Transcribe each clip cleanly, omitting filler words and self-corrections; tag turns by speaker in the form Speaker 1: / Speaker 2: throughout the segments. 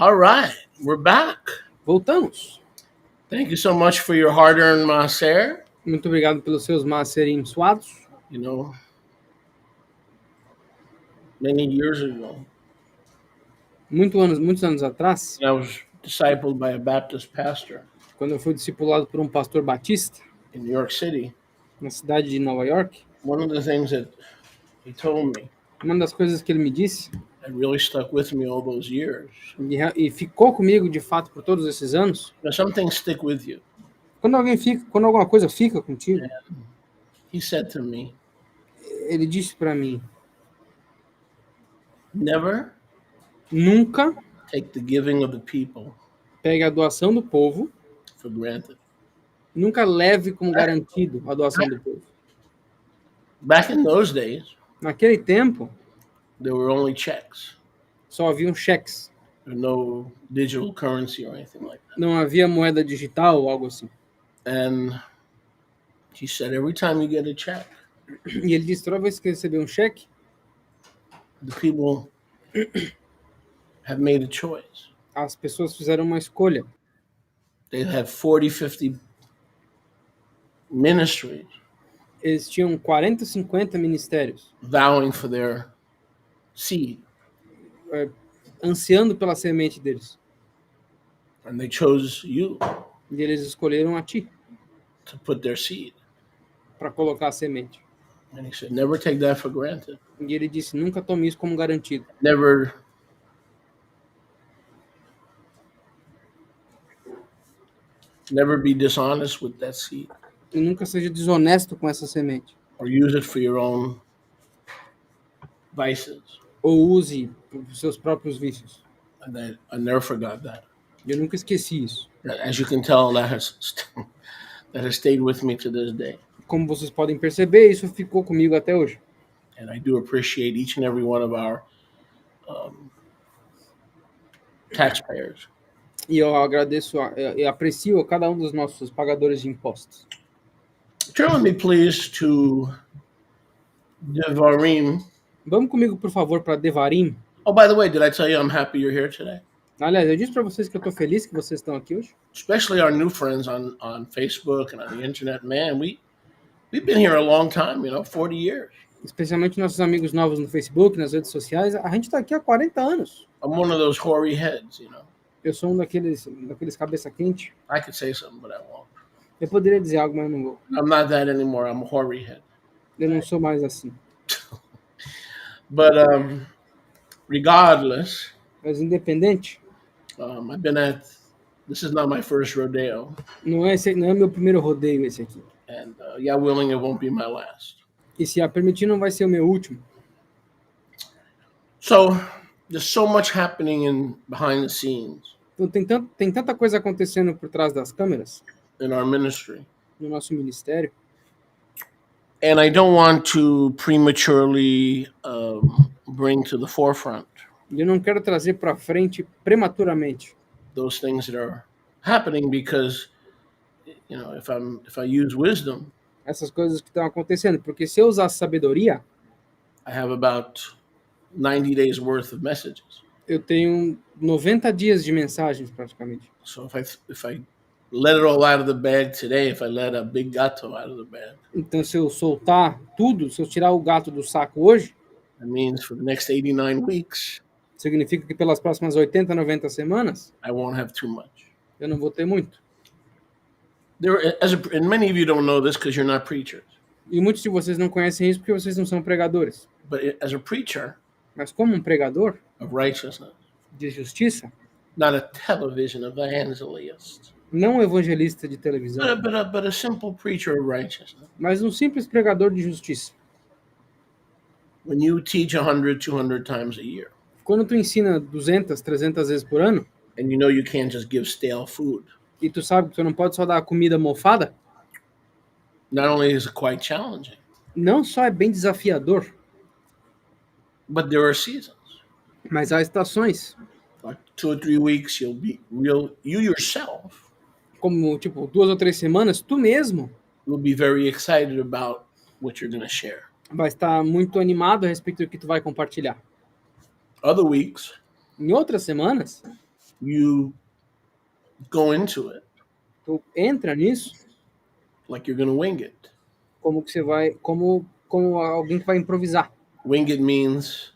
Speaker 1: All right, we're back.
Speaker 2: Voltamos.
Speaker 1: Thank you so much for your hard-earned maaser.
Speaker 2: Muito obrigado pelos seus macerim suados.
Speaker 1: You know, many years ago,
Speaker 2: Muitos anos atrás,
Speaker 1: I was discipled by a Baptist pastor
Speaker 2: quando eu fui discipulado por um pastor batista
Speaker 1: in New York City.
Speaker 2: na cidade de Nova York,
Speaker 1: One of the things that he told me
Speaker 2: uma das coisas que ele me disse
Speaker 1: that really stuck with me all those years.
Speaker 2: e ficou comigo de fato por todos esses anos,
Speaker 1: Now, some things stick with you.
Speaker 2: quando alguma coisa fica contigo,
Speaker 1: He said to me,
Speaker 2: ele disse para mim:
Speaker 1: never
Speaker 2: nunca
Speaker 1: take the giving of the people
Speaker 2: pegue a doação do povo,
Speaker 1: for granted.
Speaker 2: nunca leve como garantido a doação do povo.
Speaker 1: Back in those days,
Speaker 2: Naquele tempo,
Speaker 1: there were only checks.
Speaker 2: só haviam cheques,
Speaker 1: There were no digital currency or anything like that.
Speaker 2: não havia moeda digital ou algo assim.
Speaker 1: And he said, every time you get a check,
Speaker 2: E ele disse: toda vez que receber um cheque,
Speaker 1: the people have made a choice.
Speaker 2: as pessoas fizeram uma escolha.
Speaker 1: They have 40, 50 ministries
Speaker 2: Eles tinham 40, 50 ministérios
Speaker 1: vowing for their seed.
Speaker 2: ansiando pela semente deles.
Speaker 1: And they chose you
Speaker 2: E eles escolheram a ti
Speaker 1: to put their seed.
Speaker 2: para colocar a semente.
Speaker 1: And he said, never take that for granted.
Speaker 2: E ele disse: nunca tome isso como garantido.
Speaker 1: Never be dishonest with that seed.
Speaker 2: E nunca seja desonesto com essa semente.
Speaker 1: Or use it for your own vices.
Speaker 2: Ou use para os seus próprios vícios.
Speaker 1: And I never forgot that.
Speaker 2: Eu nunca esqueci isso.
Speaker 1: As you can tell, that has stayed with me to this day.
Speaker 2: Como vocês podem perceber, isso ficou comigo até hoje.
Speaker 1: And I do appreciate each and every one of our taxpayers.
Speaker 2: E eu agradeço, eu aprecio a cada um dos nossos pagadores de impostos.
Speaker 1: Turn with me, please, to Devarim.
Speaker 2: Vamos comigo, por favor, para Devarim.
Speaker 1: Oh, by the way, did I tell you I'm happy you're here today?
Speaker 2: Aliás, eu disse para vocês que eu estou feliz que vocês estão aqui hoje.
Speaker 1: Especially our new friends on Facebook and on the internet. Man, we've been here a long time, 40 years.
Speaker 2: Especialmente nossos amigos novos no Facebook, nas redes sociais. A gente está aqui há 40 anos.
Speaker 1: I'm one of those hoary heads,
Speaker 2: Eu sou um daqueles cabeça quente.
Speaker 1: I could say something, but I won't.
Speaker 2: Eu poderia dizer algo, mas eu não vou.
Speaker 1: I'm not that anymore. I'm a hoary head.
Speaker 2: Eu não sou mais assim.
Speaker 1: But regardless,
Speaker 2: Mas independente,
Speaker 1: I've been this is not my first rodeo.
Speaker 2: não é meu primeiro rodeio esse aqui.
Speaker 1: And yeah, willing, it won't be my last.
Speaker 2: E se a permitir, não vai ser o meu último.
Speaker 1: So there's so much happening behind the scenes.
Speaker 2: Então, tem tanta coisa acontecendo por trás das câmeras
Speaker 1: In our ministry.
Speaker 2: no nosso ministério.
Speaker 1: And I don't want to prematurely bring to the forefront
Speaker 2: E eu não quero trazer para frente prematuramente
Speaker 1: those things that are happening because, if I use wisdom,
Speaker 2: essas coisas que estão acontecendo. Porque se eu usar sabedoria,
Speaker 1: I have about 90 days worth of messages.
Speaker 2: eu tenho 90 dias de mensagens praticamente.
Speaker 1: So if I let it all out of the bag today, if I let a big gato out of the bag,
Speaker 2: Então, se eu soltar tudo, se eu tirar o gato do saco hoje,
Speaker 1: that means for the next 89 weeks,
Speaker 2: significa que pelas próximas 80, 90 semanas,
Speaker 1: I won't have too much.
Speaker 2: eu não vou ter muito.
Speaker 1: And many of you don't know this because you're not preachers.
Speaker 2: E muitos de vocês não conhecem isso porque vocês não são pregadores.
Speaker 1: But as a preacher
Speaker 2: Mas como um pregador
Speaker 1: of righteousness,
Speaker 2: de justiça,
Speaker 1: not a television evangelist,
Speaker 2: não um evangelista de televisão,
Speaker 1: but a simple preacher of righteousness.
Speaker 2: mas um simples pregador de justiça.
Speaker 1: When you teach 100, 200 times a year,
Speaker 2: Quando tu ensina 200, 300 vezes por ano,
Speaker 1: and you can't just give stale food,
Speaker 2: e tu sabe que tu não pode só dar comida mofada,
Speaker 1: not only is it quite challenging,
Speaker 2: não só é bem desafiador,
Speaker 1: but there are seasons.
Speaker 2: mas há estações,
Speaker 1: Like 2 or 3 weeks, you'll be you yourself
Speaker 2: como tipo 2 ou 3 semanas, tu mesmo
Speaker 1: will be very excited about what you're going to share.
Speaker 2: vai estar muito animado a respeito do que tu vai compartilhar.
Speaker 1: Other weeks,
Speaker 2: Em outras semanas,
Speaker 1: you go into it
Speaker 2: Tu entra nisso
Speaker 1: like you're going to wing it.
Speaker 2: como que você vai, como alguém que vai improvisar.
Speaker 1: Wing it means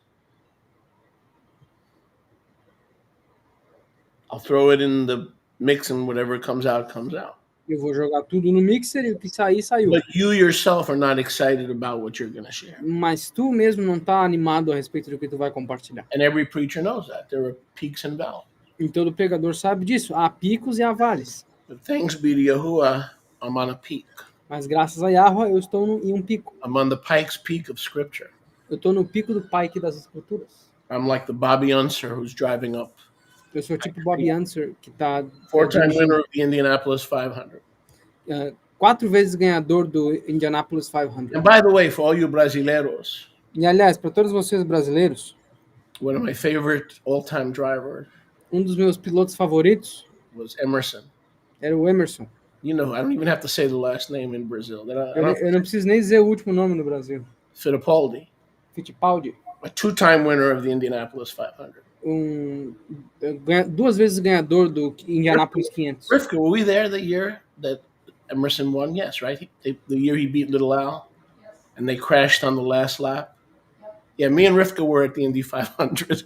Speaker 1: I'll throw it in the mix and whatever comes out, comes out.
Speaker 2: Eu vou jogar tudo no mixer e o que sair, saiu.
Speaker 1: But you yourself are not excited about what you're going to share.
Speaker 2: Mas tu mesmo não tá animado a respeito do que tu vai compartilhar.
Speaker 1: And every preacher knows that. There are peaks and valleys.
Speaker 2: E todo pregador sabe disso. Há picos e há vales.
Speaker 1: But thanks be to Yahuwah, I'm on a peak.
Speaker 2: Mas graças a Yahweh, eu estou em um pico.
Speaker 1: I'm on the Pike's Peak of Scripture.
Speaker 2: Eu estou no pico do Pike das Escrituras.
Speaker 1: I'm like the Bobby Unser who's driving up.
Speaker 2: Eu sou tipo Bob Unser, que tá...
Speaker 1: Four-time winner of the Indianapolis 500.
Speaker 2: 4 vezes ganhador do Indianapolis 500.
Speaker 1: And by the way, for all you brasileiros,
Speaker 2: E, aliás, para todos vocês brasileiros,
Speaker 1: one of my favorite all-time drivers
Speaker 2: um dos meus pilotos favoritos
Speaker 1: was Emerson.
Speaker 2: era o Emerson.
Speaker 1: You know, I don't even have to say the last name in Brazil.
Speaker 2: Eu não preciso nem dizer o último nome no Brasil.
Speaker 1: Fittipaldi,
Speaker 2: Fittipaldi.
Speaker 1: a two-time winner of the Indianapolis 500.
Speaker 2: 2 vezes ganhador do Indianapolis 500.
Speaker 1: Rivka, were we there the year that Emerson won? Yes, right? The year he beat Little Al, and they crashed on the last lap. Yeah, me and Rivka were at the Indy 500.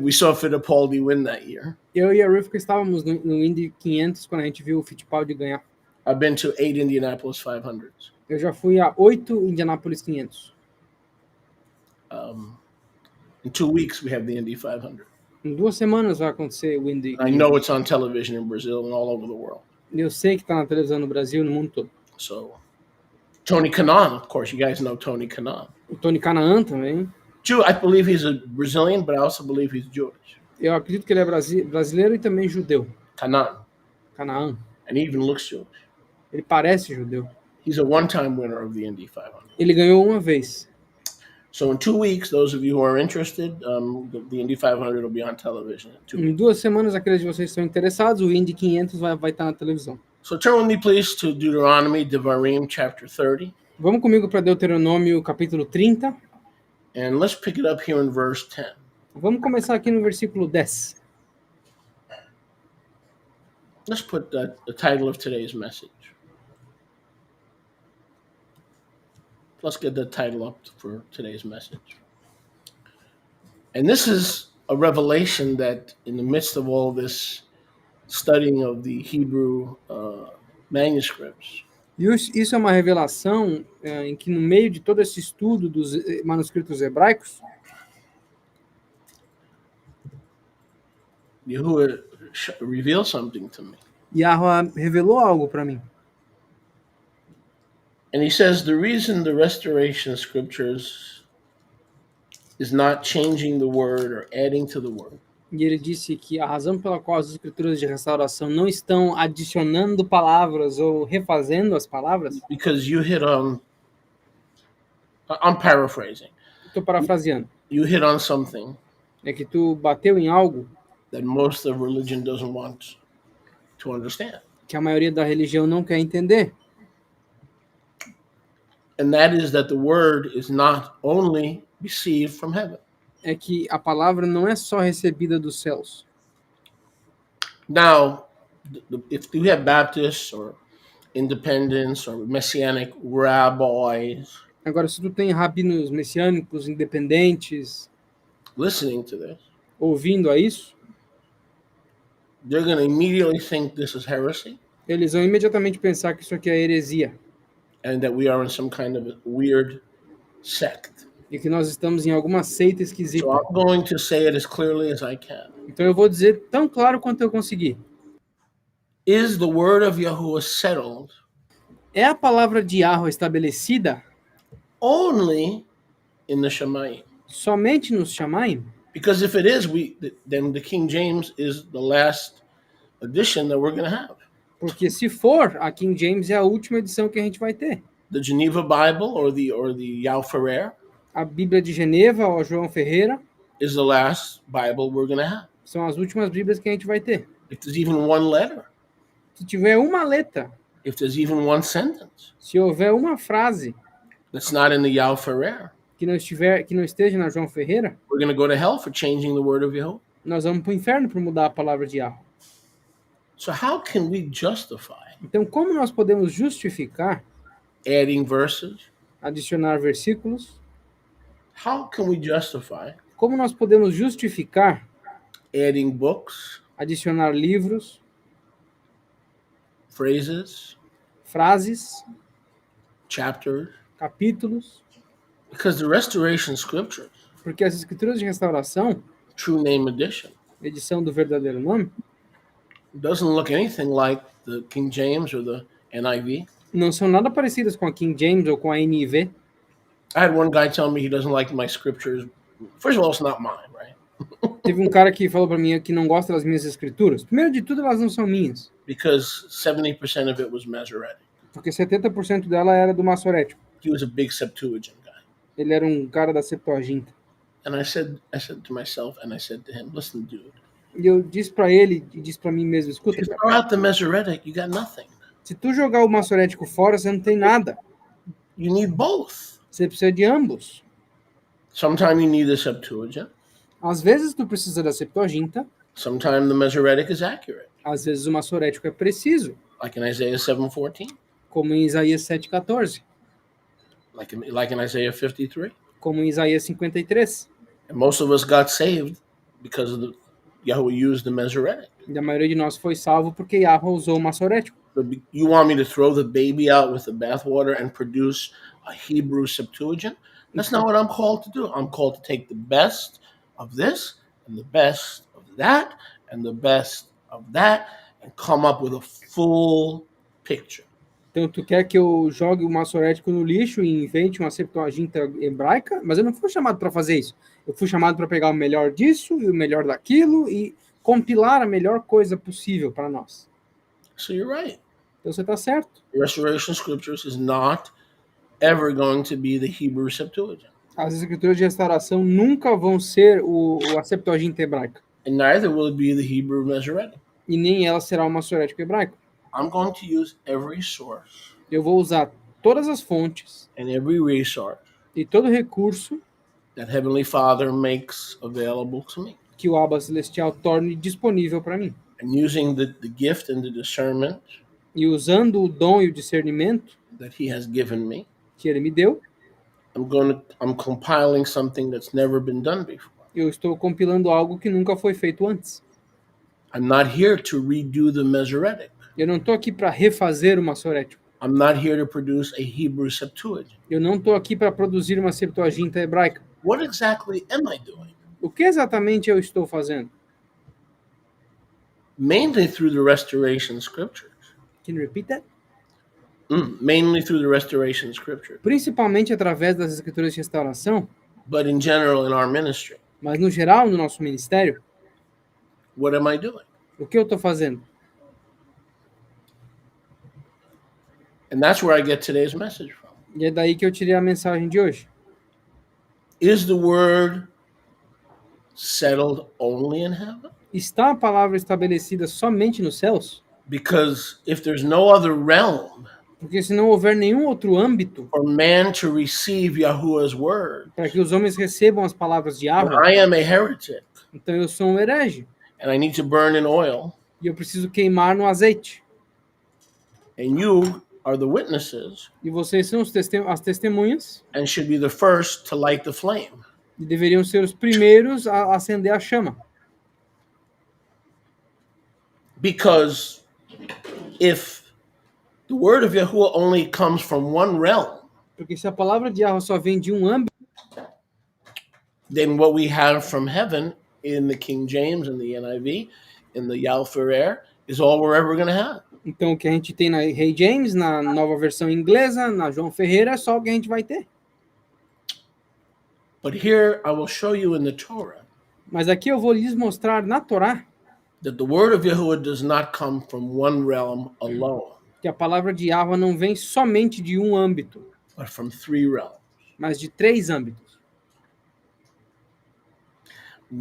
Speaker 1: We saw Fittipaldi win that year.
Speaker 2: Eu e a Rivka estávamos no Indy 500 quando a gente viu o Fittipaldi ganhar.
Speaker 1: I've been to 8 Indianapolis 500s.
Speaker 2: Eu já fui a 8 Indianapolis 500.
Speaker 1: In 2 weeks, we have the Indy 500.
Speaker 2: Em 2 semanas vai acontecer o Indy.
Speaker 1: I know it's on television in Brazil and all over the world.
Speaker 2: Eu sei que está na televisão no Brasil e no mundo todo.
Speaker 1: So, Tony Kanaan, of course, you guys know Tony Kanaan.
Speaker 2: O Tony Kanaan também.
Speaker 1: Jew, I believe he's a Brazilian, but I also believe he's Jewish.
Speaker 2: Eu acredito que ele é brasileiro e também judeu.
Speaker 1: Kanaan.
Speaker 2: Kanaan.
Speaker 1: And he even looks Jewish.
Speaker 2: Ele parece judeu.
Speaker 1: He's a one-time winner of the Indy 500.
Speaker 2: Ele ganhou uma vez.
Speaker 1: So in 2 weeks, those of you who are interested, the Indy 500 will be on television.
Speaker 2: Em 2 semanas, aqueles de vocês que estão interessados, o Indy 500 vai estar na televisão.
Speaker 1: So turn with me, please, to Deuteronomy, Devarim, chapter 30.
Speaker 2: Vamos comigo para Deuteronômio, capítulo 30.
Speaker 1: And let's pick it up here in verse 10.
Speaker 2: Vamos começar aqui no versículo 10.
Speaker 1: Let's put the title of today's message. Let's get the title up for today's message. And this is a revelation that in the midst of all this studying of the Hebrew manuscripts,
Speaker 2: Isso é uma revelação em que no meio de todo esse estudo dos manuscritos hebraicos,
Speaker 1: Yahuwah revealed something to me.
Speaker 2: Yahweh revelou algo para mim.
Speaker 1: And he says the reason the restoration scriptures is not changing the word or adding to the word
Speaker 2: E ele disse que a razão pela qual as escrituras de restauração não estão adicionando palavras ou refazendo as palavras,
Speaker 1: because you hit on, I'm paraphrasing,
Speaker 2: estou parafraseando,
Speaker 1: you hit on something
Speaker 2: é que tu bateu em algo
Speaker 1: that most of religion doesn't want to understand.
Speaker 2: que a maioria da religião não quer entender.
Speaker 1: And that is that the word is not only received from heaven.
Speaker 2: É que a palavra não é só recebida dos céus.
Speaker 1: Now, if you have Baptists or independents or messianic rabbis
Speaker 2: Agora, se tu tem rabinos messiânicos, independentes,
Speaker 1: listening to this,
Speaker 2: ouvindo a isso,
Speaker 1: they're going to immediately think this is heresy
Speaker 2: eles vão imediatamente pensar que isso aqui é heresia
Speaker 1: and that we are in some kind of weird sect.
Speaker 2: e que nós estamos em alguma seita esquisita.
Speaker 1: So I'm going to say it as clearly as I can.
Speaker 2: Então eu vou dizer tão claro quanto eu conseguir.
Speaker 1: Is the word of Yahuwah settled
Speaker 2: É a palavra de Yahweh estabelecida
Speaker 1: only in the Shemayim?
Speaker 2: somente nos Shamaim?
Speaker 1: Because if it is, then the King James is the last edition that we're going to have.
Speaker 2: Porque se for, a King James é a última edição que a gente vai ter.
Speaker 1: The Geneva Bible or the Yao Ferrer
Speaker 2: A Bíblia de Geneva, ou João Ferreira,
Speaker 1: is the last Bible we're going to have.
Speaker 2: são as últimas Bíblias que a gente vai ter.
Speaker 1: If there's even one letter,
Speaker 2: Se tiver uma letra,
Speaker 1: if there's even one sentence
Speaker 2: se houver uma frase
Speaker 1: that's not in the Yao Ferrer,
Speaker 2: que não esteja na João Ferreira,
Speaker 1: we're going to go to hell for changing the word of Yahuwah.
Speaker 2: nós vamos para o inferno por mudar a palavra de Yahweh.
Speaker 1: So how can we justify
Speaker 2: Então, como nós podemos justificar,
Speaker 1: adding verses?
Speaker 2: adicionar versículos?
Speaker 1: How can we justify
Speaker 2: Como nós podemos justificar,
Speaker 1: adding books,
Speaker 2: adicionar livros,
Speaker 1: phrases,
Speaker 2: frases,
Speaker 1: chapters?
Speaker 2: capítulos?
Speaker 1: Because the Restoration Scriptures,
Speaker 2: Porque as escrituras de restauração,
Speaker 1: True Name Edition,
Speaker 2: edição do verdadeiro nome,
Speaker 1: doesn't look anything like the King James or the NIV.
Speaker 2: não são nada parecidas com a King James ou com a NIV.
Speaker 1: I had one guy tell me he doesn't like my scriptures. First of all, it's not mine, right?
Speaker 2: Teve um cara que falou para mim que não gosta das minhas escrituras. Primeiro de tudo, elas não são minhas,
Speaker 1: Because 70% of it was Masoretic.
Speaker 2: porque 70% dela era do Massorético.
Speaker 1: He was a big Septuagint guy.
Speaker 2: Ele era um cara da Septuaginta.
Speaker 1: And I said to myself, and I said to him, listen, dude,
Speaker 2: E eu disse para ele e disse para mim mesmo,
Speaker 1: if
Speaker 2: escuta,
Speaker 1: you throw out the Masoretic, you got nothing.
Speaker 2: se tu jogar o Massorético fora, você não tem nada.
Speaker 1: You need both.
Speaker 2: Você precisa de ambos.
Speaker 1: Sometimes you need the Septuagint.
Speaker 2: Às vezes tu precisa da Septuaginta,
Speaker 1: Sometimes the Masoretic is accurate,
Speaker 2: às vezes o Massorético é preciso,
Speaker 1: like in Isaiah 7:14,
Speaker 2: como em Isaías 7,14,
Speaker 1: like in Isaiah 53.
Speaker 2: como em Isaías 53.
Speaker 1: And most of us got saved because of Yahweh used the Masoretic.
Speaker 2: E a maioria de nós foi salvo porque Yahweh usou o Massorético.
Speaker 1: But you want me to throw the baby out with the bathwater and produce a Hebrew Septuagint? That's not what I'm called to do. I'm called to take the best of this and the best of that and the best of that and come up with a full picture.
Speaker 2: Então tu quer que eu jogue o Massorético no lixo e invente uma Septuaginta hebraica? Mas eu não fui chamado para fazer isso. Eu fui chamado para pegar o melhor disso e o melhor daquilo e compilar a melhor coisa possível para nós.
Speaker 1: So you're right.
Speaker 2: Então você está certo.
Speaker 1: The Restoration Scriptures is not ever going to be the Hebrew Septuagint.
Speaker 2: As escrituras de restauração nunca vão ser a Septuaginta hebraica.
Speaker 1: And neither will it be the Hebrew Masoretic.
Speaker 2: E nem ela será o Massorético hebraico.
Speaker 1: I'm going to use every source
Speaker 2: Eu vou usar todas as fontes
Speaker 1: and every resource
Speaker 2: e todo recurso
Speaker 1: that Heavenly Father makes available to me.
Speaker 2: que o Abba Celestial torne disponível para mim.
Speaker 1: And using the gift and the discernment
Speaker 2: E usando o dom e o discernimento
Speaker 1: that He has given me,
Speaker 2: que ele me deu,
Speaker 1: I'm compiling something that's never been done before.
Speaker 2: eu estou compilando algo que nunca foi feito antes.
Speaker 1: I'm not here to redo the Masoretic.
Speaker 2: Eu não estou aqui para refazer o Massorético.
Speaker 1: I'm not here to produce a Hebrew Septuagint.
Speaker 2: Eu não estou aqui para produzir uma Septuaginta hebraica.
Speaker 1: What exactly am I doing?
Speaker 2: O que exatamente eu estou fazendo?
Speaker 1: Mainly through the Restoration Scriptures.
Speaker 2: Can you repeat that?
Speaker 1: Mainly through the Restoration Scriptures.
Speaker 2: Principalmente através das escrituras de restauração,
Speaker 1: But in general, in our ministry,
Speaker 2: mas no geral no nosso ministério,
Speaker 1: what am I doing?
Speaker 2: o que eu estou fazendo?
Speaker 1: And that's where I get today's message from.
Speaker 2: E é daí que eu tirei a mensagem de hoje.
Speaker 1: Is the word settled only in heaven?
Speaker 2: Está a palavra estabelecida somente nos céus?
Speaker 1: Because if there's no other realm
Speaker 2: Porque se não houver nenhum outro âmbito
Speaker 1: for man to receive Yahuwah's word,
Speaker 2: para que os homens recebam as palavras de
Speaker 1: then
Speaker 2: Yahweh,
Speaker 1: I am a heretic
Speaker 2: então eu sou um herege.
Speaker 1: and I need to burn in oil,
Speaker 2: E eu preciso queimar no azeite.
Speaker 1: and you are the witnesses
Speaker 2: E vocês são as testemunhas
Speaker 1: and should be the first to light the flame.
Speaker 2: e deveriam ser os primeiros a acender a chama.
Speaker 1: Because if the word of Yahuwah only comes from one realm,
Speaker 2: Porque se a palavra de Yahweh só vem de um âmbito,
Speaker 1: then what we have from heaven in the King James and the NIV, in the Yalfarer, is all we're ever going to have.
Speaker 2: então o que a gente tem na Rei James, na nova versão inglesa, na João Ferreira, é só o que a gente vai ter.
Speaker 1: But here I will show you in the Torah
Speaker 2: Mas aqui eu vou lhes mostrar na Torá
Speaker 1: that the word of Yahuwah does not come from one realm alone,
Speaker 2: que a palavra de Yahweh não vem somente de um âmbito,
Speaker 1: but from three realms.
Speaker 2: mas de 3 âmbitos.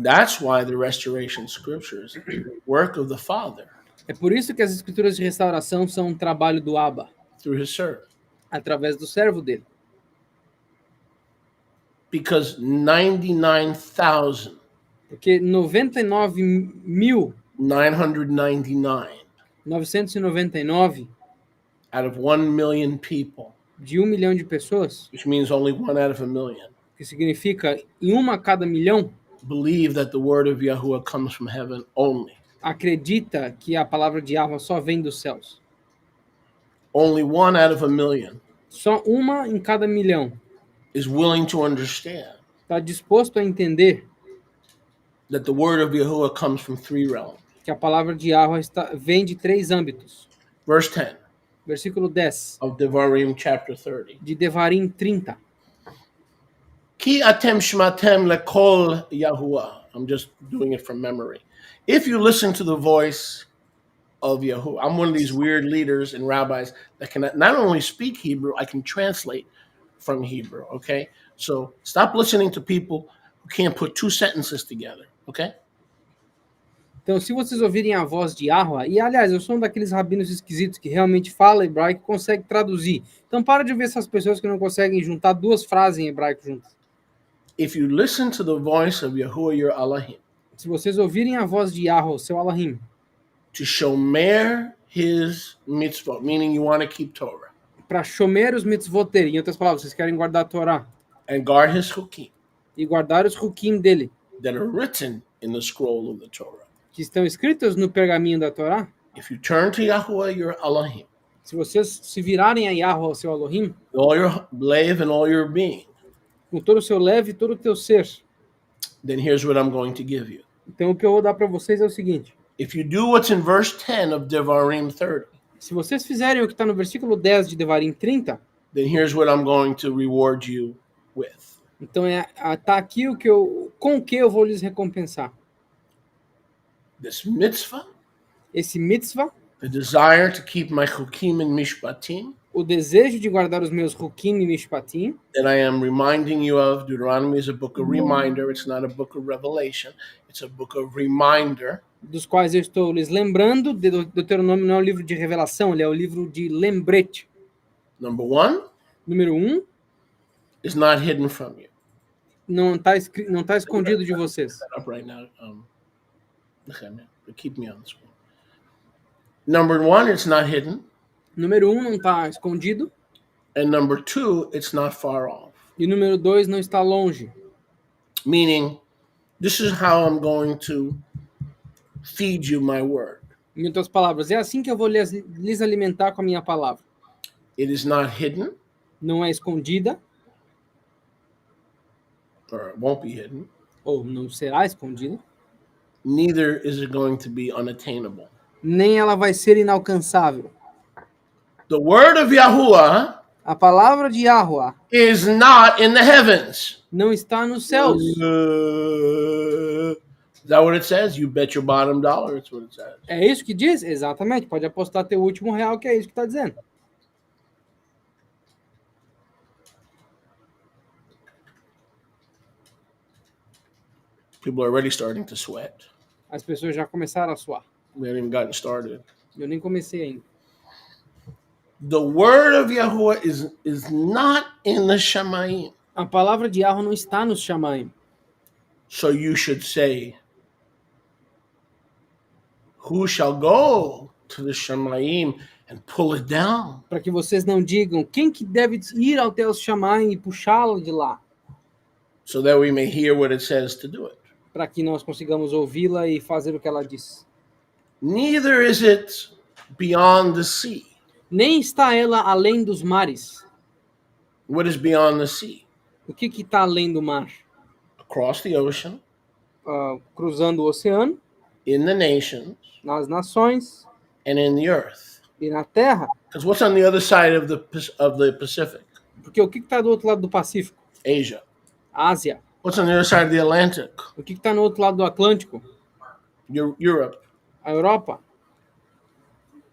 Speaker 1: That's why the restoration scriptures are the work of the Father
Speaker 2: É por isso que as escrituras de restauração são um trabalho do Abba,
Speaker 1: through his servant.
Speaker 2: através do servo dele.
Speaker 1: Because 99,000
Speaker 2: Porque 99.999
Speaker 1: 999 out of 1 million people,
Speaker 2: de 1 milhão de pessoas,
Speaker 1: which means only 1 out of a million,
Speaker 2: que significa em uma a cada milhão,
Speaker 1: believe that the word of Yahuwah comes from heaven only.
Speaker 2: acredita que a palavra de Yahweh só vem dos céus.
Speaker 1: Only 1 out of a million
Speaker 2: Só uma em cada milhão
Speaker 1: is willing to understand
Speaker 2: está disposto a entender
Speaker 1: that the word of Yahuwah comes from 3 realms.
Speaker 2: que a palavra de Yahweh vem de 3 âmbitos.
Speaker 1: Verse 10
Speaker 2: Versículo 10
Speaker 1: of Devarim chapter 30.
Speaker 2: de Devarim 30.
Speaker 1: Ki atem shmatem lekol Yahuwah. I'm just doing it from memory. If you listen to the voice of Yahuwah, I'm one of these weird leaders and rabbis that can not only speak Hebrew, I can translate from Hebrew, okay? So stop listening to people who can't put 2 sentences together, okay?
Speaker 2: Então, se vocês ouvirem a voz de Yahweh, e aliás, eu sou um daqueles rabinos esquisitos que realmente fala hebraico e consegue traduzir. Então, para de ver essas pessoas que não conseguem juntar 2 frases em hebraico juntas.
Speaker 1: If you listen to the voice of Yahuwah your Elohim,
Speaker 2: Se vocês ouvirem a voz de Yahweh, o seu Elohim,
Speaker 1: to shomer his mitzvot, meaning you want to keep Torah,
Speaker 2: para shomer os mitzvoter, em outras palavras, vocês querem guardar a Torá
Speaker 1: and guard his chukim
Speaker 2: e guardar os hukim dele,
Speaker 1: that are written in the scroll of the Torah.
Speaker 2: que estão escritos no pergaminho da Torá,
Speaker 1: If you turn to Yahuwah your Elohim,
Speaker 2: se vocês se virarem a Yahweh, o seu Elohim,
Speaker 1: all your lave and all your being,
Speaker 2: com todo o seu leve e todo o teu ser,
Speaker 1: then here's what I'm going to give you.
Speaker 2: então o que eu vou dar para vocês é o seguinte:
Speaker 1: If you do what's in verse 10 of Devarim 30,
Speaker 2: se vocês fizerem o que está no versículo 10 de Devarim 30,
Speaker 1: then here's what I'm going to reward you with.
Speaker 2: então tá aqui com o que eu vou lhes recompensar.
Speaker 1: This mitzvah,
Speaker 2: Esse mitzvah,
Speaker 1: the desire to keep my chukim and mishpatim,
Speaker 2: o desejo de guardar os meus hukim e mishpatim,
Speaker 1: that I am reminding you of. Deuteronomy is a book of reminder. It's not a book of revelation. It's a book of reminder.
Speaker 2: dos quais eu estou lhes lembrando. Deuteronômio não é um livro de revelação, ele é um livro de lembrete.
Speaker 1: Number 1
Speaker 2: Número 1,
Speaker 1: is not hidden from you.
Speaker 2: não tá escondido de vocês.
Speaker 1: Up right now. Okay, man, keep me on the screen. Number 1, it's not hidden.
Speaker 2: Número 1, não está escondido.
Speaker 1: And number 2, it's not far off.
Speaker 2: E número 2, não está longe.
Speaker 1: Meaning, this is how I'm going to feed you my word.
Speaker 2: Em outras palavras, é assim que eu vou lhes alimentar com a minha palavra.
Speaker 1: It is not hidden,
Speaker 2: Não é escondida,
Speaker 1: or it won't be hidden.
Speaker 2: ou não será escondida,
Speaker 1: Neither is it going to be unattainable.
Speaker 2: nem ela vai ser inalcançável.
Speaker 1: The word of Yahuwah
Speaker 2: A palavra de Yahweh
Speaker 1: is not in the heavens.
Speaker 2: não está nos céus.
Speaker 1: Is that what it says? You bet your bottom dollar. That's what it says.
Speaker 2: É isso que diz? Exatamente. Pode apostar teu último real, que é isso que está dizendo.
Speaker 1: People are already starting to sweat.
Speaker 2: As pessoas já começaram a suar.
Speaker 1: We haven't even gotten started.
Speaker 2: Eu nem comecei ainda.
Speaker 1: The word of Yahuwah is not in the Shamayim.
Speaker 2: A palavra de Yahweh não está nos Shamaim.
Speaker 1: So you should say, who shall go to the Shamayim and pull it down?
Speaker 2: Para que vocês não digam quem que deve ir até os Shamaim e puxá-lo de lá.
Speaker 1: So that we may hear what it says to do it.
Speaker 2: Para que nós consigamos ouvi-la e fazer o que ela diz.
Speaker 1: Neither is it beyond the sea.
Speaker 2: Nem está ela além dos mares.
Speaker 1: What is beyond the sea?
Speaker 2: O que está além do mar?
Speaker 1: Across the ocean,
Speaker 2: Cruzando o oceano,
Speaker 1: in the nations,
Speaker 2: nas nações
Speaker 1: and in the earth.
Speaker 2: e na terra.
Speaker 1: Because what's on the other side of the Pacific?
Speaker 2: Porque o que está do outro lado do Pacífico?
Speaker 1: Asia.
Speaker 2: Ásia.
Speaker 1: What's on the other side of the Atlantic?
Speaker 2: O que está no outro lado do Atlântico?
Speaker 1: Europe.
Speaker 2: A Europa.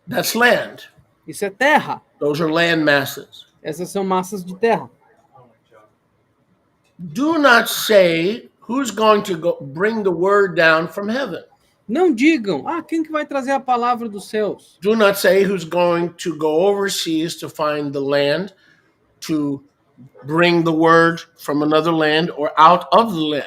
Speaker 1: That's land.
Speaker 2: Isso é terra.
Speaker 1: Those are land masses.
Speaker 2: Essas são massas de terra.
Speaker 1: Do not say who's going to go bring the word down from heaven.
Speaker 2: Não digam, quem que vai trazer a palavra dos céus?
Speaker 1: Do not say who's going to go overseas to find the land, to bring the word from another land or out of the land.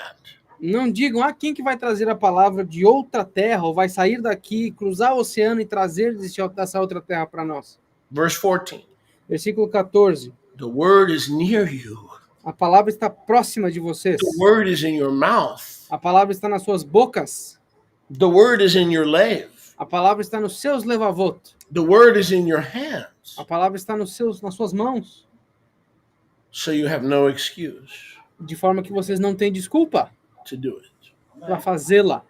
Speaker 2: Não digam, quem que vai trazer a palavra de outra terra, ou vai sair daqui, cruzar o oceano e trazer dessa outra terra para nós.
Speaker 1: Verse 14.
Speaker 2: Versículo 14.
Speaker 1: The word is near you.
Speaker 2: A palavra está próxima de vocês.
Speaker 1: The word is in your mouth.
Speaker 2: A palavra está nas suas bocas.
Speaker 1: The word is in your lave.
Speaker 2: A palavra está nos seus levavot.
Speaker 1: The word is in your hands.
Speaker 2: A palavra está nas suas mãos.
Speaker 1: So you have no excuse
Speaker 2: De forma que vocês não têm desculpa
Speaker 1: to do it.
Speaker 2: para fazê-la.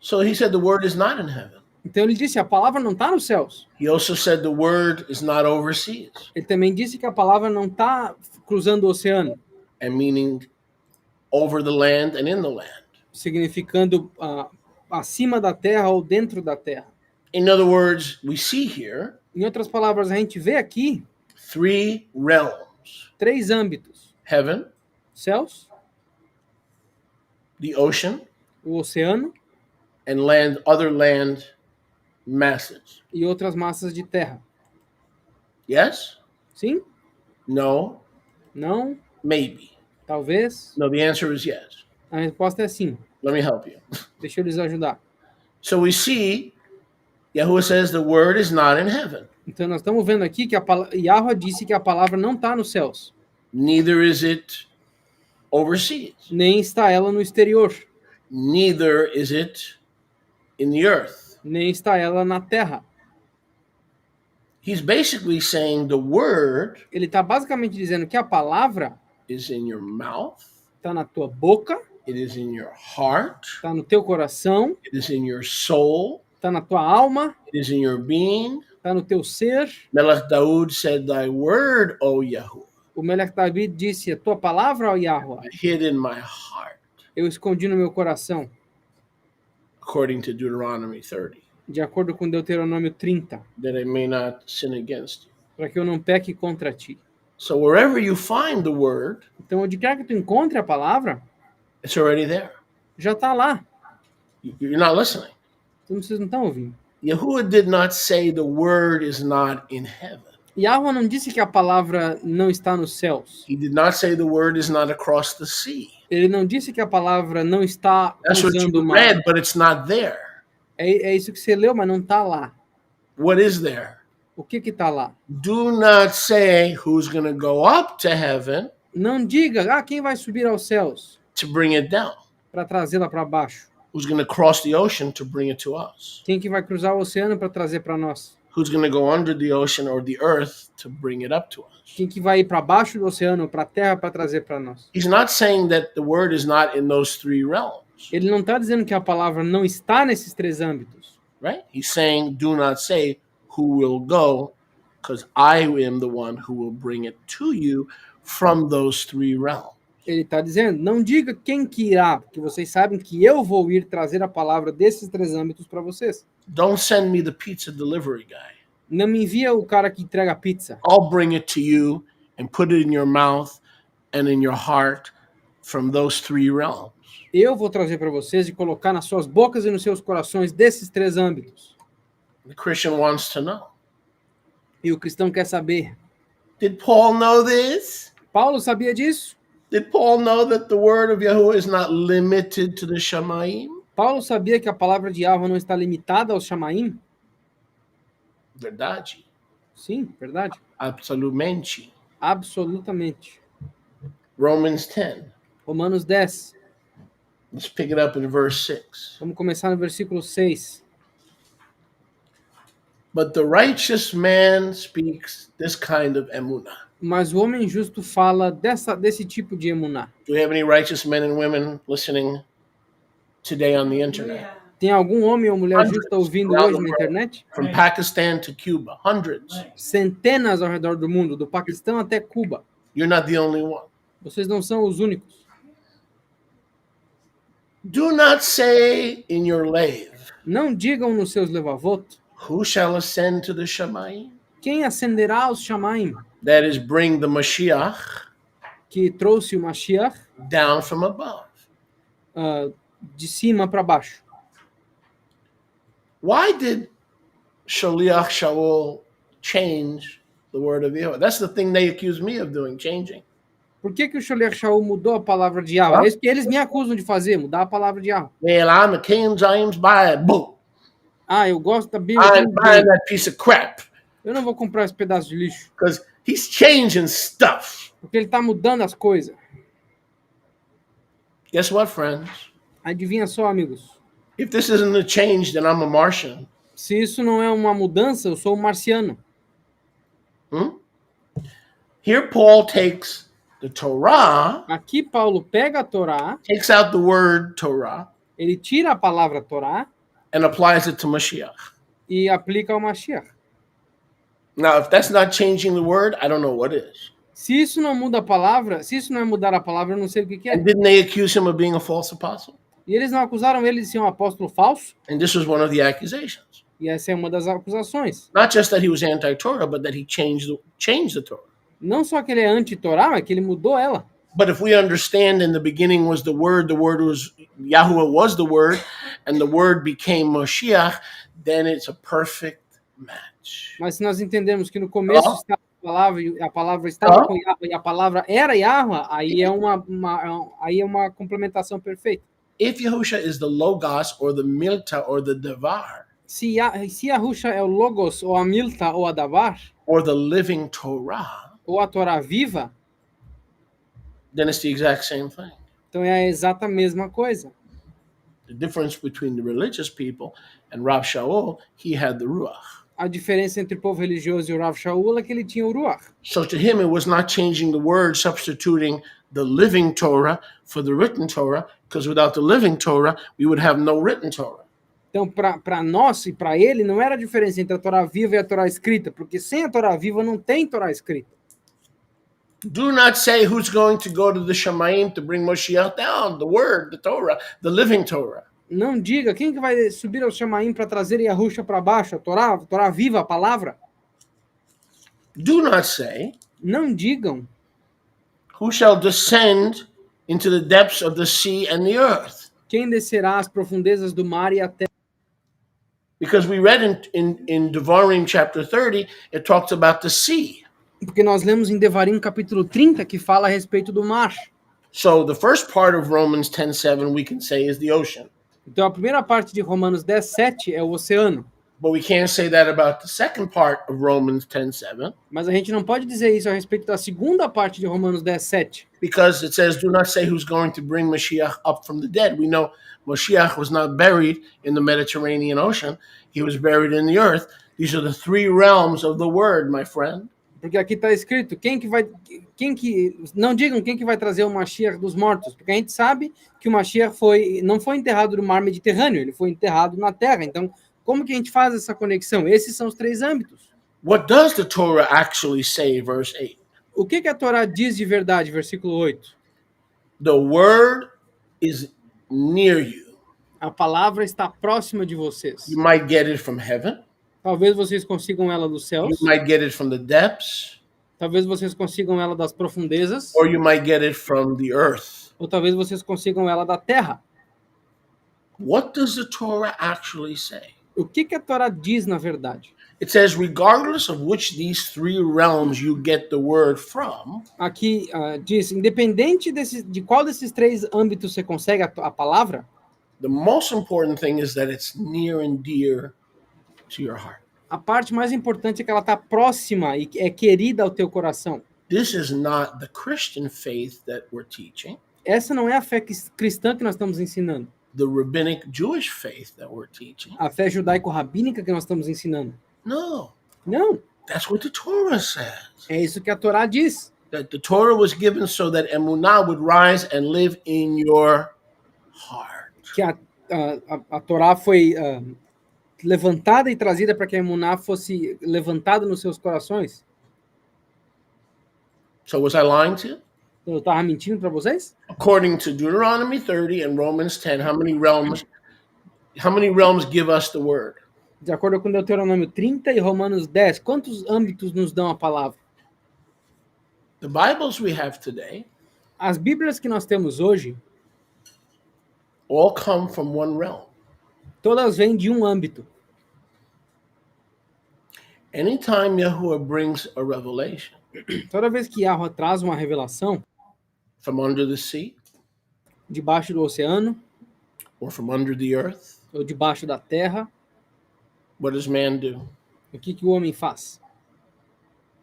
Speaker 1: So he said the word is not in heaven.
Speaker 2: Então ele disse, a palavra não está nos céus.
Speaker 1: He also said the word is not overseas.
Speaker 2: Ele também disse que a palavra não está cruzando o oceano,
Speaker 1: And meaning over the land and in the land.
Speaker 2: significando acima da terra ou dentro da terra.
Speaker 1: In other words, we see here
Speaker 2: Em outras palavras, a gente vê aqui
Speaker 1: 3 realms:
Speaker 2: 3 âmbitos:
Speaker 1: heaven,
Speaker 2: céus,
Speaker 1: the ocean,
Speaker 2: o oceano
Speaker 1: and land, other land masses.
Speaker 2: e outras massas de terra.
Speaker 1: Yes?
Speaker 2: Sim?
Speaker 1: No?
Speaker 2: Não?
Speaker 1: Maybe.
Speaker 2: Talvez?
Speaker 1: No, the answer is yes.
Speaker 2: A resposta é sim.
Speaker 1: Let me help you.
Speaker 2: Deixa eu lhes ajudar.
Speaker 1: So we see Yahuwah says the word is not in heaven,
Speaker 2: Então nós estamos vendo aqui que Yahweh disse que a palavra não está nos céus,
Speaker 1: neither is it overseas,
Speaker 2: nem está ela no exterior,
Speaker 1: neither is it in the earth.
Speaker 2: nem está ela na terra.
Speaker 1: He's basically saying the word
Speaker 2: Ele está basicamente dizendo que a palavra
Speaker 1: is in your mouth,
Speaker 2: está na tua boca,
Speaker 1: it is in your heart,
Speaker 2: está no teu coração,
Speaker 1: it is in your soul,
Speaker 2: está na tua alma,
Speaker 1: it is in your being.
Speaker 2: está no teu ser.
Speaker 1: Melech Daud said, thy word, O Yahuwah,
Speaker 2: O Melech David disse, a tua palavra, ó Yahweh,
Speaker 1: I hid in my heart,
Speaker 2: eu escondi no meu coração,
Speaker 1: according to Deuteronomy 30,
Speaker 2: de acordo com Deuteronômio 30,
Speaker 1: that I may not sin against you.
Speaker 2: para que eu não peque contra ti.
Speaker 1: So wherever you find the word,
Speaker 2: Então, onde quer que tu encontre a palavra,
Speaker 1: it's already there.
Speaker 2: já está lá.
Speaker 1: You're not listening.
Speaker 2: Então, vocês não estão ouvindo.
Speaker 1: Yahuwah did not say the word is not in heaven.
Speaker 2: Yahweh não disse que a palavra não está nos céus.
Speaker 1: He did not say the word is not across the sea.
Speaker 2: Ele não disse que a palavra não está
Speaker 1: That's what
Speaker 2: cruzando o
Speaker 1: you
Speaker 2: mar.
Speaker 1: read, but it's not there.
Speaker 2: É isso que você leu, mas não está lá.
Speaker 1: What is there?
Speaker 2: O que está lá?
Speaker 1: Do not say who's going to go up to heaven
Speaker 2: Não diga, quem vai subir aos céus
Speaker 1: to bring it down.
Speaker 2: para trazê-la para baixo?
Speaker 1: Who's going to cross the ocean to bring it to us?
Speaker 2: Quem que vai cruzar o oceano para trazer para nós?
Speaker 1: Who's going to go under the ocean or the earth to bring it up to us?
Speaker 2: Quem que vai ir para baixo do oceano, para a terra, para trazer para nós?
Speaker 1: He's not saying that the word is not in those 3 realms,
Speaker 2: Ele não está dizendo que a palavra não está nesses 3 âmbitos.
Speaker 1: right? He's saying, do not say who will go, because I am the one who will bring it to you from those 3 realms.
Speaker 2: Ele está dizendo, não diga quem que irá, porque vocês sabem que eu vou ir trazer a palavra desses 3 âmbitos para vocês.
Speaker 1: Don't send me the pizza delivery guy.
Speaker 2: Não me envia o cara que entrega a pizza.
Speaker 1: I'll bring it to you and put it in your mouth and in your heart from those 3 realms.
Speaker 2: Eu vou trazer para vocês e colocar nas suas bocas e nos seus corações desses 3 âmbitos.
Speaker 1: The Christian wants to know.
Speaker 2: E o cristão quer saber.
Speaker 1: Did Paul know this?
Speaker 2: Paulo sabia disso?
Speaker 1: Did Paul know that the word of Yahuwah is not limited to the Shemaim?
Speaker 2: Paulo sabia que a palavra de Yahweh não está limitada aos Shamaim?
Speaker 1: Verdade.
Speaker 2: Sim, verdade.
Speaker 1: Absolutamente.
Speaker 2: Absolutamente.
Speaker 1: Romans 10.
Speaker 2: Romanos 10.
Speaker 1: Let's pick it up in verse 6.
Speaker 2: Vamos começar no versículo 6.
Speaker 1: But the righteous man speaks this kind of emunah.
Speaker 2: Mas o homem justo fala desse tipo de emuná.
Speaker 1: Do we have any righteous men and women listening today on the internet?
Speaker 2: Tem algum homem ou mulher justa ouvindo hoje na internet?
Speaker 1: From Pakistan to Cuba, hundreds.
Speaker 2: Centenas ao redor do mundo, do Paquistão até Cuba.
Speaker 1: You're not the only one.
Speaker 2: Vocês não são os únicos.
Speaker 1: Do not say in your lave,
Speaker 2: Não digam nos seus levavot,
Speaker 1: who shall ascend to the Shemaim?
Speaker 2: quem ascenderá aos Shamaim,
Speaker 1: That is, bring the Mashiach
Speaker 2: que trouxe o Mashiach
Speaker 1: down from above.
Speaker 2: de cima para baixo.
Speaker 1: Why did Shaliach Shaul change the word of Yahweh? That's the thing they accuse me of doing, changing.
Speaker 2: Por que o Sholer Shaul mudou a palavra de Yahweh?
Speaker 1: Hã?
Speaker 2: É isso que eles me acusam de fazer, mudar a palavra de Yahweh.
Speaker 1: Well, I'm a King James Bible.
Speaker 2: Ah, eu gosto da Bíblia.
Speaker 1: I'm buying that piece of crap
Speaker 2: Eu não vou comprar esse pedaço de lixo,
Speaker 1: because he's changing stuff.
Speaker 2: porque ele está mudando as coisas.
Speaker 1: Guess what, friends?
Speaker 2: Adivinha só, amigos?
Speaker 1: If this isn't a change, then I'm a Martian.
Speaker 2: Se isso não é uma mudança, eu sou um marciano.
Speaker 1: Here, Paul takes the Torah,
Speaker 2: Aqui Paulo pega a Torá,
Speaker 1: takes out the word Torah,
Speaker 2: ele tira a palavra Torá
Speaker 1: and applies it to Mashiach.
Speaker 2: e aplica ao Mashiach.
Speaker 1: Now, if that's not changing the word, I don't know what is.
Speaker 2: Se isso não muda a palavra, se isso não é mudar a palavra, eu não sei o que é.
Speaker 1: And didn't they accuse him of being a false apostle?
Speaker 2: E eles não acusaram ele de ser um apóstolo falso?
Speaker 1: And this was one of the accusations.
Speaker 2: E essa é uma das acusações.
Speaker 1: Not just that he was anti-Torah, but that he changed the Torah.
Speaker 2: Não só que ele é anti-Torá, mas que ele mudou ela.
Speaker 1: But if we understand in the beginning was the word was Yahuwah was the word, and the word became Moshiach, then it's a perfect match.
Speaker 2: Mas se nós entendemos que no começo estava a palavra e a palavra estava com Yahweh e a palavra era Yahweh, aí é uma complementação perfeita.
Speaker 1: If Yahusha is the Logos or the Milta or the Devar
Speaker 2: Se Yahusha é o Logos, ou a Milta, ou a Davar,
Speaker 1: or the living Torah,
Speaker 2: ou a Torá viva,
Speaker 1: then it's the exact same thing.
Speaker 2: então é a exata mesma coisa.
Speaker 1: The difference between the religious people and Rav Shaul, he had the Ruach.
Speaker 2: A diferença entre o povo religioso e o Rav Shaul é que ele tinha o Ruach.
Speaker 1: So to him, it was not changing the word, substituting the living Torah for the written Torah, because without the living Torah, we would have no written Torah.
Speaker 2: Então, para nós e para ele, não era a diferença entre a Torá viva e a Torá escrita, porque sem a Torá viva não tem Torá escrita.
Speaker 1: Do not say who's going to go to the Shamayim to bring Moshiach down, the word, the Torah, the living Torah.
Speaker 2: Não diga quem que vai subir ao Shamaim para trazer Yahusha para baixo, a Torá viva, a palavra.
Speaker 1: Do not say
Speaker 2: Não digam
Speaker 1: who shall descend into the depths of the sea and the earth.
Speaker 2: quem descerá às profundezas do mar e a terra.
Speaker 1: Because we read in Devarim chapter 30, it talks about the sea.
Speaker 2: Porque nós lemos em Devarim capítulo 30 que fala a respeito do mar.
Speaker 1: So the first part of Romans 10:7 we can say is the ocean.
Speaker 2: Então a primeira parte de Romanos 10:7 é o oceano.
Speaker 1: But we can't say that about the second part of Romans 10:7
Speaker 2: Mas a gente não pode dizer isso a respeito da segunda parte de Romanos 10:7.
Speaker 1: because it says, do not say who's going to bring Mashiach up from the dead. We know Mashiach was not buried in the Mediterranean Ocean. He was buried in the earth. These are the three realms of the word, my friend.
Speaker 2: Porque aqui está escrito, não digam quem que vai trazer o Mashiach dos mortos, porque a gente sabe que o Mashiach não foi enterrado no mar Mediterrâneo, ele foi enterrado na terra. Então, como que a gente faz essa conexão? Esses são os três âmbitos.
Speaker 1: What does the Torah actually say, verse 8?
Speaker 2: O que a Torá diz de verdade, versículo 8?
Speaker 1: The word is near you.
Speaker 2: A palavra está próxima de vocês.
Speaker 1: You might get it from heaven.
Speaker 2: Talvez vocês consigam ela dos céus,
Speaker 1: You might get it from the depths,
Speaker 2: talvez vocês consigam ela das profundezas,
Speaker 1: or you might get it from the earth.
Speaker 2: ou talvez vocês consigam ela da terra.
Speaker 1: What does the Torah actually say?
Speaker 2: O que a Torá diz na verdade?
Speaker 1: It says, regardless of which these three realms you get the word from,
Speaker 2: Aqui diz, independente de qual desses três âmbitos você consegue a palavra,
Speaker 1: the most important thing is that it's near and dear to your heart.
Speaker 2: a parte mais importante é que ela está próxima e é querida ao teu coração.
Speaker 1: This is not the Christian faith that we're teaching,
Speaker 2: Essa não é a fé cristã que nós estamos ensinando.
Speaker 1: the rabbinic Jewish faith that we're teaching.
Speaker 2: A fé judaico-rabínica que nós estamos ensinando.
Speaker 1: No,
Speaker 2: Não,
Speaker 1: that's what the Torah says.
Speaker 2: é isso que a Torá diz.
Speaker 1: That the Torah was given so that emunah would rise and live in your heart.
Speaker 2: Que a Torá foi levantada e trazida para que a emuná fosse levantada nos seus corações.
Speaker 1: So was I lying to you?
Speaker 2: Eu estava mentindo para vocês?
Speaker 1: According to Deuteronomy 30 and Romans 10, how many realms give us the word?
Speaker 2: De acordo com Deuteronômio 30 e Romanos 10, quantos âmbitos nos dão a palavra?
Speaker 1: The Bibles we have today
Speaker 2: As Bíblias que nós temos hoje,
Speaker 1: all come from one realm.
Speaker 2: todas vêm de um âmbito.
Speaker 1: Anytime Yahuwah brings a revelation,
Speaker 2: Toda vez que Yahweh traz uma revelação,
Speaker 1: from under the sea
Speaker 2: debaixo do oceano,
Speaker 1: or from under the earth?
Speaker 2: ou debaixo da terra.
Speaker 1: What does man do?
Speaker 2: O que o homem faz?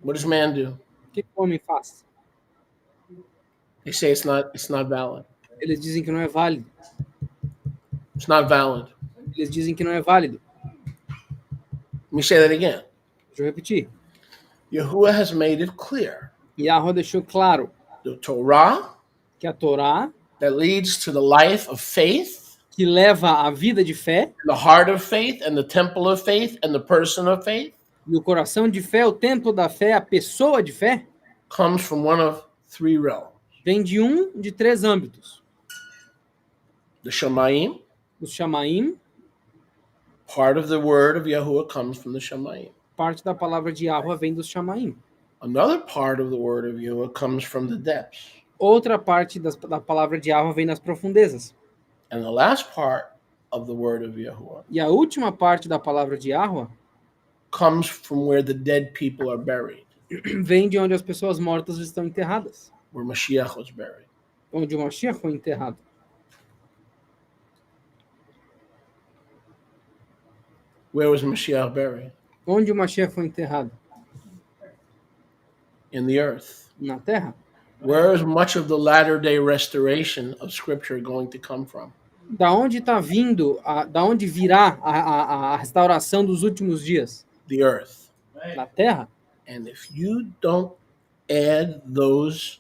Speaker 1: What does man do?
Speaker 2: O que o homem faz?
Speaker 1: They say it's not valid.
Speaker 2: Eles dizem que não é válido.
Speaker 1: It's not valid.
Speaker 2: Eles dizem que não é válido.
Speaker 1: Let me say that again.
Speaker 2: Deixa eu repetir.
Speaker 1: Yahuwah has made it clear.
Speaker 2: Yahweh deixou claro
Speaker 1: The Torah
Speaker 2: que a Torá,
Speaker 1: that leads to the life of faith,
Speaker 2: que leva à vida de fé,
Speaker 1: the heart of faith, and the temple of faith, and the person of faith,
Speaker 2: e o coração de fé, o templo da fé, a pessoa de fé,
Speaker 1: comes from one of three realms.
Speaker 2: vem de três âmbitos.
Speaker 1: The Shamayim,
Speaker 2: Os Shamaim,
Speaker 1: part of the word of Yahuwah comes from the Shamayim.
Speaker 2: parte da palavra de Yahweh vem dos Shamaim.
Speaker 1: Another part of the word of Yahuwah comes from the depths.
Speaker 2: Outra parte da palavra de Yahweh vem das profundezas.
Speaker 1: And the last part of the word of Yahuwah
Speaker 2: E a última parte da palavra de Yahweh
Speaker 1: comes from where the dead people are buried,
Speaker 2: vem de onde as pessoas mortas estão enterradas,
Speaker 1: where Mashiach was buried.
Speaker 2: onde o Mashiach foi enterrado.
Speaker 1: Where was Mashiach buried?
Speaker 2: Onde o Mashiach foi enterrado?
Speaker 1: In the earth.
Speaker 2: Na terra.
Speaker 1: Where is much of the latter-day restoration of Scripture going to come from?
Speaker 2: Da onde está vindo, da onde virá a restauração dos últimos dias?
Speaker 1: The earth.
Speaker 2: Na terra.
Speaker 1: And if you don't add those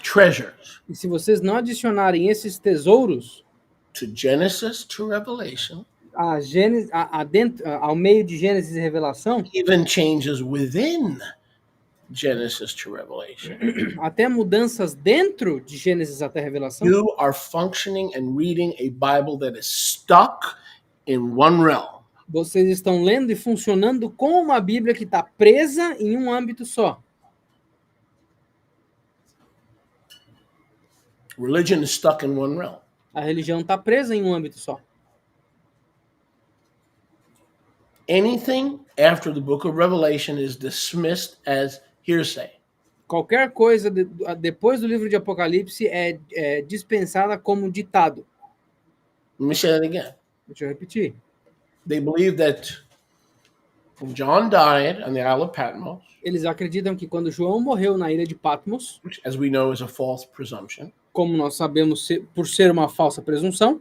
Speaker 1: treasures
Speaker 2: E se vocês não adicionarem esses tesouros
Speaker 1: to Genesis to Revelation,
Speaker 2: a Gênesis, ao meio de Gênesis e Revelação,
Speaker 1: even changes within Genesis to Revelation,
Speaker 2: até mudanças dentro de Gênesis até Revelação,
Speaker 1: you are functioning and reading a Bible that is stuck in one realm.
Speaker 2: vocês estão lendo e funcionando com uma Bíblia que está presa em um âmbito só.
Speaker 1: Religion is stuck in one realm.
Speaker 2: A religião está presa em um âmbito só.
Speaker 1: Anything after the book of Revelation is dismissed as hearsay.
Speaker 2: Qualquer coisa depois do livro de Apocalipse é dispensada como ditado.
Speaker 1: Let me say that again.
Speaker 2: Deixa eu repetir.
Speaker 1: They believe that when John died on the Isle of Patmos,
Speaker 2: Eles acreditam que quando João morreu na ilha de Patmos,
Speaker 1: which as we know is a false presumption,
Speaker 2: como nós sabemos por ser uma falsa presunção,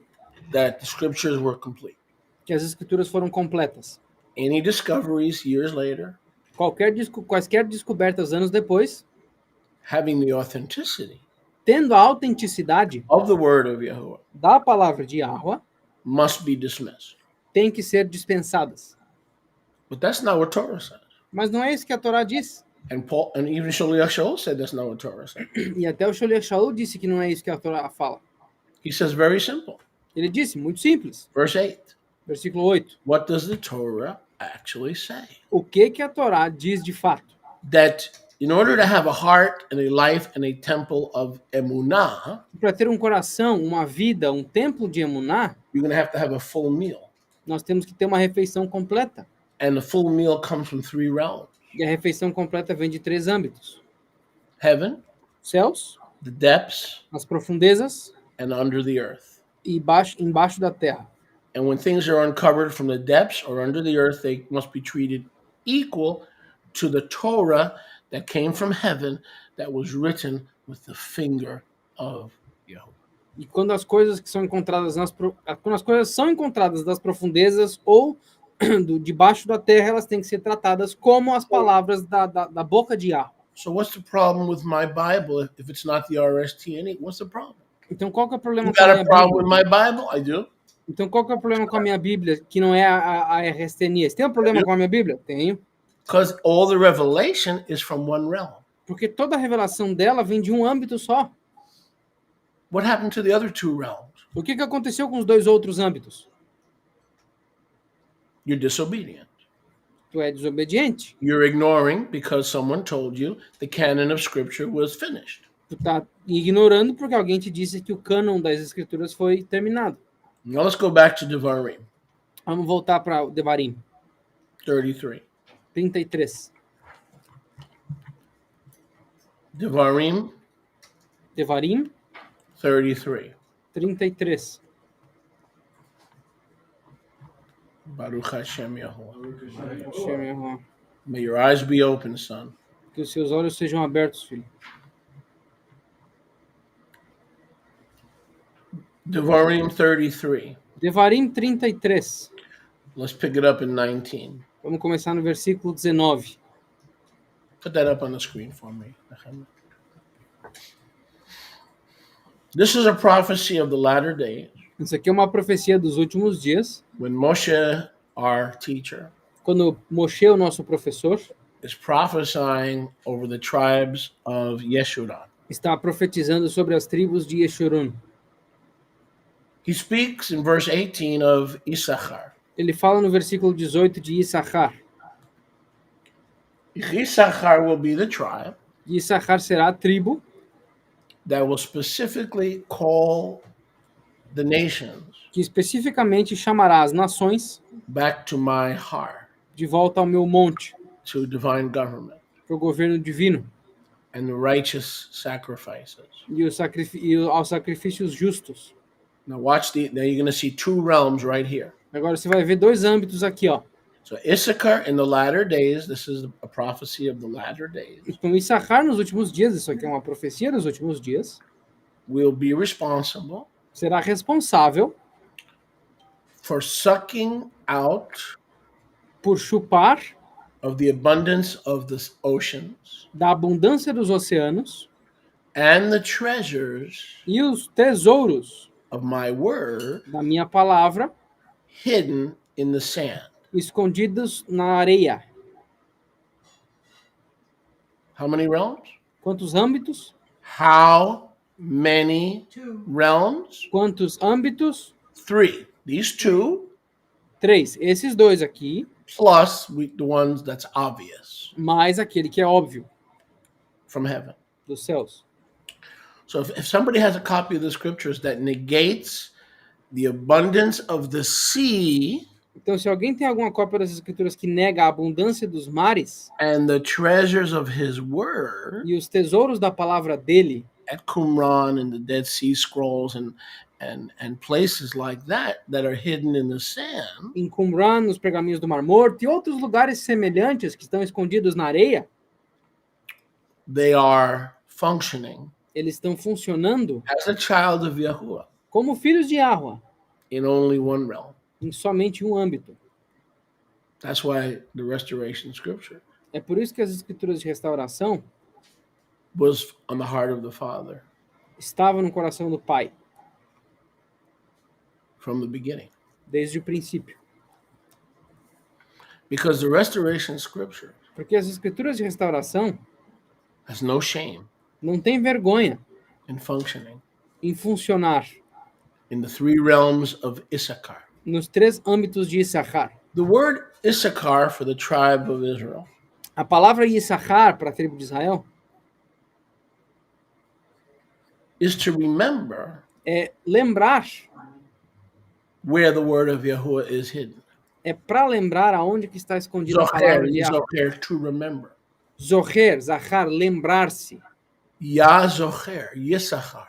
Speaker 1: that the scriptures were complete.
Speaker 2: que as escrituras foram completas.
Speaker 1: Any discoveries years later,
Speaker 2: Quaisquer descobertas anos depois,
Speaker 1: having the authenticity
Speaker 2: tendo a autenticidade
Speaker 1: of the word of Yahuwah,
Speaker 2: da palavra de Yahweh,
Speaker 1: must be dismissed.
Speaker 2: tem que ser dispensadas.
Speaker 1: But that's not what Torah says.
Speaker 2: Mas não é isso que a Torá diz.
Speaker 1: And Paul and even Shaliach Shaul said that's not what Torah said.
Speaker 2: E até o Sholiach Shaul disse que não é isso que a Torá fala.
Speaker 1: He says very simple.
Speaker 2: Ele disse, muito simples,
Speaker 1: Verse 8.
Speaker 2: versículo 8.
Speaker 1: What does the Torah actually say?
Speaker 2: O que a Torá diz de fato?
Speaker 1: That in order to have a heart and a life and a temple of emunah,
Speaker 2: Para ter um coração, uma vida, um templo de Emuná,
Speaker 1: you're going to have a full meal.
Speaker 2: nós temos que ter uma refeição completa.
Speaker 1: And the full meal comes from three realms.
Speaker 2: E a refeição completa vem de três âmbitos.
Speaker 1: Heaven,
Speaker 2: Céus,
Speaker 1: the depths,
Speaker 2: as profundezas
Speaker 1: and under the earth.
Speaker 2: e embaixo da terra.
Speaker 1: And when things are uncovered from the depths or under the earth, they must be treated equal to the Torah that came from heaven that was written with the finger of Yahuwah.
Speaker 2: E quando as coisas que são encontradas quando as coisas são encontradas das profundezas ou debaixo da terra, elas têm que ser tratadas como as palavras da boca de Yahweh.
Speaker 1: So what's the problem with my Bible if it's not the RST? What's the problem?
Speaker 2: Então qual que é o problema
Speaker 1: You
Speaker 2: com a
Speaker 1: got
Speaker 2: minha
Speaker 1: a problem
Speaker 2: Bíblia?
Speaker 1: with my Bible? I do.
Speaker 2: Então qual que é o problema com a minha Bíblia, que não é a RSTNI? Você tem um problema com a minha Bíblia? Tenho.
Speaker 1: Because all the revelation is from one realm.
Speaker 2: Porque toda a revelação dela vem de um âmbito só.
Speaker 1: What happened to the other two realms?
Speaker 2: O que aconteceu com os dois outros âmbitos?
Speaker 1: You're disobedient.
Speaker 2: Tu é desobediente.
Speaker 1: You're ignoring because someone told you the canon of scripture was finished.
Speaker 2: Tu tá ignorando porque alguém te disse que o cânon das escrituras foi terminado.
Speaker 1: Now let's go back to Devarim
Speaker 2: Vamos voltar para o Devarim
Speaker 1: 33.
Speaker 2: 33.
Speaker 1: Devarim
Speaker 2: Devarim
Speaker 1: 33.
Speaker 2: 33.
Speaker 1: Baruch Hashem Yahuwah.
Speaker 2: Hashem Yahuwah.
Speaker 1: May your eyes be open, son.
Speaker 2: Que os seus olhos sejam abertos, filho.
Speaker 1: Devarim 33.
Speaker 2: Devarim 33.
Speaker 1: Let's pick it up in 19.
Speaker 2: Vamos começar no versículo 19.
Speaker 1: Put that up on the screen for me. This is a prophecy of the latter days
Speaker 2: Isso aqui é uma profecia dos últimos dias,
Speaker 1: when Moshe, our teacher,
Speaker 2: quando Moshe, o nosso professor,
Speaker 1: is prophesying over the tribes of Yeshurun.
Speaker 2: está profetizando sobre as tribos de Yeshurun.
Speaker 1: He speaks in verse 18 of Issachar.
Speaker 2: Ele fala no versículo 18 de Issachar.
Speaker 1: Issachar will be the tribe
Speaker 2: E Issachar será a tribo
Speaker 1: that will specifically call the nations
Speaker 2: que especificamente chamará as nações
Speaker 1: back to my heart,
Speaker 2: de volta ao meu monte,
Speaker 1: to divine government
Speaker 2: para o governo divino
Speaker 1: and the righteous sacrifices.
Speaker 2: e aos sacrifícios justos.
Speaker 1: Now watch now you're going to see two realms right here.
Speaker 2: Agora você vai ver dois âmbitos aqui, ó.
Speaker 1: So Issachar in the latter days, this is a prophecy of the latter days,
Speaker 2: Então Issachar nos últimos dias, isso aqui é uma profecia dos últimos dias,
Speaker 1: will be responsible
Speaker 2: será responsável
Speaker 1: for sucking out
Speaker 2: por chupar
Speaker 1: of the abundance of the oceans
Speaker 2: da abundância dos oceanos
Speaker 1: and the treasures
Speaker 2: e os tesouros
Speaker 1: of my word
Speaker 2: da minha palavra
Speaker 1: hidden in the sand.
Speaker 2: escondidos na areia.
Speaker 1: How many realms?
Speaker 2: Quantos âmbitos?
Speaker 1: How many realms?
Speaker 2: Quantos âmbitos?
Speaker 1: 3. These two
Speaker 2: 3. Esses dois aqui,
Speaker 1: plus the ones that's obvious
Speaker 2: mais aquele que é óbvio
Speaker 1: from heaven.
Speaker 2: dos céus.
Speaker 1: So if somebody has a copy of the scriptures that negates the abundance of the sea
Speaker 2: Então, se alguém tem alguma cópia das escrituras que nega a abundância dos mares
Speaker 1: and the treasures of his word
Speaker 2: e os tesouros da palavra dele,
Speaker 1: at Qumran and the Dead Sea Scrolls and places like that are hidden in the sand,
Speaker 2: em Qumran, nos pergaminhos do Mar Morto e outros lugares semelhantes que estão escondidos na areia,
Speaker 1: they are functioning
Speaker 2: eles estão funcionando
Speaker 1: as a child of Yahuwah
Speaker 2: como filhos de Yahweh,
Speaker 1: in only one realm.
Speaker 2: em somente um âmbito.
Speaker 1: That's why the restoration scripture
Speaker 2: É por isso que as escrituras de restauração
Speaker 1: was on the heart of the Father
Speaker 2: estavam no coração do Pai,
Speaker 1: from the beginning.
Speaker 2: desde o princípio.
Speaker 1: Because the restoration scripture
Speaker 2: Porque as escrituras de restauração
Speaker 1: has no shame
Speaker 2: não têm vergonha
Speaker 1: in functioning
Speaker 2: em funcionar
Speaker 1: in the 3 realms of Issachar.
Speaker 2: nos 3 âmbitos de Issachar.
Speaker 1: The word Issachar for the tribe of Israel
Speaker 2: A palavra Issachar para a tribo de Israel
Speaker 1: is to remember
Speaker 2: é lembrar,
Speaker 1: where the word of Yahuwah is hidden.
Speaker 2: é para lembrar aonde que está escondida a palavra de Yahweh.
Speaker 1: Zocher, to remember.
Speaker 2: Zoher, Zachar, lembrar-se.
Speaker 1: Yah Zocher, Yissachar.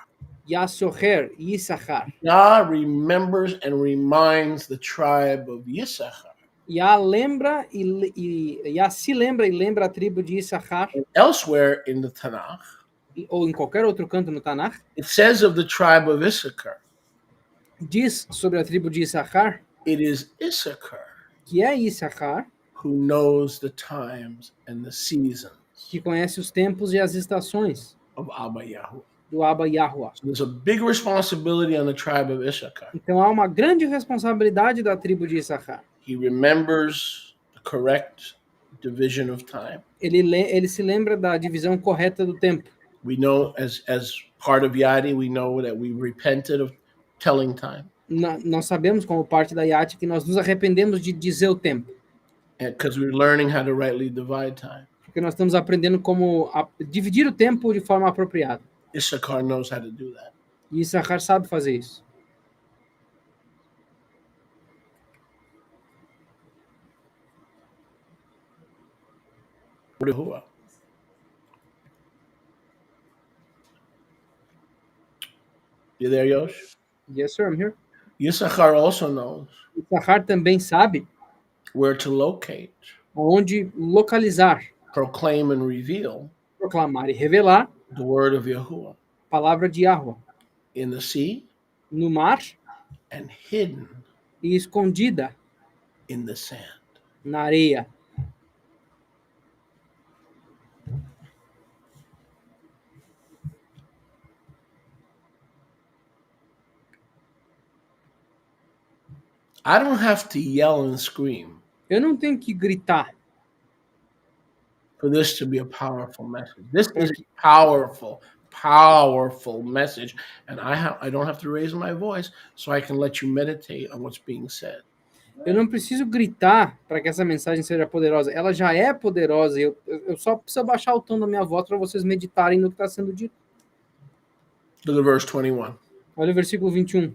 Speaker 2: Yasoher, Issachar.
Speaker 1: Yah remembers and reminds the tribe of Yissachar.
Speaker 2: Yah lembra Yah se lembra e lembra a tribo de Issachar,
Speaker 1: And elsewhere in the Tanakh,
Speaker 2: ou em qualquer outro canto no Tanakh,
Speaker 1: it says of the tribe of Issachar,
Speaker 2: diz sobre a tribo de Issachar,
Speaker 1: it is Issachar
Speaker 2: que é Issachar
Speaker 1: who knows the times and the seasons
Speaker 2: que conhece os tempos e as estações
Speaker 1: of Abba Yahuwah.
Speaker 2: do Abba Yahuwah.
Speaker 1: So there's a big responsibility on the tribe of Issachar.
Speaker 2: Então há uma grande responsabilidade da tribo de Issachar.
Speaker 1: He remembers the correct division of time.
Speaker 2: Ele se lembra da divisão correta do tempo.
Speaker 1: We know as part of Yadi, we know that we repented of telling time.
Speaker 2: Nós sabemos, como parte da IAT, que nós nos arrependemos de dizer o tempo.
Speaker 1: Because we're learning how to rightly divide time.
Speaker 2: Porque nós estamos aprendendo como dividir o tempo de forma apropriada.
Speaker 1: Issachar knows how to do that.
Speaker 2: E Issachar sabe fazer isso.
Speaker 1: You there, Yosh?
Speaker 2: Yes, sir, I'm here.
Speaker 1: Issachar also knows
Speaker 2: Issachar também sabe
Speaker 1: where to locate,
Speaker 2: onde localizar,
Speaker 1: proclaim, and reveal
Speaker 2: proclamar e revelar
Speaker 1: the word of Yahuwah
Speaker 2: a palavra de Yahweh
Speaker 1: in the sea
Speaker 2: no mar
Speaker 1: and hidden
Speaker 2: e escondida
Speaker 1: in the sand.
Speaker 2: na areia.
Speaker 1: I don't have to yell and scream
Speaker 2: Eu não tenho que gritar
Speaker 1: for this to be a powerful message. This is a powerful, powerful message, and I don't have to raise my voice, so I can let you meditate on what's being said.
Speaker 2: Eu não preciso gritar para que essa mensagem seja poderosa. Ela já é poderosa. Eu só preciso baixar o tom da minha voz para vocês meditarem no que está sendo dito.
Speaker 1: Look at verse 21.
Speaker 2: Olha o versículo 21.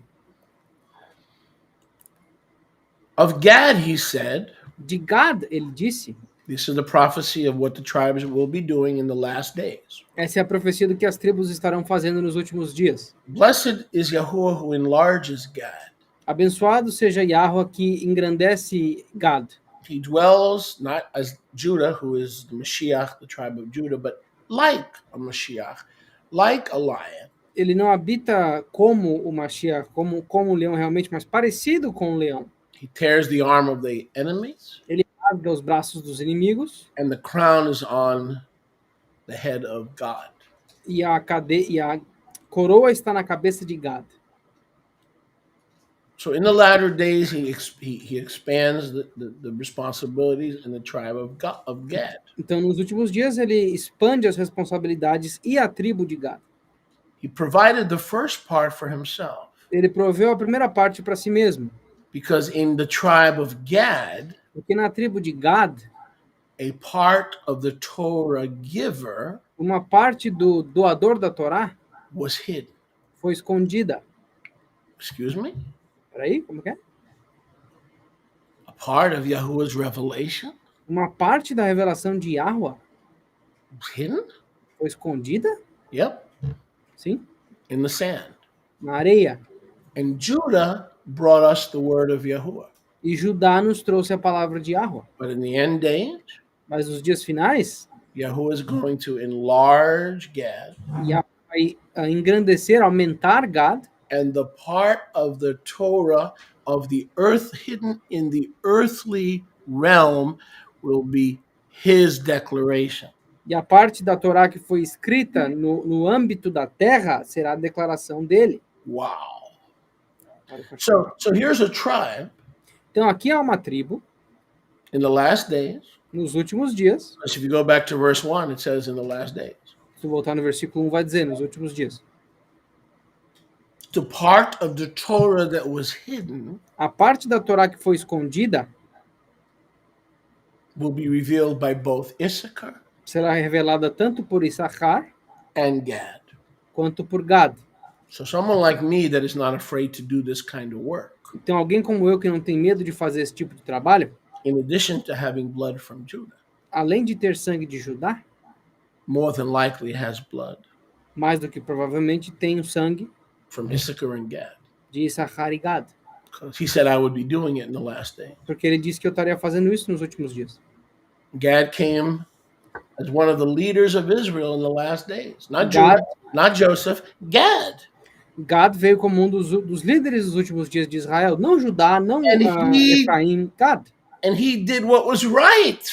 Speaker 1: Of Gad, he said,
Speaker 2: De Gad, ele disse,
Speaker 1: this is the prophecy of what the tribes will be doing in the last days.
Speaker 2: essa é a profecia do que as tribos estarão fazendo nos últimos dias.
Speaker 1: Blessed is Yahuwah who enlarges Gad.
Speaker 2: Abençoado seja Yahweh que engrandece Gad.
Speaker 1: He dwells not as Judah, who is the Mashiach, the tribe of Judah, but like a Mashiach, like a lion.
Speaker 2: Ele não habita como o Mashiach, como o leão realmente, mas parecido com o leão.
Speaker 1: He tears the arm of the enemies,
Speaker 2: Ele rasga os braços dos inimigos
Speaker 1: and the crown is on the head of God.
Speaker 2: e a coroa está na cabeça de Gad.
Speaker 1: So in the latter days, he expands the responsibilities in the tribe of Gad.
Speaker 2: Então, nos últimos dias, ele expande as responsabilidades e a tribo de Gad.
Speaker 1: He provided the first part for himself,
Speaker 2: Ele proveu a primeira parte para si mesmo,
Speaker 1: because in the tribe of Gad,
Speaker 2: porque na tribo de Gad,
Speaker 1: a part of the Torah giver
Speaker 2: uma parte do doador da Torá
Speaker 1: was hidden.
Speaker 2: foi escondida.
Speaker 1: Excuse me?
Speaker 2: Peraí, como que é?
Speaker 1: A part of Yahuwah's revelation
Speaker 2: Uma parte da revelação de Yahweh
Speaker 1: was hidden?
Speaker 2: foi escondida?
Speaker 1: Yep,
Speaker 2: Sim,
Speaker 1: in the sand.
Speaker 2: na areia.
Speaker 1: And Judah brought us the word of Yahuwah.
Speaker 2: E Judá nos trouxe a palavra de Yahweh.
Speaker 1: But in the end days,
Speaker 2: Mas nos dias finais,
Speaker 1: Yahuwah is going to enlarge Gad,
Speaker 2: Yahweh vai engrandecer, aumentar Gad,
Speaker 1: and the part of the Torah of the earth hidden in the earthly realm will be his declaration.
Speaker 2: e a parte da Torá que foi escrita no âmbito da terra será a declaração dele.
Speaker 1: Wow. So here's a tribe
Speaker 2: Então aqui há uma tribo,
Speaker 1: in the last days.
Speaker 2: nos últimos dias,
Speaker 1: If you go back to verse 1, it says in the last days.
Speaker 2: se voltar no versículo 1 vai dizer, nos últimos dias.
Speaker 1: The part of the Torah that was hidden
Speaker 2: A parte da Torá que foi escondida
Speaker 1: will be revealed by both Issachar
Speaker 2: será revelada tanto por Issachar
Speaker 1: and Gad.
Speaker 2: quanto por Gad.
Speaker 1: So someone like me that is not afraid to do this kind of work,
Speaker 2: Então alguém como eu que não tem medo de fazer esse tipo de trabalho,
Speaker 1: in addition to having blood from Judah,
Speaker 2: além de ter sangue de Judá,
Speaker 1: more than likely has blood
Speaker 2: mais do que provavelmente tem o sangue
Speaker 1: from Issachar and Gad.
Speaker 2: de Issachar e Gad.
Speaker 1: Because he said I would be doing it in the last day.
Speaker 2: Porque ele disse que eu estaria fazendo isso nos últimos dias.
Speaker 1: Gad came as one of the leaders of Israel in the last days. Not
Speaker 2: Gad,
Speaker 1: Judah, not Joseph, Gad.
Speaker 2: Gad veio como um dos líderes dos últimos dias de Israel. Não Judá, não Efraim, Gad.
Speaker 1: And he did what was right.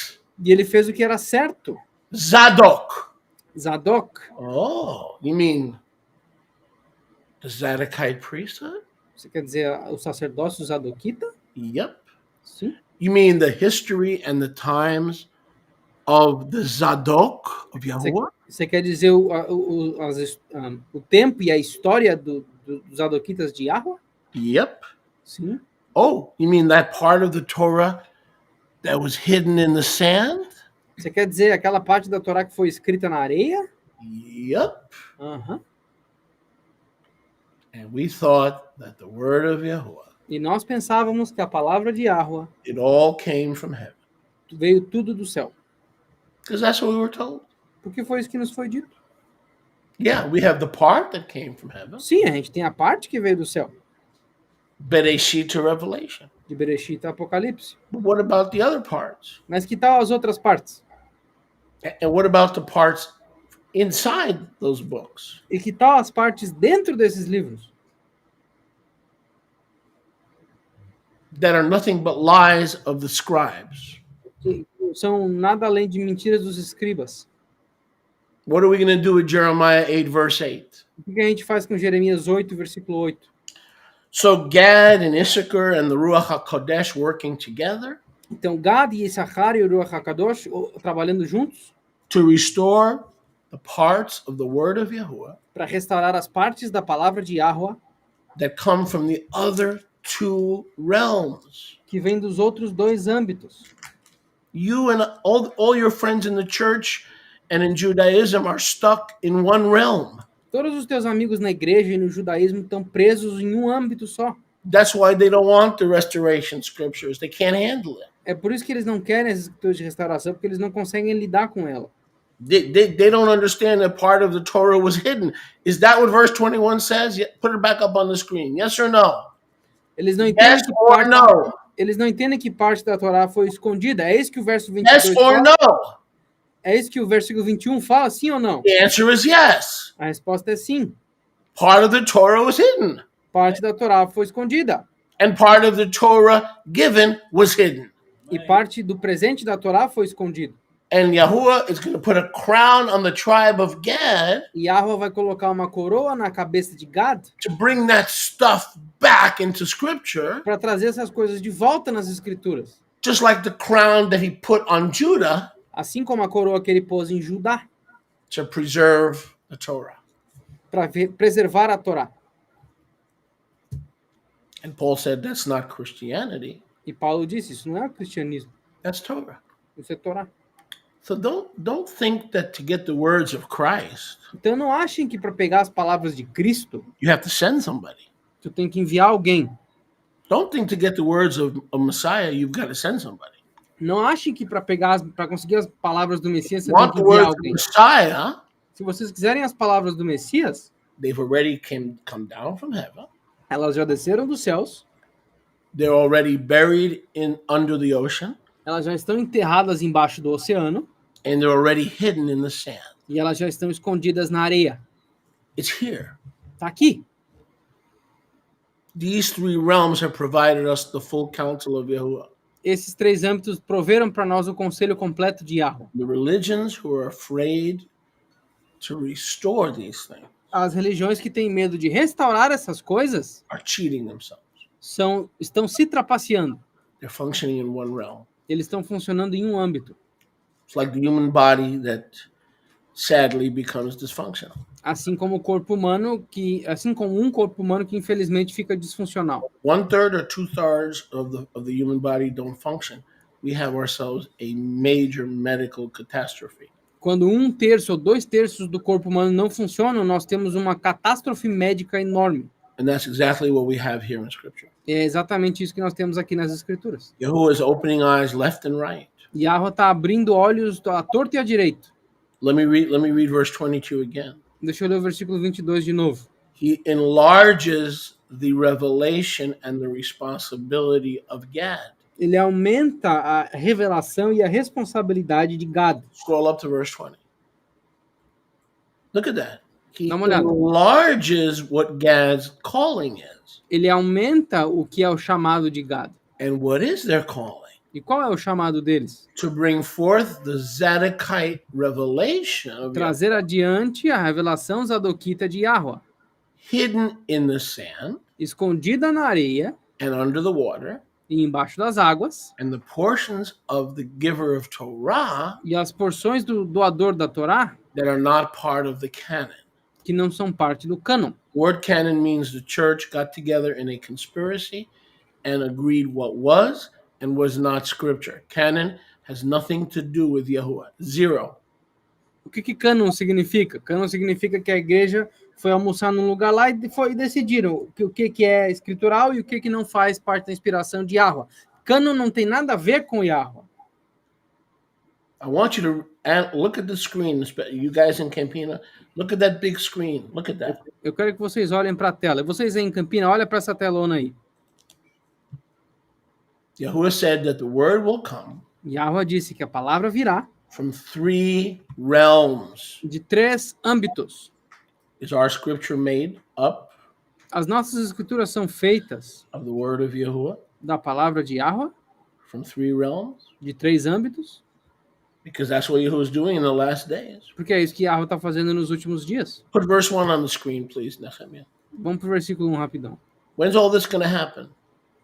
Speaker 2: E ele fez o que era certo.
Speaker 1: Zadok.
Speaker 2: Zadok.
Speaker 1: Oh, you mean the Zadokite priesthood?
Speaker 2: Você quer dizer o sacerdócio Zadoquita?
Speaker 1: Yep.
Speaker 2: Sim.
Speaker 1: You mean the history and the times of the Zadok of Yahuwah?
Speaker 2: Você quer dizer o tempo e a história dos Zadoquitas de Yahweh?
Speaker 1: Yep.
Speaker 2: Sim.
Speaker 1: Oh, you mean that part of the Torah that was hidden in the sand?
Speaker 2: Você quer dizer aquela parte da Torá que foi escrita na areia?
Speaker 1: Yep.
Speaker 2: Aham.
Speaker 1: And we thought that the word of Yahuwah,
Speaker 2: E nós pensávamos que a palavra de Yahweh
Speaker 1: it all came from heaven.
Speaker 2: veio tudo do céu.
Speaker 1: Because that's what we were told.
Speaker 2: Porque foi isso que nos foi dito.
Speaker 1: Yeah, we have the part that came from heaven,
Speaker 2: Sim, a gente tem a parte que veio do céu,
Speaker 1: Bereshit to Revelation.
Speaker 2: de Bereshit a Apocalipse.
Speaker 1: But what about the other parts?
Speaker 2: Mas que tal as outras partes?
Speaker 1: And what about the parts inside those books?
Speaker 2: E que tal as partes dentro desses livros?
Speaker 1: That are nothing but lies of the scribes.
Speaker 2: Que são nada além de mentiras dos escribas.
Speaker 1: What are we going to do with Jeremiah 8, verse 8?
Speaker 2: O que a gente faz com Jeremias 8, versículo 8?
Speaker 1: So Gad and Issachar and the Ruach HaKodesh working together
Speaker 2: Então, Gad e Issachar e o Ruach HaKadosh trabalhando juntos
Speaker 1: to restore the parts of the word of Yahuwah
Speaker 2: para restaurar as partes da palavra de Yahweh
Speaker 1: that come from the other two realms.
Speaker 2: que vem dos outros dois âmbitos.
Speaker 1: You and all your friends in the church and in Judaism are stuck in one realm.
Speaker 2: Todos os teus amigos na igreja e no judaísmo estão presos em um âmbito só.
Speaker 1: That's why they don't want the restoration scriptures. They can't handle it.
Speaker 2: É por isso que eles não querem as escrituras de restauração, porque eles não conseguem lidar com ela.
Speaker 1: They don't understand that part of the Torah was hidden. Is that what verse 21 says? Put it back up on the screen. Yes or no?
Speaker 2: Eles não entendem
Speaker 1: Yes
Speaker 2: que
Speaker 1: or
Speaker 2: parte,
Speaker 1: no?
Speaker 2: eles não entendem que parte da Torá foi escondida. É isso que o verso 22
Speaker 1: Yes or
Speaker 2: fala?
Speaker 1: no?
Speaker 2: É isso que o versículo 21 fala, sim ou não?
Speaker 1: The answer is yes.
Speaker 2: A resposta é sim.
Speaker 1: Part of the Torah was hidden,
Speaker 2: Parte da Torá foi escondida.
Speaker 1: and part of the Torah given was hidden.
Speaker 2: E parte do presente da Torá foi escondido.
Speaker 1: And Yahuwah is going to put a crown on the tribe of Gad
Speaker 2: E Yahweh vai colocar uma coroa na cabeça de Gad
Speaker 1: to bring that stuff back into Scripture,
Speaker 2: para trazer essas coisas de volta nas escrituras.
Speaker 1: just like the crown that he put on Judah
Speaker 2: Assim como a coroa que ele pôs em Judá
Speaker 1: to preserve the Torah.
Speaker 2: para preservar a Torá.
Speaker 1: And Paul said that's not Christianity,
Speaker 2: E Paulo disse, isso não é o cristianismo,
Speaker 1: that's Torah.
Speaker 2: isso é Torá.
Speaker 1: So don't think that to get the words of Christ,
Speaker 2: Então não achem que para pegar as palavras de Cristo,
Speaker 1: you have to send somebody.
Speaker 2: tu tem que enviar alguém.
Speaker 1: Don't think to get the words of Messiah, you've got to send somebody.
Speaker 2: Não achem que para conseguir as palavras do Messias você
Speaker 1: Want
Speaker 2: tem
Speaker 1: the
Speaker 2: que enviar
Speaker 1: words of
Speaker 2: alguém.
Speaker 1: Messiah,
Speaker 2: Se vocês quiserem as palavras do Messias,
Speaker 1: they've already come down from heaven.
Speaker 2: elas já desceram dos céus,
Speaker 1: They're already buried under the ocean,
Speaker 2: elas já estão enterradas embaixo do oceano
Speaker 1: and they're already hidden in the sand.
Speaker 2: e elas já estão escondidas na areia.
Speaker 1: It's here.
Speaker 2: Tá aqui.
Speaker 1: These three realms have provided us the full counsel of Yahuwah.
Speaker 2: Esses três âmbitos proveram para nós o conselho completo de Yahweh.
Speaker 1: The religions who are afraid to restore these things
Speaker 2: As religiões que têm medo de restaurar essas coisas
Speaker 1: are cheating themselves.
Speaker 2: estão se trapaceando.
Speaker 1: They're functioning in one realm.
Speaker 2: Eles estão funcionando em um âmbito.
Speaker 1: It's like the human body that sadly becomes dysfunctional.
Speaker 2: Assim como um corpo humano que infelizmente fica disfuncional.
Speaker 1: 1/3 or 2/3 of the human body don't function. We have ourselves a major medical catastrophe.
Speaker 2: Quando 1/3 ou 2/3 do corpo humano não funcionam, nós temos uma catástrofe médica enorme.
Speaker 1: And that's exactly what we have here in Scripture.
Speaker 2: É exatamente isso que nós temos aqui nas Escrituras.
Speaker 1: Yahuwah is opening eyes left and right.
Speaker 2: Yahweh está abrindo olhos à torta e à direita.
Speaker 1: Let me read verse 22 again.
Speaker 2: Deixa eu ler o versículo 22 de novo.
Speaker 1: He enlarges the revelation and the responsibility of Gad.
Speaker 2: Ele aumenta a revelação e a responsabilidade de Gad.
Speaker 1: Scroll up to verse 20. Look at that. He
Speaker 2: Dá uma olhada.
Speaker 1: enlarges what Gad's calling is.
Speaker 2: Ele aumenta o que é o chamado de Gad.
Speaker 1: And what is their calling?
Speaker 2: E qual é o chamado deles?
Speaker 1: To bring forth the Zadokite revelation of Yahweh,
Speaker 2: Trazer adiante a revelação zadokita de Yahweh,
Speaker 1: hidden in the sand
Speaker 2: escondida na areia
Speaker 1: and under the water,
Speaker 2: e embaixo das águas,
Speaker 1: and the portions of the giver of Torah
Speaker 2: e as porções do doador da Torá
Speaker 1: that are not part of the canon.
Speaker 2: que não são parte do cânon.
Speaker 1: Word canon means the church got together in a conspiracy and agreed what was and was not scripture. Canon has nothing to do with Yahuwah. Zero.
Speaker 2: O que cânon significa? Cânon significa que a igreja foi almoçar num lugar lá e decidiram o que é escritural e o que não faz parte da inspiração de Yahweh. Cânon não tem nada a ver com Yahweh.
Speaker 1: I want you to and look at the screen. You guys in Campina, look at that big screen. Look at that.
Speaker 2: Eu quero que vocês olhem para a tela. Vocês aí em Campina, olha para essa telona aí.
Speaker 1: Yahuwah said that the word will come
Speaker 2: Yahweh disse que a palavra virá
Speaker 1: from 3 realms.
Speaker 2: de 3 âmbitos.
Speaker 1: Is our scripture made up
Speaker 2: As nossas escrituras são feitas
Speaker 1: of the word of Yahuwah
Speaker 2: da palavra de Yahweh,
Speaker 1: from 3 realms?
Speaker 2: de 3 âmbitos,
Speaker 1: Because that's what Yahuwah is doing in the last days.
Speaker 2: porque é isso que Yahweh está fazendo nos últimos dias.
Speaker 1: Put verse 1 on the screen, please, Nehemiah.
Speaker 2: Vamos para o versículo 1 rapidão.
Speaker 1: When's all this going to happen?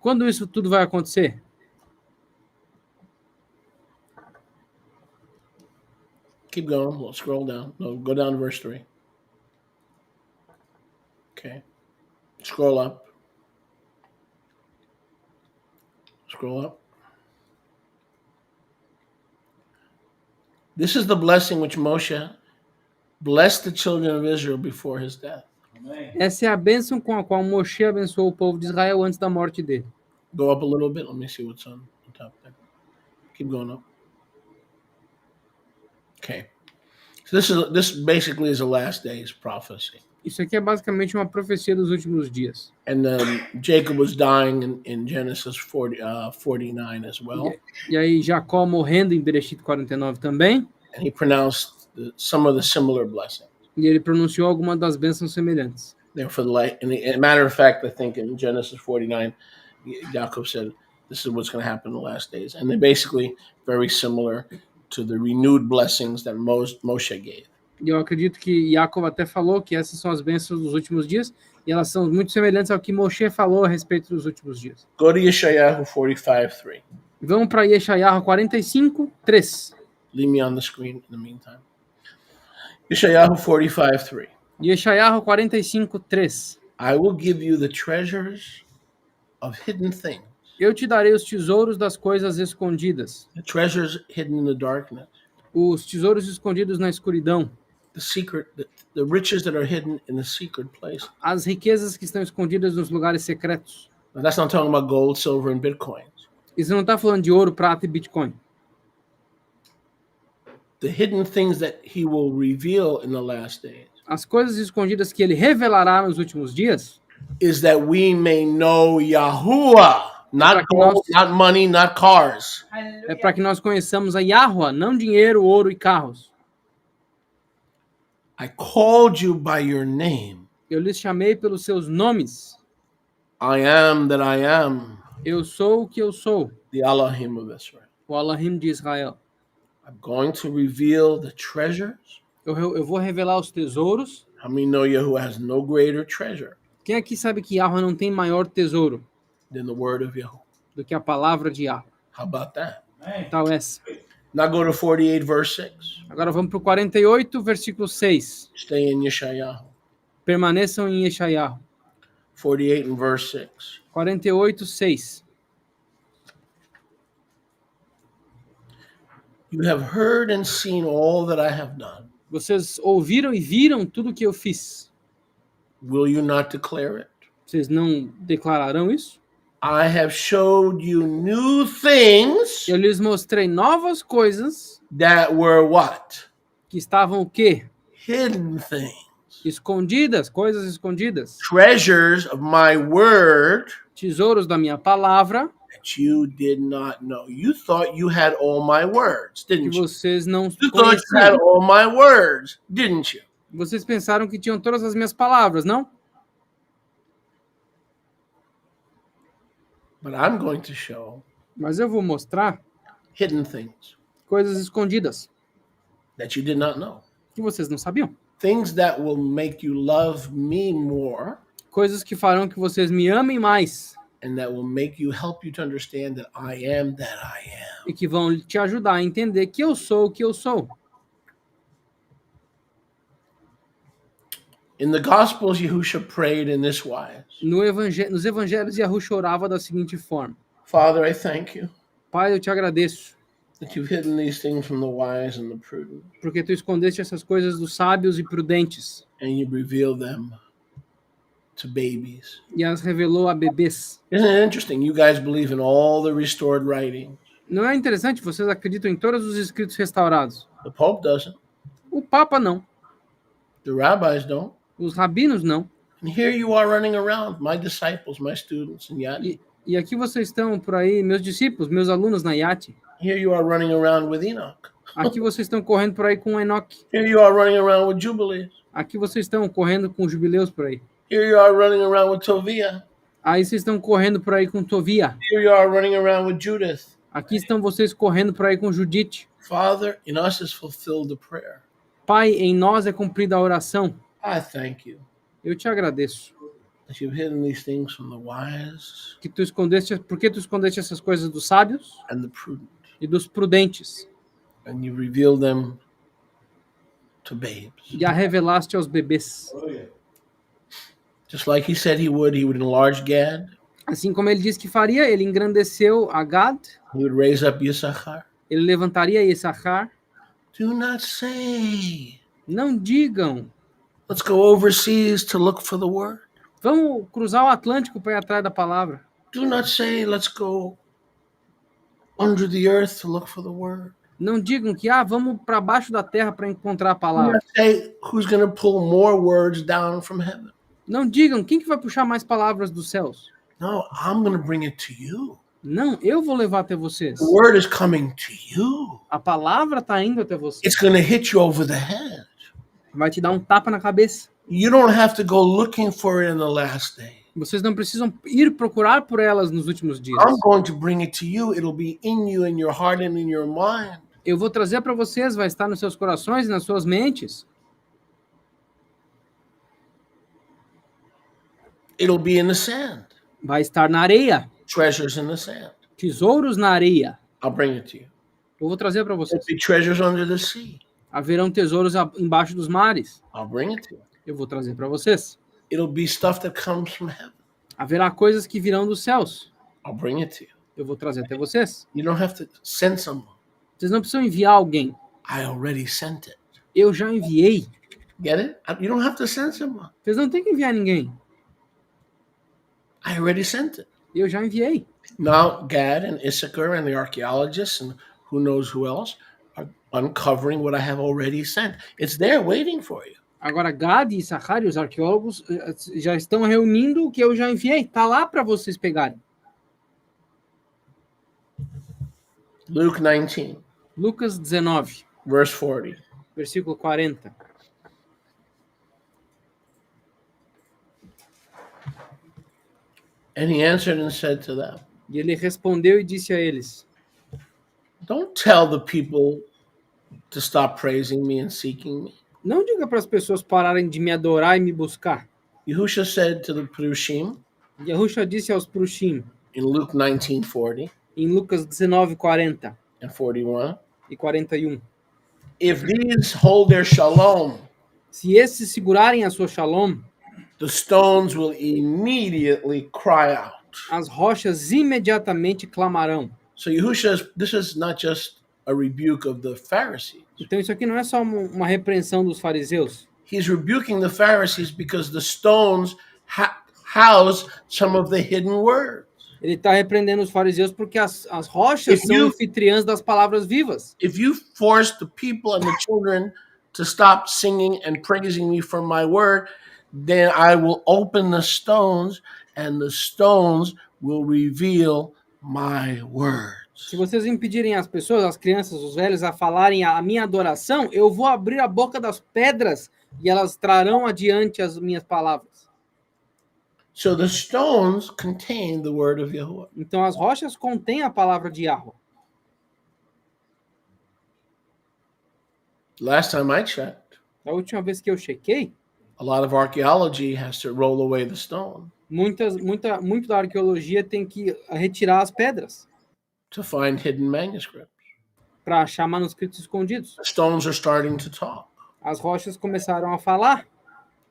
Speaker 2: Quando isso tudo vai acontecer?
Speaker 1: Keep going. We'll scroll down. No, go down to verse 3. Okay. Scroll up. Scroll up. This is the blessing which Moshe blessed the children of Israel before his death.
Speaker 2: Essa é a bênção com a qual Moshe abençoou o povo de Israel antes da morte dele.
Speaker 1: Go up a little bit. Let me see what's on top there. Keep going up. Okay. So this basically is a last days prophecy.
Speaker 2: Isso aqui é basicamente uma profecia dos últimos dias.
Speaker 1: And Jacob was dying in Genesis 49 as well.
Speaker 2: E aí Jacó morrendo em Bereshit 49 também.
Speaker 1: And he pronounced some of the similar blessings.
Speaker 2: E ele pronunciou algumas das bênçãos semelhantes.
Speaker 1: Therefore, a matter of fact, I think in Genesis 49, Jacob said, this is what's going to happen in the last days. And they're basically very similar to the renewed blessings that Moshe gave.
Speaker 2: E eu acredito que Jacob até falou que essas são as bênçãos dos últimos dias, e elas são muito semelhantes ao que Moshe falou a respeito dos últimos dias.
Speaker 1: Go to Yeshayahu 45:3.
Speaker 2: Vamos para Yeshayahu 45, 3.
Speaker 1: Leave me on the screen in the meantime. Yeshayahu 45:3.
Speaker 2: Yeshayahu 45, 3.
Speaker 1: I will give you the treasures of hidden things.
Speaker 2: Eu te darei os tesouros das coisas escondidas,
Speaker 1: The treasures hidden in the darkness.
Speaker 2: os tesouros escondidos na escuridão,
Speaker 1: The riches that are hidden in the secret place.
Speaker 2: as riquezas que estão escondidas nos lugares secretos.
Speaker 1: Now, that's not talking about gold, silver, and bitcoins.
Speaker 2: Isso não está falando de ouro, prata e Bitcoin.
Speaker 1: The hidden things that he will reveal in the last days
Speaker 2: As coisas escondidas que ele revelará nos últimos dias
Speaker 1: is that we may know Yahuwah, not gold, not money, not cars.
Speaker 2: é para que nós conheçamos a Yahweh, não dinheiro, ouro e carros.
Speaker 1: I called you by your name.
Speaker 2: Eu lhes chamei pelos seus nomes.
Speaker 1: I am that I am,
Speaker 2: Eu sou o que eu sou,
Speaker 1: the Elohim of Israel.
Speaker 2: o Elohim de Israel.
Speaker 1: I'm going to reveal the treasures.
Speaker 2: Eu vou revelar os tesouros.
Speaker 1: How many know Yahuwah has no greater treasure
Speaker 2: Quem aqui sabe que Yahweh não tem maior tesouro
Speaker 1: than the word of Yahuwah?
Speaker 2: do que a palavra de Yahweh?
Speaker 1: How about that?
Speaker 2: Tal essa.
Speaker 1: Now go to 48, verse 6.
Speaker 2: Agora vamos para o 48, versículo 6.
Speaker 1: Stay in Yeshayahu.
Speaker 2: Permaneçam em Yeshayahu.
Speaker 1: 48 and verse 6.
Speaker 2: 48, 6.
Speaker 1: You have heard and seen all that I have done.
Speaker 2: Vocês ouviram e viram tudo que eu fiz.
Speaker 1: Will you not declare it?
Speaker 2: Vocês não declararão isso?
Speaker 1: I have showed you new things
Speaker 2: Eu lhes mostrei novas coisas
Speaker 1: that were what?
Speaker 2: que estavam o quê?
Speaker 1: Hidden things.
Speaker 2: Escondidas, coisas escondidas.
Speaker 1: Treasures of my word
Speaker 2: Tesouros da minha palavra
Speaker 1: that you did not know. You thought you had all my words,
Speaker 2: que
Speaker 1: didn't you?
Speaker 2: vocês não
Speaker 1: You thought you had
Speaker 2: conheciam.
Speaker 1: all my words, didn't you?
Speaker 2: Vocês pensaram que tinham todas as minhas palavras, não?
Speaker 1: But I'm going to show
Speaker 2: Mas eu vou mostrar
Speaker 1: hidden things
Speaker 2: coisas escondidas
Speaker 1: that you did not know.
Speaker 2: que vocês não sabiam.
Speaker 1: Things that will make you love me more
Speaker 2: Coisas que farão que vocês me amem mais
Speaker 1: and that will make you help you to understand that I am that I am.
Speaker 2: e que vão te ajudar a entender que eu sou o que eu sou.
Speaker 1: In the Gospels, Yahusha prayed in this wise.
Speaker 2: Nos evangelhos, Yahu chorava da seguinte forma:
Speaker 1: Father, I thank you
Speaker 2: Pai, eu te agradeço,
Speaker 1: that you've hidden these things from the wise and the prudent,
Speaker 2: porque tu escondeste essas coisas dos sábios e prudentes
Speaker 1: and you revealed them to babies.
Speaker 2: e as revelou a bebês.
Speaker 1: Isn't it interesting? You guys believe in all the restored writings,
Speaker 2: Não é interessante? Vocês acreditam em todos os escritos restaurados,
Speaker 1: The Pope doesn't.
Speaker 2: O Papa não.
Speaker 1: The rabbis don't.
Speaker 2: Os rabinos não.
Speaker 1: And here you are running around, my disciples, my students, and yet
Speaker 2: E aqui vocês estão por aí, meus discípulos, meus alunos na IAT.
Speaker 1: here you are running around with Enoch.
Speaker 2: Aqui vocês estão correndo por aí com Enoque.
Speaker 1: Here you are running around with Jubilees.
Speaker 2: Aqui vocês estão correndo com jubileus por aí.
Speaker 1: Here you are running around with Tovia.
Speaker 2: Aí vocês estão correndo por aí com Tovia.
Speaker 1: Here you are running around with Judith.
Speaker 2: Aqui estão vocês correndo por aí com Judite.
Speaker 1: Father, in us is fulfilled the prayer.
Speaker 2: Pai, em nós é cumprida a oração.
Speaker 1: I thank you
Speaker 2: Eu te agradeço.
Speaker 1: that you've hidden these things from the wise
Speaker 2: Que tu escondeste, porque tu escondeste essas coisas dos sábios
Speaker 1: and the prudent,
Speaker 2: e dos prudentes
Speaker 1: and you revealed them to babes.
Speaker 2: e a revelaste aos bebês.
Speaker 1: Just like he said he would enlarge Gad.
Speaker 2: Assim como ele disse que faria, ele engrandeceu a Gad,
Speaker 1: He would raise up Issachar.
Speaker 2: ele levantaria Issachar.
Speaker 1: Do not say,
Speaker 2: Não digam,
Speaker 1: let's go overseas to look for the word.
Speaker 2: vamos cruzar o Atlântico para ir atrás da palavra.
Speaker 1: Do not say, let's go under the earth to look for the word.
Speaker 2: Não digam que vamos para baixo da terra para encontrar a
Speaker 1: Do
Speaker 2: palavra.
Speaker 1: not say, who's going to pull more words down from heaven.
Speaker 2: Não digam quem que vai puxar mais palavras dos céus.
Speaker 1: No, I'm going to bring it to you.
Speaker 2: Não, eu vou levar até vocês.
Speaker 1: The word is coming to you.
Speaker 2: A palavra está indo até vocês.
Speaker 1: It's going to hit you over the head.
Speaker 2: Vai te dar um tapa na cabeça.
Speaker 1: You don't have to go looking for it in the last day.
Speaker 2: Vocês não precisam ir procurar por elas nos últimos dias.
Speaker 1: I'm going to bring it to you. It'll be in you, in your heart, and in your mind.
Speaker 2: Eu vou trazer para vocês, vai estar nos seus corações e nas suas mentes.
Speaker 1: It'll be in the sand.
Speaker 2: Vai estar na areia.
Speaker 1: Treasures in the sand.
Speaker 2: Tesouros na areia.
Speaker 1: I'll bring it to you.
Speaker 2: Eu vou trazer para vocês.
Speaker 1: There'll be treasures under the sea.
Speaker 2: Haverão tesouros embaixo dos mares.
Speaker 1: I'll bring it to you.
Speaker 2: Eu vou trazer para vocês.
Speaker 1: It'll be stuff that comes from heaven.
Speaker 2: Haverá coisas que virão dos céus.
Speaker 1: I'll bring it to you.
Speaker 2: Eu vou trazer até vocês.
Speaker 1: You don't have to send someone.
Speaker 2: Vocês não precisam enviar alguém.
Speaker 1: I already sent it.
Speaker 2: Eu já enviei.
Speaker 1: Get it? You don't have to send someone.
Speaker 2: Vocês não têm que enviar ninguém.
Speaker 1: I already sent it.
Speaker 2: Eu já enviei.
Speaker 1: Now, Gad and Issachar and the archaeologists and who knows who else are uncovering what I have already sent. It's there waiting for you.
Speaker 2: Agora, Gad e Issachar e os arqueólogos já estão reunindo o que eu já enviei. Está lá para vocês pegarem.
Speaker 1: Luke 19,
Speaker 2: Lucas 19,
Speaker 1: verse 40.
Speaker 2: versículo 40.
Speaker 1: And he answered and said to them,
Speaker 2: E ele respondeu e disse a eles:
Speaker 1: don't tell the people to stop praising me and seeking me.
Speaker 2: Não diga para as pessoas pararem de me adorar e me buscar.
Speaker 1: Yahushua said to the Prushim
Speaker 2: Yahusha disse aos Prushim,
Speaker 1: in Luke 19:40
Speaker 2: em Lucas 19, 40
Speaker 1: and 41,
Speaker 2: e 41.
Speaker 1: if these hold their shalom,
Speaker 2: Se esses segurarem a sua shalom,
Speaker 1: the stones will immediately cry out.
Speaker 2: as rochas imediatamente clamarão.
Speaker 1: So Yahushua, this is not just a rebuke of the Pharisees.
Speaker 2: Então isso aqui não é só uma repreensão dos fariseus.
Speaker 1: He's rebuking the Pharisees because the stones house some of the hidden words.
Speaker 2: Ele está repreendendo os fariseus porque as rochas são anfitriãs das palavras vivas.
Speaker 1: If you force the people and the children to stop singing and praising me for my word, then I will open the stones and the stones will reveal my words.
Speaker 2: Se vocês impedirem as pessoas, as crianças, os velhos, a falarem a minha adoração, eu vou abrir a boca das pedras e elas trarão adiante as minhas palavras.
Speaker 1: So the stones contain the word of Yahuwah.
Speaker 2: Então as rochas contêm a palavra de Yahweh.
Speaker 1: Last time I checked,
Speaker 2: Da última vez que eu chequei,
Speaker 1: a lot of archaeology has to roll away the stone
Speaker 2: muito da arqueologia tem que retirar as pedras
Speaker 1: to find hidden manuscripts.
Speaker 2: para achar manuscritos escondidos.
Speaker 1: The stones are starting to talk.
Speaker 2: As rochas começaram a falar.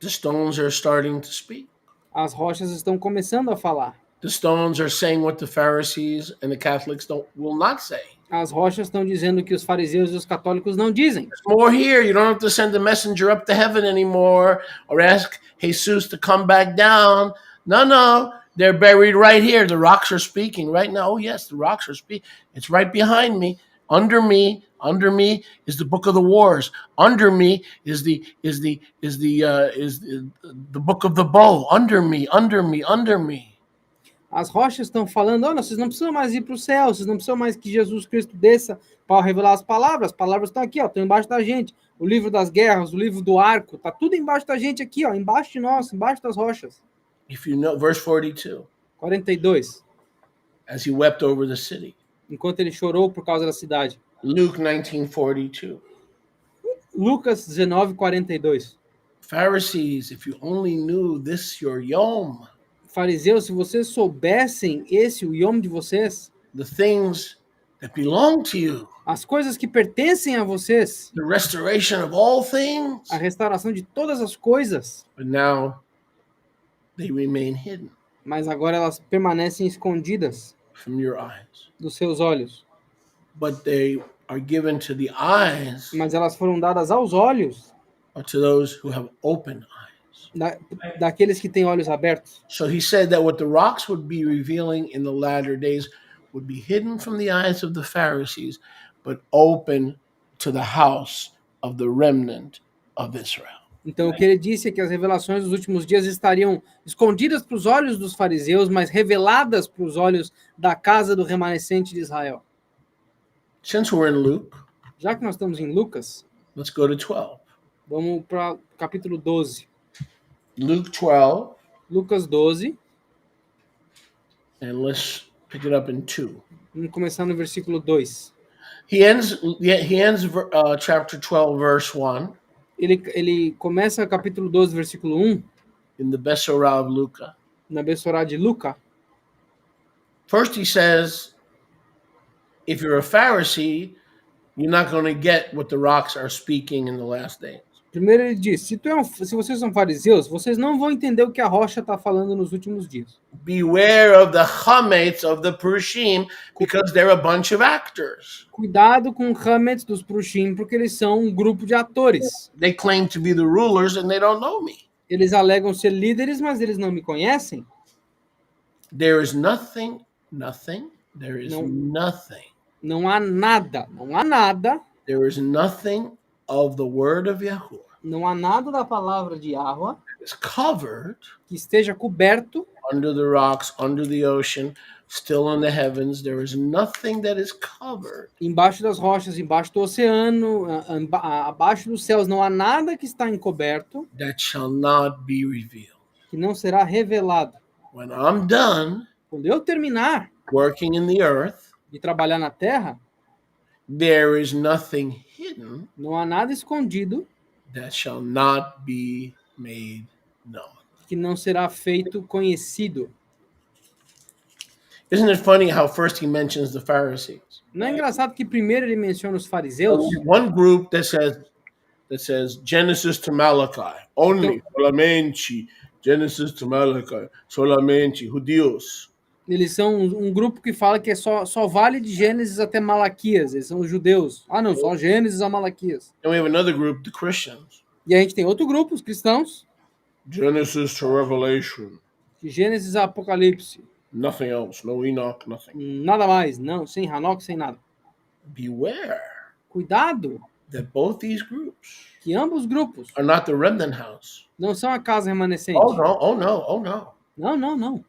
Speaker 1: The stones are starting to speak.
Speaker 2: As rochas estão começando a falar.
Speaker 1: The stones are saying what the Pharisees and the Catholics will not say.
Speaker 2: As rochas estão dizendo que os fariseus e os católicos não dizem.
Speaker 1: There's more here. You don't have to send a messenger up to heaven anymore or ask Jesus to come back down. No. They're buried right here. The rocks are speaking right now. Oh, yes, the rocks are speaking. It's right behind me. Under me is the book of the wars. Under me is the book of the bow. Under me, under me, under me.
Speaker 2: As rochas estão falando, olha, vocês não precisam mais ir para o céu, vocês não precisam mais que Jesus Cristo desça para revelar as palavras estão aqui, ó, estão embaixo da gente. O livro das guerras, o livro do arco, tá tudo embaixo da gente aqui, ó, embaixo de nós, embaixo das rochas.
Speaker 1: If you know, verse 42,
Speaker 2: 42,
Speaker 1: as he wept over the city.
Speaker 2: enquanto ele chorou por causa da cidade.
Speaker 1: Luke 19:42.
Speaker 2: Lucas 19, 42.
Speaker 1: Pharisees, if you only knew this your yom,
Speaker 2: Fariseus, se vocês soubessem o yom de vocês,
Speaker 1: the things that belong to you,
Speaker 2: as coisas que pertencem a vocês,
Speaker 1: the restoration of all things,
Speaker 2: a restauração de todas as coisas,
Speaker 1: but now they remain hidden
Speaker 2: mas agora elas permanecem escondidas
Speaker 1: from your eyes.
Speaker 2: dos seus olhos.
Speaker 1: But they are given to the eyes,
Speaker 2: Mas elas foram dadas aos olhos
Speaker 1: or to those who have open eyes.
Speaker 2: daqueles que têm olhos abertos.
Speaker 1: So he said that what the rocks would be revealing in the latter days would be hidden from the eyes of the Pharisees, but open to the house of the remnant of Israel.
Speaker 2: Então, o que ele disse é que as revelações dos últimos dias estariam escondidas para os olhos dos fariseus, mas reveladas para os olhos da casa do remanescente de Israel.
Speaker 1: Since we're in Luke,
Speaker 2: Já que nós estamos em Lucas,
Speaker 1: let's go to 12.
Speaker 2: vamos para o capítulo 12.
Speaker 1: Luke 12,
Speaker 2: Lucas 12,
Speaker 1: and let's pick it up in 2.
Speaker 2: vamos começar no versículo 2.
Speaker 1: He ends chapter 12, verse 1,
Speaker 2: Ele começa o capítulo 12, versículo 1,
Speaker 1: in the Besorah of Luca.
Speaker 2: na Bessorá de Luca.
Speaker 1: First, he says, if you're a Pharisee, you're not going to get what the rocks are speaking in the last days.
Speaker 2: Primeiro ele diz, se vocês são fariseus, vocês não vão entender o que a rocha está falando nos últimos dias.
Speaker 1: Beware of the chametz of the Purushim, because they're a bunch of actors.
Speaker 2: Cuidado com o Hametz dos Prushim, porque eles são um grupo de atores.
Speaker 1: They claim to be the rulers and they don't know me.
Speaker 2: Eles alegam ser líderes, mas eles não me conhecem.
Speaker 1: There is nothing, there is
Speaker 2: No.
Speaker 1: nothing.
Speaker 2: Não há nada,
Speaker 1: There is nothing of the word of Yahuwah
Speaker 2: não há nada da palavra de Yahweh
Speaker 1: is covered
Speaker 2: que esteja coberto
Speaker 1: under the rocks, under the ocean, still in the heavens. There is nothing that is covered
Speaker 2: embaixo das rochas, embaixo do oceano, abaixo dos céus. Não há nada que está encoberto
Speaker 1: that shall not be revealed.
Speaker 2: que não será revelado.
Speaker 1: When I'm done
Speaker 2: Quando eu terminar
Speaker 1: working in the earth,
Speaker 2: de trabalhar na terra,
Speaker 1: there is nothing hidden
Speaker 2: não há nada escondido
Speaker 1: that shall not be made known.
Speaker 2: que não será feito conhecido.
Speaker 1: Isn't it funny how first he mentions the Pharisees?
Speaker 2: Não é engraçado que primeiro ele menciona os fariseus?
Speaker 1: One group that says Genesis to Malachi, only, solamente, Genesis to Malachi, solamente, judeus.
Speaker 2: Eles são um grupo que fala que só vale de Gênesis até Malaquias. Eles são os judeus. Ah, não, só Gênesis a Malaquias.
Speaker 1: And we have another group, the Christians.
Speaker 2: E a gente tem outro grupo, os cristãos,
Speaker 1: Genesis to Revelation,
Speaker 2: de Gênesis a Apocalipse.
Speaker 1: nothing else, no Enoch, nothing.
Speaker 2: Nada mais, não, sem Hanok, sem nada.
Speaker 1: Beware
Speaker 2: Cuidado,
Speaker 1: that both these groups
Speaker 2: que ambos grupos
Speaker 1: are not the remnant house.
Speaker 2: não são a casa remanescente.
Speaker 1: Oh no, oh no, oh no.
Speaker 2: Não.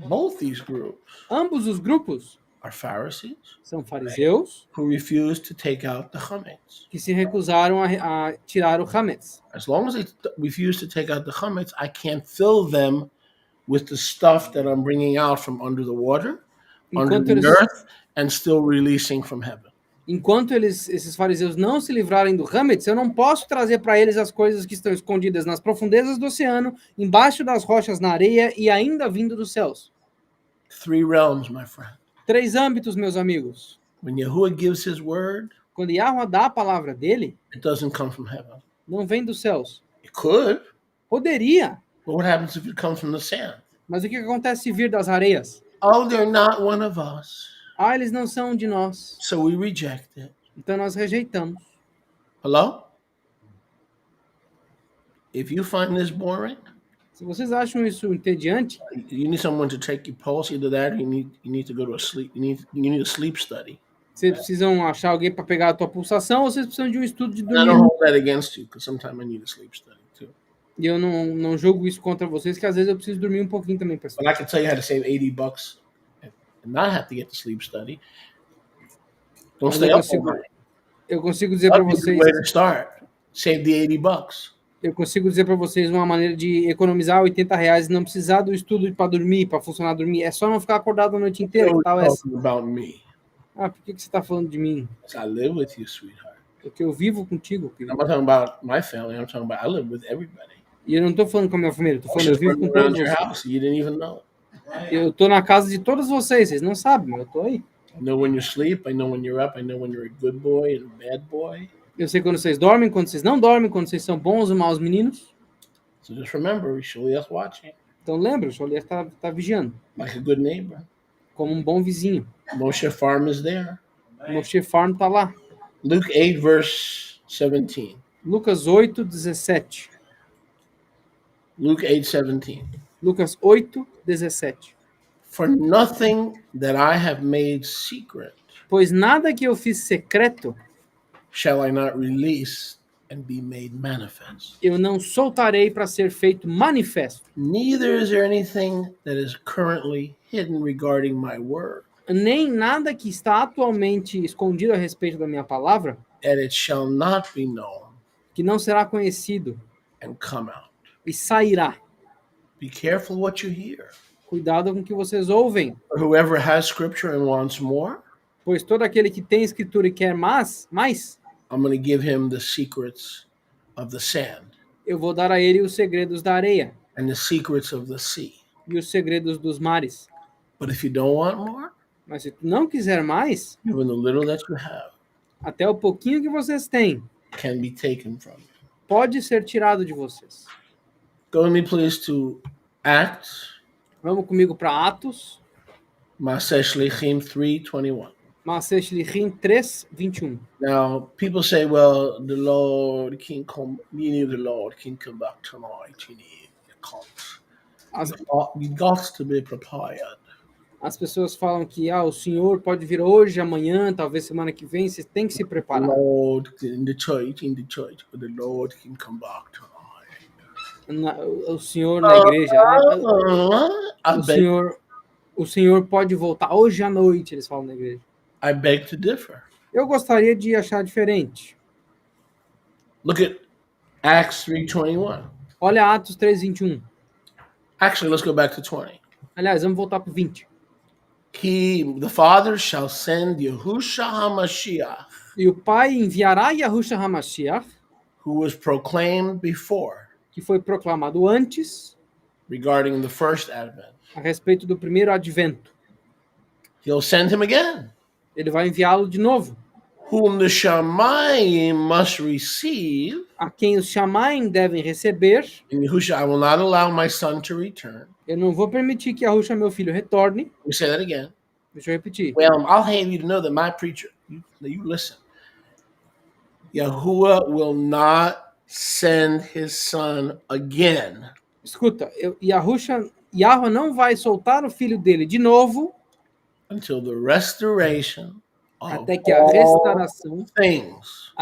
Speaker 1: Both these groups
Speaker 2: Ambos os grupos
Speaker 1: are Pharisees
Speaker 2: são fariseus
Speaker 1: who refuse to take out the chametz.
Speaker 2: que se recusaram a tirar o Hametz.
Speaker 1: As long as they refuse to take out the chametz, I can't fill them with the stuff that I'm bringing out from under the water, under
Speaker 2: Enquanto
Speaker 1: the
Speaker 2: eles,
Speaker 1: earth, and still releasing from heaven.
Speaker 2: enquanto esses fariseus não se livrarem do Hametz, eu não posso trazer para eles as coisas que estão escondidas nas profundezas do oceano, embaixo das rochas na areia e ainda vindo dos céus.
Speaker 1: 3 realms, my friend.
Speaker 2: 3 âmbitos, meus amigos.
Speaker 1: When Yahuwah gives his word,
Speaker 2: Quando Yahweh dá a palavra dele,
Speaker 1: it doesn't come from heaven.
Speaker 2: não vem dos céus.
Speaker 1: It could,
Speaker 2: Poderia,
Speaker 1: but what happens if it comes from the sand?
Speaker 2: mas o que acontece se vir das areias?
Speaker 1: Oh, they're not one of us.
Speaker 2: Ah, eles não são de nós.
Speaker 1: So we reject it.
Speaker 2: Então nós rejeitamos.
Speaker 1: Hello? If you find this boring,
Speaker 2: Se vocês acham isso entediante,
Speaker 1: you need someone to take your pulse, either that or you need to go to a sleep. You need a sleep study.
Speaker 2: Vocês precisam achar alguém para pegar a tua pulsação ou vocês precisam de um estudo de
Speaker 1: And I don't
Speaker 2: dormir?
Speaker 1: hold that against you because sometimes I need a sleep study too.
Speaker 2: E eu não julgo isso contra vocês, que às vezes eu preciso dormir um pouquinho também, pessoal.
Speaker 1: But I can tell you how to save $80 and not have to get the sleep study. Don't
Speaker 2: Mas
Speaker 1: stay
Speaker 2: eu
Speaker 1: up all
Speaker 2: consigo,
Speaker 1: night.
Speaker 2: eu consigo dizer para
Speaker 1: That'd be a good
Speaker 2: vocês,
Speaker 1: way to start. Save the $80.
Speaker 2: eu consigo dizer para vocês uma maneira de economizar R$ 80 e não precisar do estudo para dormir, para funcionar dormir. É só não ficar acordado a noite inteira. Que
Speaker 1: You're
Speaker 2: tal essa?
Speaker 1: talking about me.
Speaker 2: Ah, por que você está falando de mim?
Speaker 1: 'Cause I live with you, sweetheart.
Speaker 2: Porque eu vivo contigo,
Speaker 1: I'm
Speaker 2: querido.
Speaker 1: not talking about my family. I'm talking about I live with everybody.
Speaker 2: E eu não estou falando com a minha família, estou
Speaker 1: I
Speaker 2: falando, eu
Speaker 1: was
Speaker 2: vivo
Speaker 1: running
Speaker 2: com todos
Speaker 1: around your
Speaker 2: vocês.
Speaker 1: house. You didn't even know.
Speaker 2: Eu estou na casa de todos vocês não sabem, mas eu estou aí.
Speaker 1: I know when you sleep. I know when you're up. I know when you're a good boy and a bad boy.
Speaker 2: Eu sei quando vocês dormem, quando vocês não dormem, quando vocês são bons ou maus meninos.
Speaker 1: So just remember, Shaliach's watching
Speaker 2: Então lembra, o Xolier está vigiando,
Speaker 1: like a good neighbor.
Speaker 2: como um bom vizinho.
Speaker 1: Moshe Farm is there.
Speaker 2: O Moshe Farm está lá.
Speaker 1: Luke 8, verse 17.
Speaker 2: Lucas 8, 17.
Speaker 1: Luke 8, 17.
Speaker 2: Lucas 8, 17.
Speaker 1: For nothing that I have made secret
Speaker 2: Pois nada que eu fiz secreto,
Speaker 1: shall I not release and be made manifest.
Speaker 2: eu não soltarei para ser feito manifesto.
Speaker 1: Neither is there anything that is currently hidden regarding my word,
Speaker 2: Nem nada que está atualmente escondido a respeito da minha palavra,
Speaker 1: that it shall not be known
Speaker 2: que não será conhecido
Speaker 1: and come out.
Speaker 2: e sairá.
Speaker 1: Be careful what you hear.
Speaker 2: Cuidado com o que vocês ouvem,
Speaker 1: For whoever has scripture and wants more,
Speaker 2: pois todo aquele que tem escritura e quer mais,
Speaker 1: I'm going to give him the secrets of the sand
Speaker 2: eu vou dar a ele os segredos da areia
Speaker 1: and the secrets of the sea.
Speaker 2: e os segredos dos mares.
Speaker 1: But if you don't want more,
Speaker 2: Mas se tu não quiser mais,
Speaker 1: even the little that you have
Speaker 2: até o pouquinho que vocês têm
Speaker 1: can be taken from you.
Speaker 2: pode ser tirado de vocês.
Speaker 1: Go with me, please, to Acts,
Speaker 2: Vamos comigo para Atos,
Speaker 1: Maaseh Shlichim 3:21.
Speaker 2: Maaseh Shlichim 3, 21.
Speaker 1: Now, people say, well, the Lord can come, you need the Lord can come back tonight. You need the cult.
Speaker 2: As,
Speaker 1: You got to be prepared.
Speaker 2: as pessoas falam que o Senhor pode vir hoje, amanhã, talvez semana que vem, você tem que se
Speaker 1: The
Speaker 2: preparar.
Speaker 1: Lord in the church, but the Lord can come back tonight.
Speaker 2: O Senhor na igreja, né?
Speaker 1: I
Speaker 2: O Senhor pode voltar hoje à noite, eles falam na igreja.
Speaker 1: beg to differ.
Speaker 2: Eu gostaria de achar diferente.
Speaker 1: Look at Acts 3:21.
Speaker 2: Olha Atos 3, 21.
Speaker 1: Actually, let's go back to 20.
Speaker 2: Aliás, vamos voltar para o 20.
Speaker 1: The Father shall send Yahusha HaMashiach,
Speaker 2: E o Pai enviará Yahushua HaMashiach,
Speaker 1: who was proclaimed before
Speaker 2: que foi proclamado antes,
Speaker 1: regarding the first advent.
Speaker 2: a respeito do primeiro advento.
Speaker 1: He'll send him again,
Speaker 2: Ele vai enviá-lo de novo,
Speaker 1: whom the Shamayim must receive.
Speaker 2: a quem os Shamaim devem receber.
Speaker 1: And Yahusha, I will not allow my son to return.
Speaker 2: Eu não vou permitir que Yahushua, meu filho, retorne.
Speaker 1: Let me say that again.
Speaker 2: Deixa eu repetir.
Speaker 1: Well, I'll have you to know that my preacher, you listen. Yahuwah will not send his son again
Speaker 2: Escuta, Yahuwah não vai soltar o filho dele de novo
Speaker 1: until the restoration of
Speaker 2: até que a
Speaker 1: all
Speaker 2: restauração,
Speaker 1: things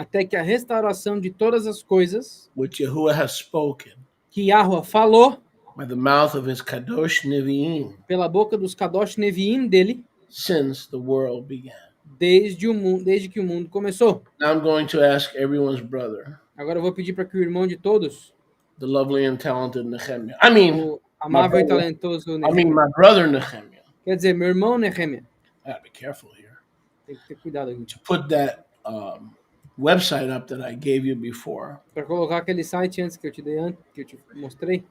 Speaker 2: de todas as coisas
Speaker 1: which Yahuwah has spoken
Speaker 2: que Yahuwah falou
Speaker 1: by the mouth of his Kadosh Nevi'im
Speaker 2: pela boca dos Kadosh Neviim dele
Speaker 1: since the world began.
Speaker 2: desde que o mundo começou.
Speaker 1: Now I'm going to ask everyone's brother,
Speaker 2: Agora eu vou pedir para que o irmão de todos,
Speaker 1: the lovely and talented Nehemiah. I mean
Speaker 2: o amável e
Speaker 1: brother.
Speaker 2: talentoso
Speaker 1: my
Speaker 2: Nehemia,
Speaker 1: brother Nehemiah.
Speaker 2: quer dizer, meu irmão Nehemia,
Speaker 1: I gotta be careful here.
Speaker 2: tem que ter cuidado aqui,
Speaker 1: To put that website up that I gave you before,
Speaker 2: para colocar aquele site antes que eu te dei antes, que eu te mostrei,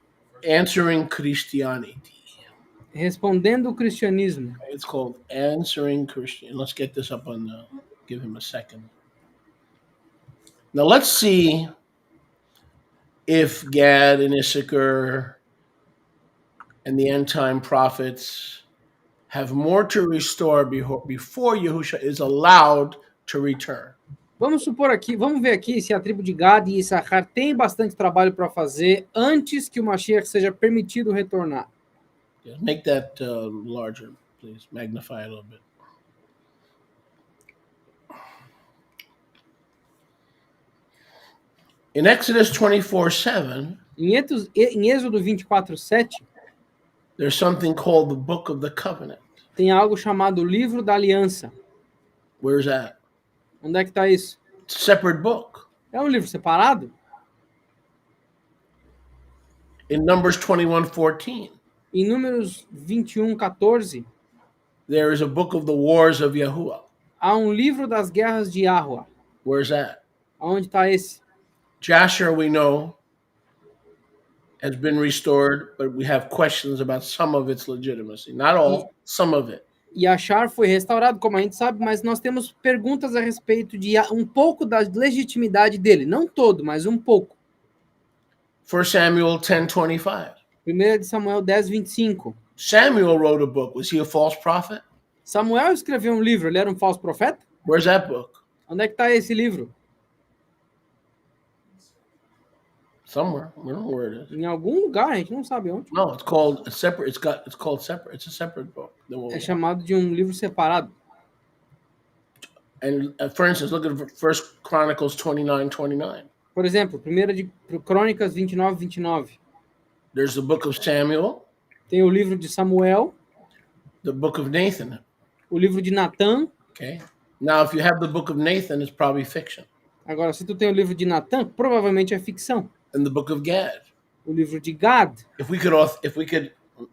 Speaker 1: Answering Christianity.
Speaker 2: respondendo o cristianismo.
Speaker 1: It's called Answering Christian. Let's get this up on the, give him a second. Now let's see if Gad and Issachar and the end time prophets have more to restore before Yahusha is allowed to return.
Speaker 2: Vamos ver aqui se a tribo de Gad e Issachar tem bastante trabalho para fazer antes que o Mashiach seja permitido retornar.
Speaker 1: Yeah, make that larger, please. Magnify it a little bit. In Exodus 24:7,
Speaker 2: Em Êxodo 24:7,
Speaker 1: there's something called the Book of the Covenant.
Speaker 2: tem algo chamado Livro da Aliança.
Speaker 1: Where's that?
Speaker 2: Onde é que está isso?
Speaker 1: It's a separate book.
Speaker 2: É um livro separado?
Speaker 1: In Numbers 21:14,
Speaker 2: Em Números 21:14,
Speaker 1: there is a book of the wars of Yahuwah.
Speaker 2: há um livro das guerras de Yahweh.
Speaker 1: Where's that?
Speaker 2: Aonde está esse?
Speaker 1: Jasher, we know, has been restored, but we have questions about some of its legitimacy. Not all, some of it.
Speaker 2: E Achar foi restaurado, como a gente sabe, mas nós temos perguntas a respeito de um pouco da legitimidade dele. Não todo, mas um pouco.
Speaker 1: 1 Samuel 10:25.
Speaker 2: 1 de Samuel 10:25.
Speaker 1: Samuel wrote a book. Was he a false prophet?
Speaker 2: Samuel escreveu um livro, ele era um falso profeta?
Speaker 1: Where's that book?
Speaker 2: Onde é que está esse livro?
Speaker 1: Somewhere. We don't know where it is.
Speaker 2: Em algum lugar, a gente não sabe onde.
Speaker 1: No, it's called a separate. It's called separate. It's a separate book.
Speaker 2: É chamado de um livro separado.
Speaker 1: And for instance, look at 1 Chronicles 29:29.
Speaker 2: Por exemplo, 1 de Crônicas 29:29.
Speaker 1: There's the book of Samuel,
Speaker 2: Tem o livro de Samuel,
Speaker 1: the book of Nathan.
Speaker 2: o livro de Natã.
Speaker 1: Okay. Now, if you have the book of Nathan, it's probably fiction.
Speaker 2: Agora, se tu tem o livro de Natã, provavelmente é ficção.
Speaker 1: And the book of Gad.
Speaker 2: O livro de Gad.
Speaker 1: If we could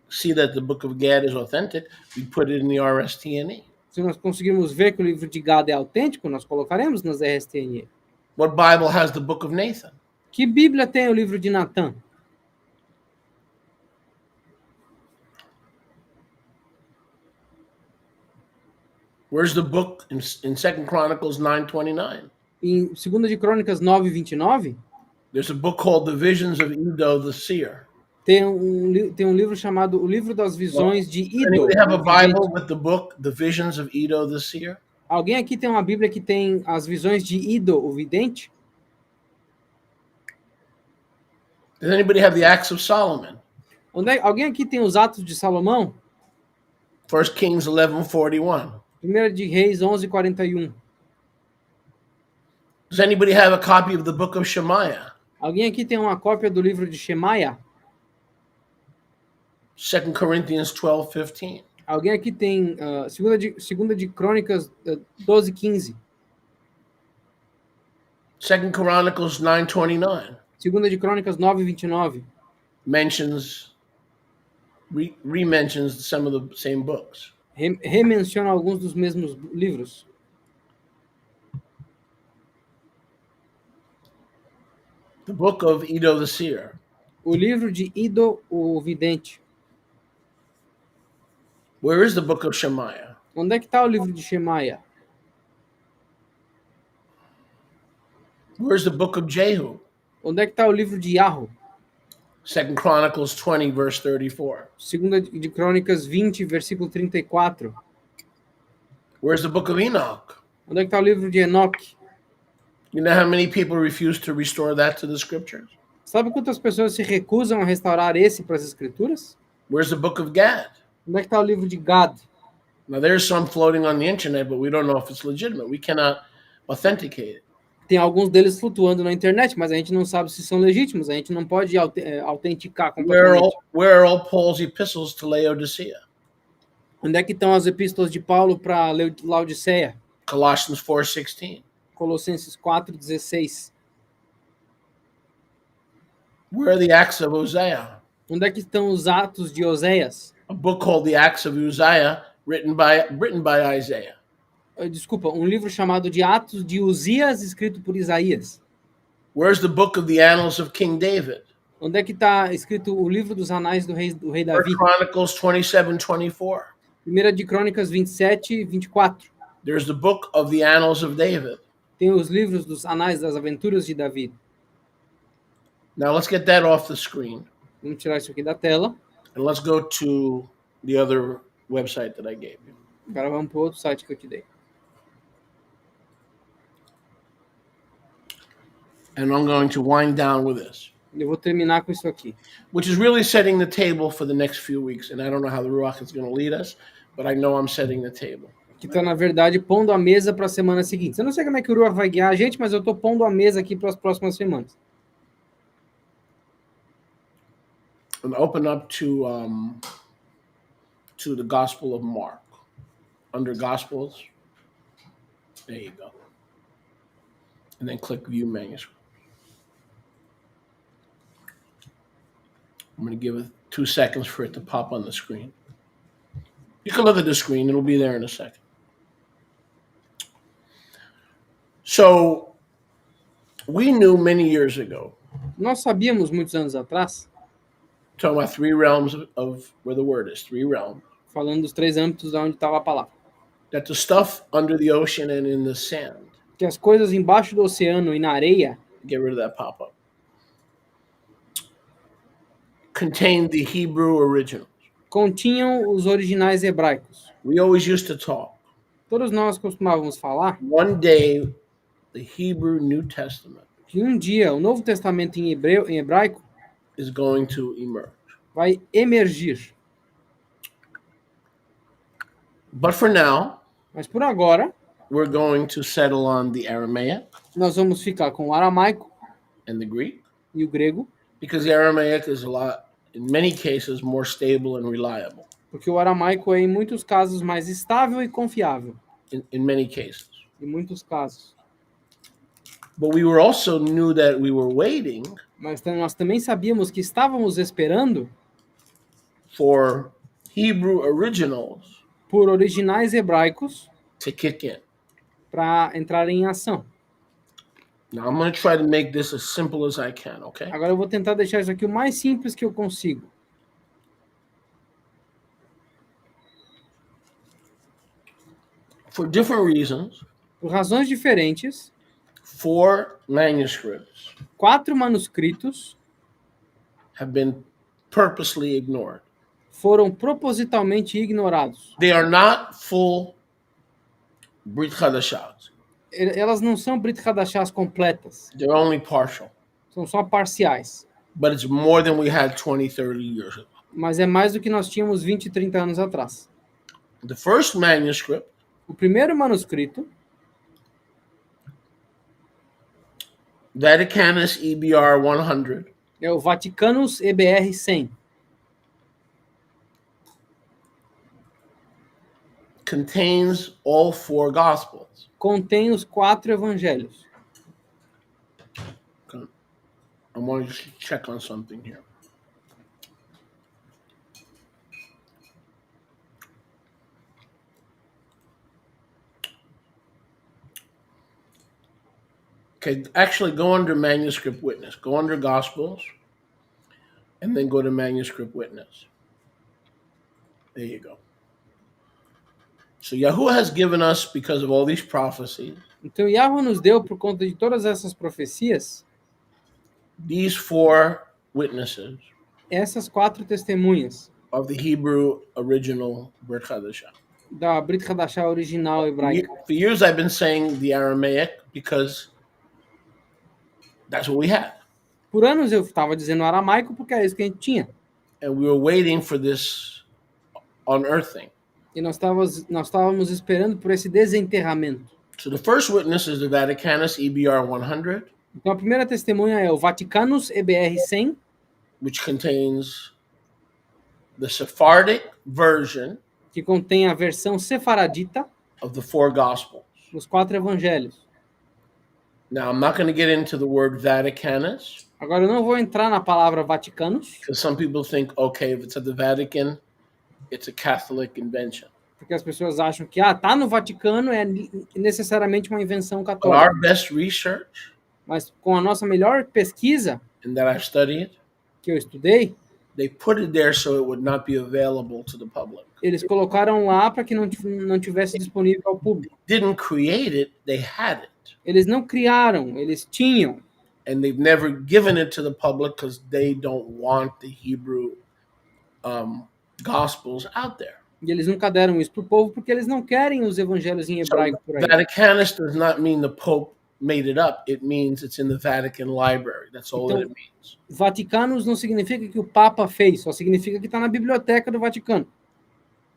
Speaker 1: see that the book of Gad is authentic, we'd put it in the RSTNE.
Speaker 2: Se nós conseguirmos ver que o livro de Gad é autêntico, nós colocaremos nas RSTNE.
Speaker 1: What Bible has the book of Nathan?
Speaker 2: Que Bíblia tem o livro de Natã?
Speaker 1: Where's the book in 2 Chronicles 9:29?
Speaker 2: Em 2 de Crônicas 9:29,
Speaker 1: There's a book called The Visions of Iddo the Seer.
Speaker 2: tem um livro chamado O Livro das Visões de Iddo.
Speaker 1: Anybody have a Bible with the book The Visions of Iddo the Seer?
Speaker 2: Alguém aqui tem uma Bíblia que tem as visões de Iddo, o vidente?
Speaker 1: Does anybody have the Acts of Solomon?
Speaker 2: Alguém aqui tem os Atos de Salomão?
Speaker 1: 1 Kings 11:41.
Speaker 2: 1 de Reis 11:41.
Speaker 1: Does anybody have a copy of the book of Shemaiah?
Speaker 2: Alguém aqui tem uma cópia do livro de Shemaia?
Speaker 1: 2 Corinthians 12:15.
Speaker 2: Alguém aqui tem segunda de Crônicas 12:15.
Speaker 1: 2 Chronicles 9:29
Speaker 2: Segunda de Crônicas 9:29.
Speaker 1: re-mentions some of the same books.
Speaker 2: Remenciona alguns dos mesmos livros.
Speaker 1: The book of Iddo the Seer.
Speaker 2: O livro de Iddo, o vidente.
Speaker 1: Where is the book of Shemaiah?
Speaker 2: Onde é que está o livro de Shemaia?
Speaker 1: Where's the book of Jehu?
Speaker 2: Onde é que está o livro de Yarro?
Speaker 1: 2 Chronicles 20, verse 34.
Speaker 2: Segunda de Crônicas 20, versículo 34.
Speaker 1: Where's the book of Enoch?
Speaker 2: Onde é que está o livro de Enoque?
Speaker 1: You know how many people refuse to restore that to the scriptures?
Speaker 2: Sabe quantas pessoas se recusam a restaurar esse para as escrituras?
Speaker 1: Where's the book of Gad?
Speaker 2: Onde é que está o livro de Gad?
Speaker 1: Now there's some floating on the internet, but we don't know if it's legitimate. We cannot authenticate it.
Speaker 2: Tem alguns deles flutuando na internet, mas a gente não sabe se são legítimos. A gente não pode autenticar completamente.
Speaker 1: Where are all Paul's epistles to Laodicea?
Speaker 2: Onde é que estão as epístolas de Paulo para Laodiceia?
Speaker 1: Colossians 4:16.
Speaker 2: Colossenses 4:16.
Speaker 1: Where are the Acts of Hosea?
Speaker 2: Onde é que estão os Atos de Oséias?
Speaker 1: A book called The Acts of Uzziah, written by Isaiah.
Speaker 2: Desculpa, um livro chamado de Atos de Uzias, escrito por Isaías.
Speaker 1: Where's the book of the Annals of King David?
Speaker 2: Onde é que está escrito o livro dos anais do rei Davi?
Speaker 1: 1 Chronicles 27:24.
Speaker 2: 1 de Crônicas 27:24.
Speaker 1: There's the book of the Annals of David.
Speaker 2: Tem os livros dos anais das aventuras de Davi.
Speaker 1: Now let's get that off the screen.
Speaker 2: Vamos tirar isso aqui da tela.
Speaker 1: And let's go to the other website that I gave you.
Speaker 2: Agora vamos para o outro site que eu te dei.
Speaker 1: And I'm going to wind down with this,
Speaker 2: Eu vou terminar com isso aqui.
Speaker 1: which is really setting the table for the next few weeks. And I don't know how the Ruach is going to lead us, but I know I'm setting the table.
Speaker 2: Que está, na verdade, pondo a mesa para a semana seguinte. Eu não sei como é que o Ruach vai guiar a gente, mas eu estou pondo a mesa aqui para as próximas semanas.
Speaker 1: and open up to the Gospel of Mark. Under Gospels, there you go. And then click View Manuscript. I'm going to give it 2 seconds for it to pop on the screen. You can look at the screen. It'll be there in a second. So we knew many years ago,
Speaker 2: Nós sabíamos muitos anos atrás,
Speaker 1: talking about 3 realms of where the word is, 3 realms,
Speaker 2: falando dos 3 âmbitos onde estava a palavra,
Speaker 1: that the stuff under the ocean and in the sand,
Speaker 2: que as coisas embaixo do oceano e na areia
Speaker 1: get rid of that pop-up, contained the Hebrew originals.
Speaker 2: continham os originais hebraicos.
Speaker 1: We always used to talk.
Speaker 2: Todos nós costumávamos falar
Speaker 1: One day, the Hebrew New Testament
Speaker 2: que um dia o Novo Testamento em hebraico
Speaker 1: is going to emerge.
Speaker 2: vai emergir.
Speaker 1: But for now,
Speaker 2: Mas por agora,
Speaker 1: we're going to settle on the Aramaic
Speaker 2: nós vamos ficar com o aramaico
Speaker 1: and the Greek,
Speaker 2: e o grego,
Speaker 1: because the Aramaic is a lot, in many cases, more stable and reliable.
Speaker 2: porque o aramaico é em muitos casos mais estável e confiável.
Speaker 1: In many cases.
Speaker 2: Em muitos casos.
Speaker 1: But we were also knew that we were waiting
Speaker 2: Mas nós também sabíamos que estávamos esperando
Speaker 1: for Hebrew originals
Speaker 2: por originais hebraicos
Speaker 1: to kick in.
Speaker 2: para entrar em ação.
Speaker 1: Now I'm going to try to make this as simple as I can, okay?
Speaker 2: Agora eu vou tentar deixar isso aqui o mais simples que eu consigo.
Speaker 1: For different reasons,
Speaker 2: Por razões diferentes,
Speaker 1: 4 manuscripts
Speaker 2: 4 manuscritos
Speaker 1: have been purposely ignored.
Speaker 2: foram propositalmente ignorados.
Speaker 1: They are not full Brit Chadashah.
Speaker 2: Elas não são Brit Hadashahs completas,
Speaker 1: They're only partial.
Speaker 2: são só parciais.
Speaker 1: But it's more than we had 20, 30 years ago.
Speaker 2: Mas é mais do que nós tínhamos 20 e 30 anos atrás.
Speaker 1: The first manuscript
Speaker 2: O primeiro manuscrito,
Speaker 1: Vaticanus EBR 100,
Speaker 2: é o Vaticanus EBR 100.
Speaker 1: contains all 4 Gospels.
Speaker 2: Contém os 4 evangelhos.
Speaker 1: I want to check on something here. Okay, actually go under Manuscript Witness. Go under Gospels, and then go to Manuscript Witness. There you go. So Yahuwah has given us, because of all these prophecies,
Speaker 2: Então Yahweh nos deu, por conta de todas essas profecias,
Speaker 1: these 4 witnesses
Speaker 2: essas 4 testemunhas
Speaker 1: of the Hebrew original Brit Chadashah.
Speaker 2: da Brit Hadashah original hebraica.
Speaker 1: For years I've been saying the Aramaic because that's what we had.
Speaker 2: Por anos eu estava dizendo aramaico porque é isso que a gente tinha.
Speaker 1: And we were waiting for this unearthing.
Speaker 2: E nós estávamos esperando por esse desenterramento.
Speaker 1: So the first witness is the Vaticanus EBR 100,
Speaker 2: Então a primeira testemunha é o Vaticanus EBR 100,
Speaker 1: which contains the Sephardic version
Speaker 2: que contém a versão sefaradita
Speaker 1: of the 4 Gospels.
Speaker 2: dos 4 evangelhos.
Speaker 1: Now, I'm not going to get into the word Vaticanus,
Speaker 2: Agora eu não vou entrar na palavra Vaticanus,
Speaker 1: because some people think, okay, if it's at the Vatican, it's a Catholic invention.
Speaker 2: porque as pessoas acham que tá no Vaticano é necessariamente uma invenção
Speaker 1: But
Speaker 2: católica.
Speaker 1: our best research,
Speaker 2: Mas com a nossa melhor pesquisa
Speaker 1: and that I've studied,
Speaker 2: que eu estudei,
Speaker 1: they put it there so it would not be available to the public.
Speaker 2: eles colocaram lá para que não tivesse disponível ao público.
Speaker 1: Didn't create it, they had it.
Speaker 2: Eles não criaram, eles tinham.
Speaker 1: And they've never given it to the public because they don't want the Hebrew Gospels out there.
Speaker 2: E eles nunca deram isso para o povo porque eles não querem os evangelhos em
Speaker 1: So
Speaker 2: hebraico por aí.
Speaker 1: Vaticanus does not mean the Pope made it up. It means it's in the Vatican Library. That's all that it means.
Speaker 2: Vaticanos não significa que o Papa fez, só significa que está na biblioteca do Vaticano.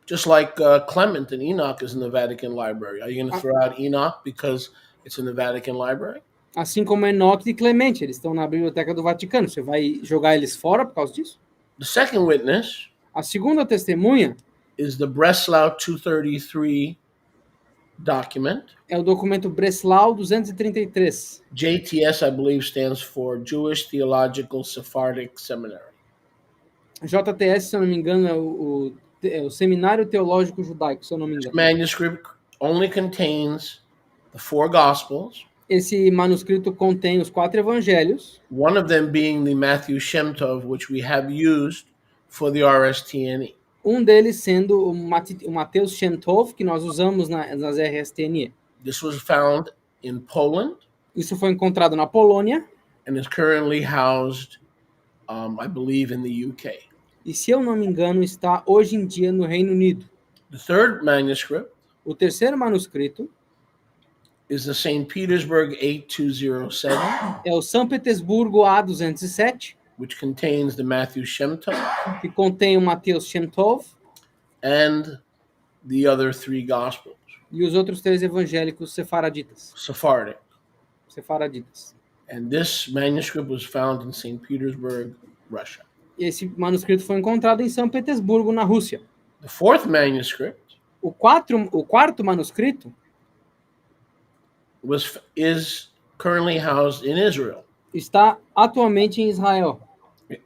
Speaker 1: Just like Clement and Enoch is in the Vatican Library. Are you going to throw out Enoch because it's in the Vatican Library?
Speaker 2: Assim como Enoque e Clemente, eles estão na biblioteca do Vaticano. Você vai jogar eles fora por causa disso?
Speaker 1: The second witness
Speaker 2: A segunda testemunha
Speaker 1: is the Breslau 233 document.
Speaker 2: é o documento Breslau 233.
Speaker 1: JTS, I believe, stands for Jewish Theological Sephardic Seminary.
Speaker 2: JTS, se eu não me engano, é o Seminário Teológico Judaico, se eu não me
Speaker 1: This
Speaker 2: engano.
Speaker 1: manuscript only contains the four Gospels,
Speaker 2: Esse manuscrito contém os 4 evangelhos,
Speaker 1: one of them being the Matthew Shem Tov, which we have used for the RSTNE.
Speaker 2: um deles sendo o Mateus Shem Tov, que nós usamos nas RSTNE.
Speaker 1: This was found in Poland
Speaker 2: Isso foi encontrado na Polônia,
Speaker 1: and is currently housed, I believe, in the UK.
Speaker 2: e se eu não me engano, está hoje em dia no Reino Unido.
Speaker 1: The third manuscript
Speaker 2: O terceiro manuscrito
Speaker 1: is the St. Petersburg 8207,
Speaker 2: é o São Petersburgo A207,
Speaker 1: which contains the Matthew Shem Tov
Speaker 2: que contém o Mateus Shem Tov
Speaker 1: and the other three Gospels,
Speaker 2: e os outros 3 evangélicos sefaraditas.
Speaker 1: Sephardic. And this manuscript was found in St. Petersburg, Russia.
Speaker 2: Esse manuscrito foi encontrado em São Petersburgo, na Rússia.
Speaker 1: The fourth manuscript
Speaker 2: O quarto manuscrito
Speaker 1: is currently housed in Israel.
Speaker 2: está atualmente em Israel.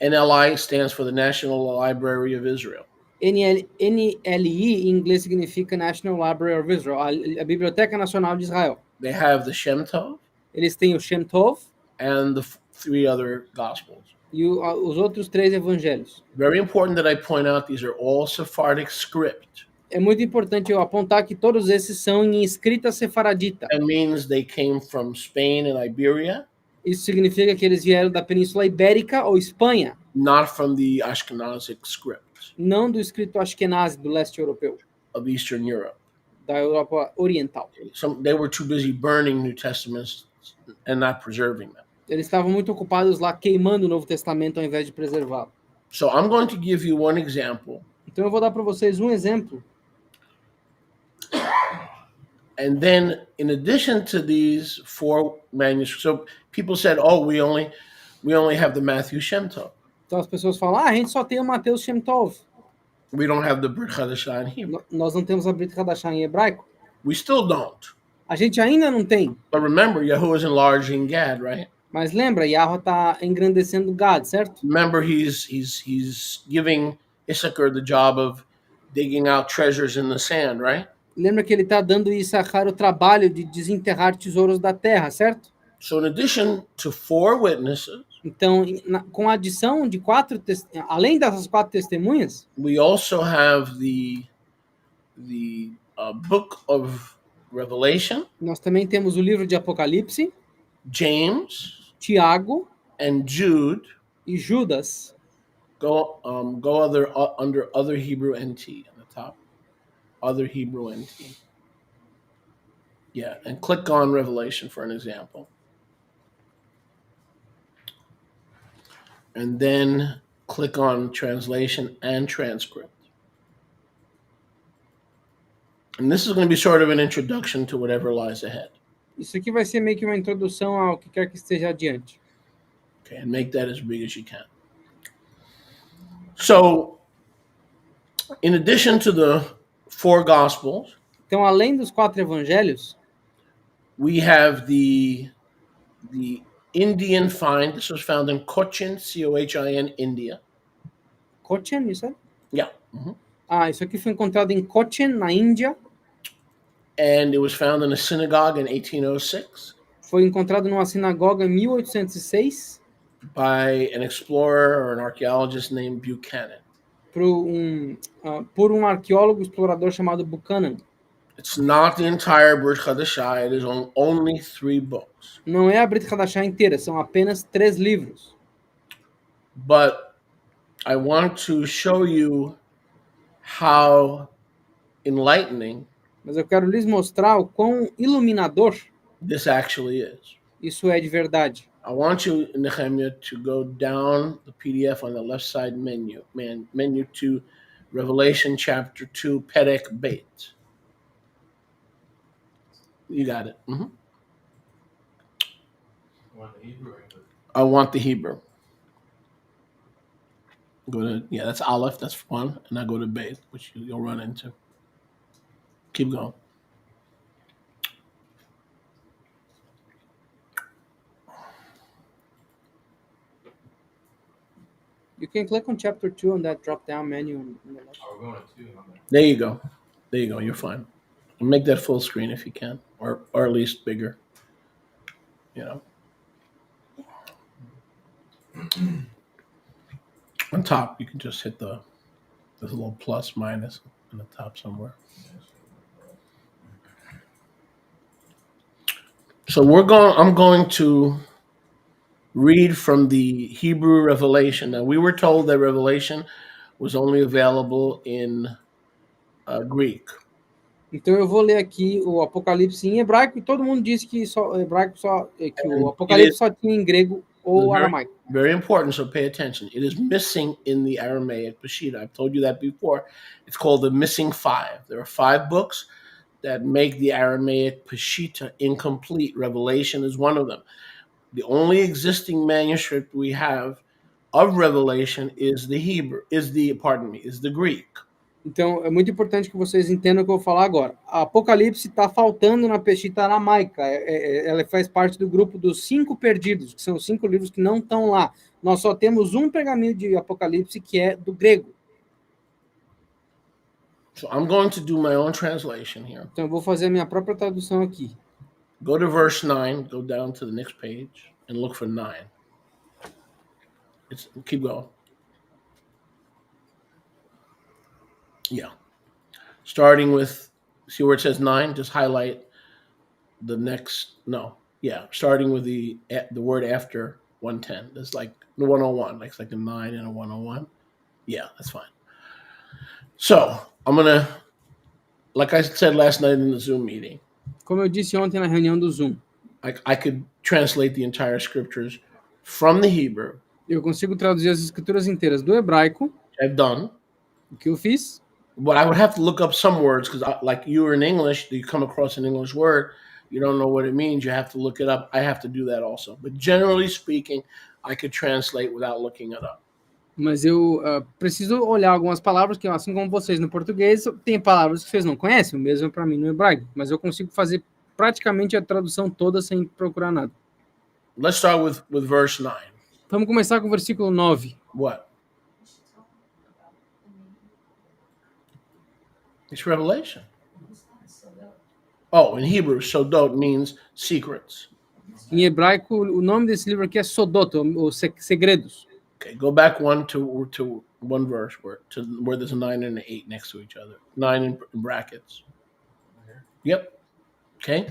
Speaker 1: NLI stands for the National Library of Israel.
Speaker 2: NLI em inglês significa National Library of Israel, a Biblioteca Nacional de Israel.
Speaker 1: They have the Shem Tov
Speaker 2: Eles têm o Shem Tov
Speaker 1: and the three other Gospels.
Speaker 2: e os outros 3 evangelhos.
Speaker 1: Very important that I point out these are all Sephardic script.
Speaker 2: É muito importante eu apontar que todos esses são em escrita sefaradita.
Speaker 1: That means they came from Spain and Iberia,
Speaker 2: Isso significa que eles vieram da Península Ibérica ou Espanha,
Speaker 1: not from the Ashkenazic script
Speaker 2: não do escrito Ashkenazi do leste europeu,
Speaker 1: of Eastern Europe.
Speaker 2: da Europa Oriental.
Speaker 1: They were too busy burning New Testaments and not preserving them.
Speaker 2: Eles estavam muito ocupados lá queimando o Novo Testamento ao invés de preservá-lo.
Speaker 1: So I'm going to give you one example,
Speaker 2: Então eu vou dar para vocês um exemplo.
Speaker 1: and then in addition to these four manuscripts, so people said, "Oh, we only have the Matthew Shem Tov.
Speaker 2: Então as pessoas falam, a gente só tem o Mateus Shem Tov.
Speaker 1: We don't have the Brit Chadashah in Hebrew."
Speaker 2: Nós não temos a Brit Hadashah em hebraico.
Speaker 1: We still don't.
Speaker 2: A gente ainda não tem.
Speaker 1: But remember, Yahuwah is enlarging Gad, right?
Speaker 2: Mas lembra, Yahweh está engrandecendo Gad, certo?
Speaker 1: Remember, he's giving Issachar the job of digging out treasures in the sand, right?
Speaker 2: Lembra que ele está dando Issachar o trabalho de desenterrar tesouros da terra, certo?
Speaker 1: So in addition to four witnesses,
Speaker 2: Então, com a adição de além dessas 4 testemunhas,
Speaker 1: we also have the book of Revelation,
Speaker 2: nós também temos o livro de Apocalipse,
Speaker 1: James,
Speaker 2: Tiago
Speaker 1: and Jude.
Speaker 2: e Judas.
Speaker 1: Go under other Hebrew NT on the top. Other Hebrew NT. Yeah, and click on Revelation for an example. And then click on translation and transcript. And this is going to be sort of an introduction to whatever lies ahead.
Speaker 2: Isso aqui vai ser meio que uma introdução ao que quer que esteja adiante.
Speaker 1: Okay, and make that as big as you can. So, in addition to the four Gospels,
Speaker 2: Então, além dos 4 evangelhos,
Speaker 1: we have the Indian find. This was found in Cochin, Cochin, India.
Speaker 2: Cochin, isso é?
Speaker 1: Yeah. Mhm.
Speaker 2: Isso aqui foi encontrado em Cochin, na Índia.
Speaker 1: And it was found in a synagogue in 1806
Speaker 2: Foi encontrado numa sinagoga em 1806
Speaker 1: by an explorer or an archaeologist named Buchanan.
Speaker 2: por um arqueólogo explorador chamado Buchanan.
Speaker 1: It's not the entire Brit Chadashah. It is only 3 books.
Speaker 2: Não é a Brit Hadashah inteira, são apenas 3 livros.
Speaker 1: But I want to show you how enlightening
Speaker 2: Mas eu quero lhes mostrar o quão iluminador
Speaker 1: this actually is.
Speaker 2: isso é de verdade.
Speaker 1: I want you, Nehemiah, to go down the PDF on the left side menu to Revelation chapter 2, Perek Beit. You got it. Mm-hmm.
Speaker 3: Want the Hebrew or English?
Speaker 1: I want the Hebrew. Go to, yeah, that's Aleph, that's one. And I go to Beth, which you'll run into. Keep going.
Speaker 2: You can click on chapter 2 on that drop down menu. On the left.
Speaker 3: Oh, we're going to 2. Okay.
Speaker 1: There you go. There you go. You're fine. And make that full screen if you can, or at least bigger. You know. On top, you can just hit there's a little plus minus on the top somewhere. So I'm going to read from the Hebrew Revelation. Now, we were told that Revelation was only available in Greek.
Speaker 2: Então eu vou ler aqui o Apocalipse em hebraico, e todo mundo disse que que o Apocalipse só tinha em grego ou aramaico.
Speaker 1: Very important, so pay attention. It is missing in the Aramaic Peshitta. I've told you that before. It's called the missing 5. There are 5 books that make the Aramaic Peshitta incomplete. Revelation is one of them. The only existing manuscript we have of Revelation is the Greek.
Speaker 2: Então, é muito importante que vocês entendam o que eu vou falar agora. A Apocalipse está faltando na Peshitta aramaica. Ela faz parte do grupo dos 5 perdidos, que são 5 livros que não estão lá. Nós só temos um pergaminho de Apocalipse que é do grego.
Speaker 1: So I'm going to do my own translation here.
Speaker 2: Então, eu vou fazer a minha própria tradução aqui.
Speaker 1: Go to verse 9, go down to the next page, and look for 9. Keep going. Yeah. Starting with, see where it says 9, just highlight the next, starting with the word after 110. It's like the 101, like a 9 and a 101. Yeah, that's fine. So, I'm going to, like I said last night in the Zoom meeting,
Speaker 2: como eu disse ontem na reunião do Zoom,
Speaker 1: I could translate the entire scriptures from the Hebrew.
Speaker 2: Eu consigo traduzir as escrituras inteiras do hebraico.
Speaker 1: I've done.
Speaker 2: O que eu fiz?
Speaker 1: But I would have to look up some words because, like you were in English, you come across an English word, you don't know what it means, you have to look it up. I have to do that also. But generally speaking, I could translate without looking it up.
Speaker 2: Mas eu preciso olhar algumas palavras que, assim como vocês no português, tem palavras que vocês não conhecem, o mesmo para mim no hebraico. Mas eu consigo fazer praticamente a tradução toda sem procurar nada.
Speaker 1: Let's start with verse 9.
Speaker 2: Vamos começar com o versículo 9.
Speaker 1: What? It's Revelation. Oh, in Hebrew, Sodot means secrets.
Speaker 2: Em hebraico, o nome desse livro aqui é Sodot, ou Segredos.
Speaker 1: Okay, go back to one verse where there's a 9 and an 8 next to each other. 9 in brackets. Yep. Okay.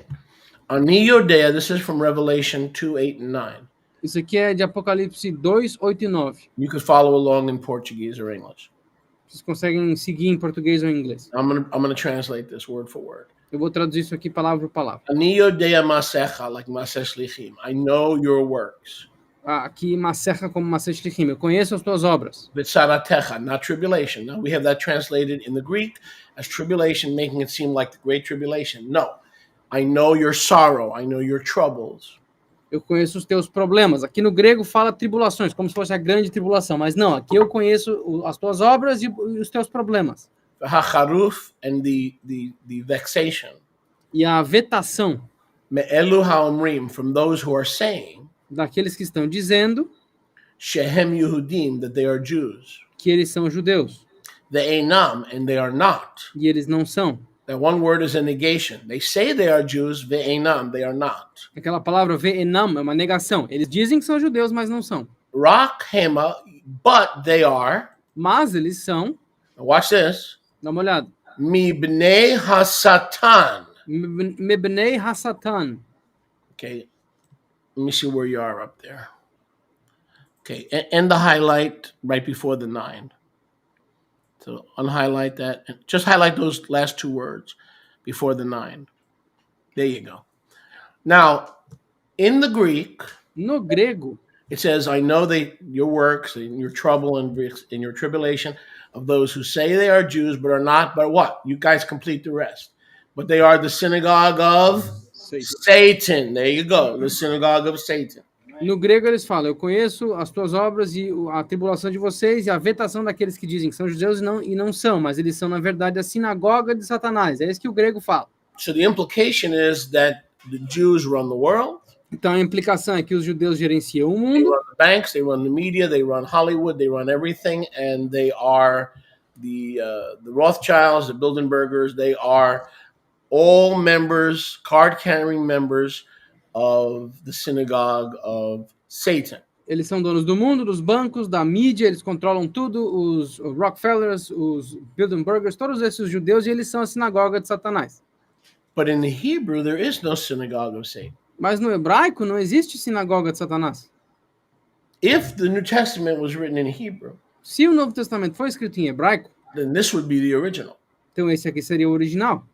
Speaker 1: Ani Yodea, this is from Revelation 2, 8, and 9.
Speaker 2: Isso aqui é de Apocalipse 2, 8 e 9.
Speaker 1: You could follow along in Portuguese or English.
Speaker 2: Vocês conseguem seguir em português ou em inglês.
Speaker 1: I'm gonna translate this word for word.
Speaker 2: Eu vou traduzir isso aqui palavra por palavra.
Speaker 1: Ani Yodea Masecha, like Masesh Lichim. I know your works.
Speaker 2: Aqui, Masecha como Masesh Lichim. Eu conheço as tuas obras.
Speaker 1: V'tzaratecha, not tribulation. Now, we have that translated in the Greek as tribulation, making it seem like the great tribulation. No. I know your sorrow. I know your troubles.
Speaker 2: Eu conheço os teus problemas. Aqui no grego fala tribulações, como se fosse a grande tribulação. Mas não, aqui eu conheço as tuas obras e os teus problemas.
Speaker 1: V'hacharuf, and the vexation.
Speaker 2: E a vetação.
Speaker 1: Me'elu ha'omrim, from those who are saying,
Speaker 2: daqueles que estão dizendo
Speaker 1: Shehem Yehudim, that they are Jews.
Speaker 2: Que eles são judeus.
Speaker 1: Ve'enam, and they are not.
Speaker 2: E eles não são.
Speaker 1: That one word is a negation. They say they are Jews, ve'enam, they are not.
Speaker 2: Aquela palavra ve'enam é uma negação. Eles dizem que são judeus, mas não são.
Speaker 1: Rak hema, but they are.
Speaker 2: Mas eles são.
Speaker 1: Now watch this.
Speaker 2: Dá uma olhada.
Speaker 1: Mibnei hasatan.
Speaker 2: Mibnei hasatan.
Speaker 1: Okay. Let me see where you are up there. Okay, and the highlight right before the 9. So unhighlight that. And just highlight those last 2 words before the 9. There you go. Now, in the Greek,
Speaker 2: no grego,
Speaker 1: it says, I know your works and your trouble and in your tribulation of those who say they are Jews but are not. But what? You guys complete the rest. But they are the synagogue of Satan. There you go. The synagogue of Satan.
Speaker 2: No grego eles falam, eu conheço as tuas obras e a tribulação de vocês e a vetação daqueles que dizem que são judeus e não são, mas eles são, na verdade, a sinagoga de Satanás. É isso que o grego fala.
Speaker 1: So the implication is that the Jews run the world.
Speaker 2: Então a implicação é que os judeus gerenciam o
Speaker 1: They
Speaker 2: mundo,
Speaker 1: run the banks, they run the media, they run Hollywood, they run everything, and they are the Rothschilds, the Bilderbergers. They are all members, card-carrying members of the synagogue of Satan.
Speaker 2: eles são donos do mundo, dos bancos, da mídia, eles controlam tudo, os Rockefellers, os Bilderbergers, todos esses judeus, e eles são a sinagoga de Satanás.
Speaker 1: But in the Hebrew, there is no synagogue of Satan.
Speaker 2: Mas no hebraico não existe sinagoga de Satanás.
Speaker 1: If the New Testament was written in Hebrew,
Speaker 2: Se o Novo Testamento foi escrito em hebraico,
Speaker 1: then this would be the original.
Speaker 2: então esse aqui seria o original.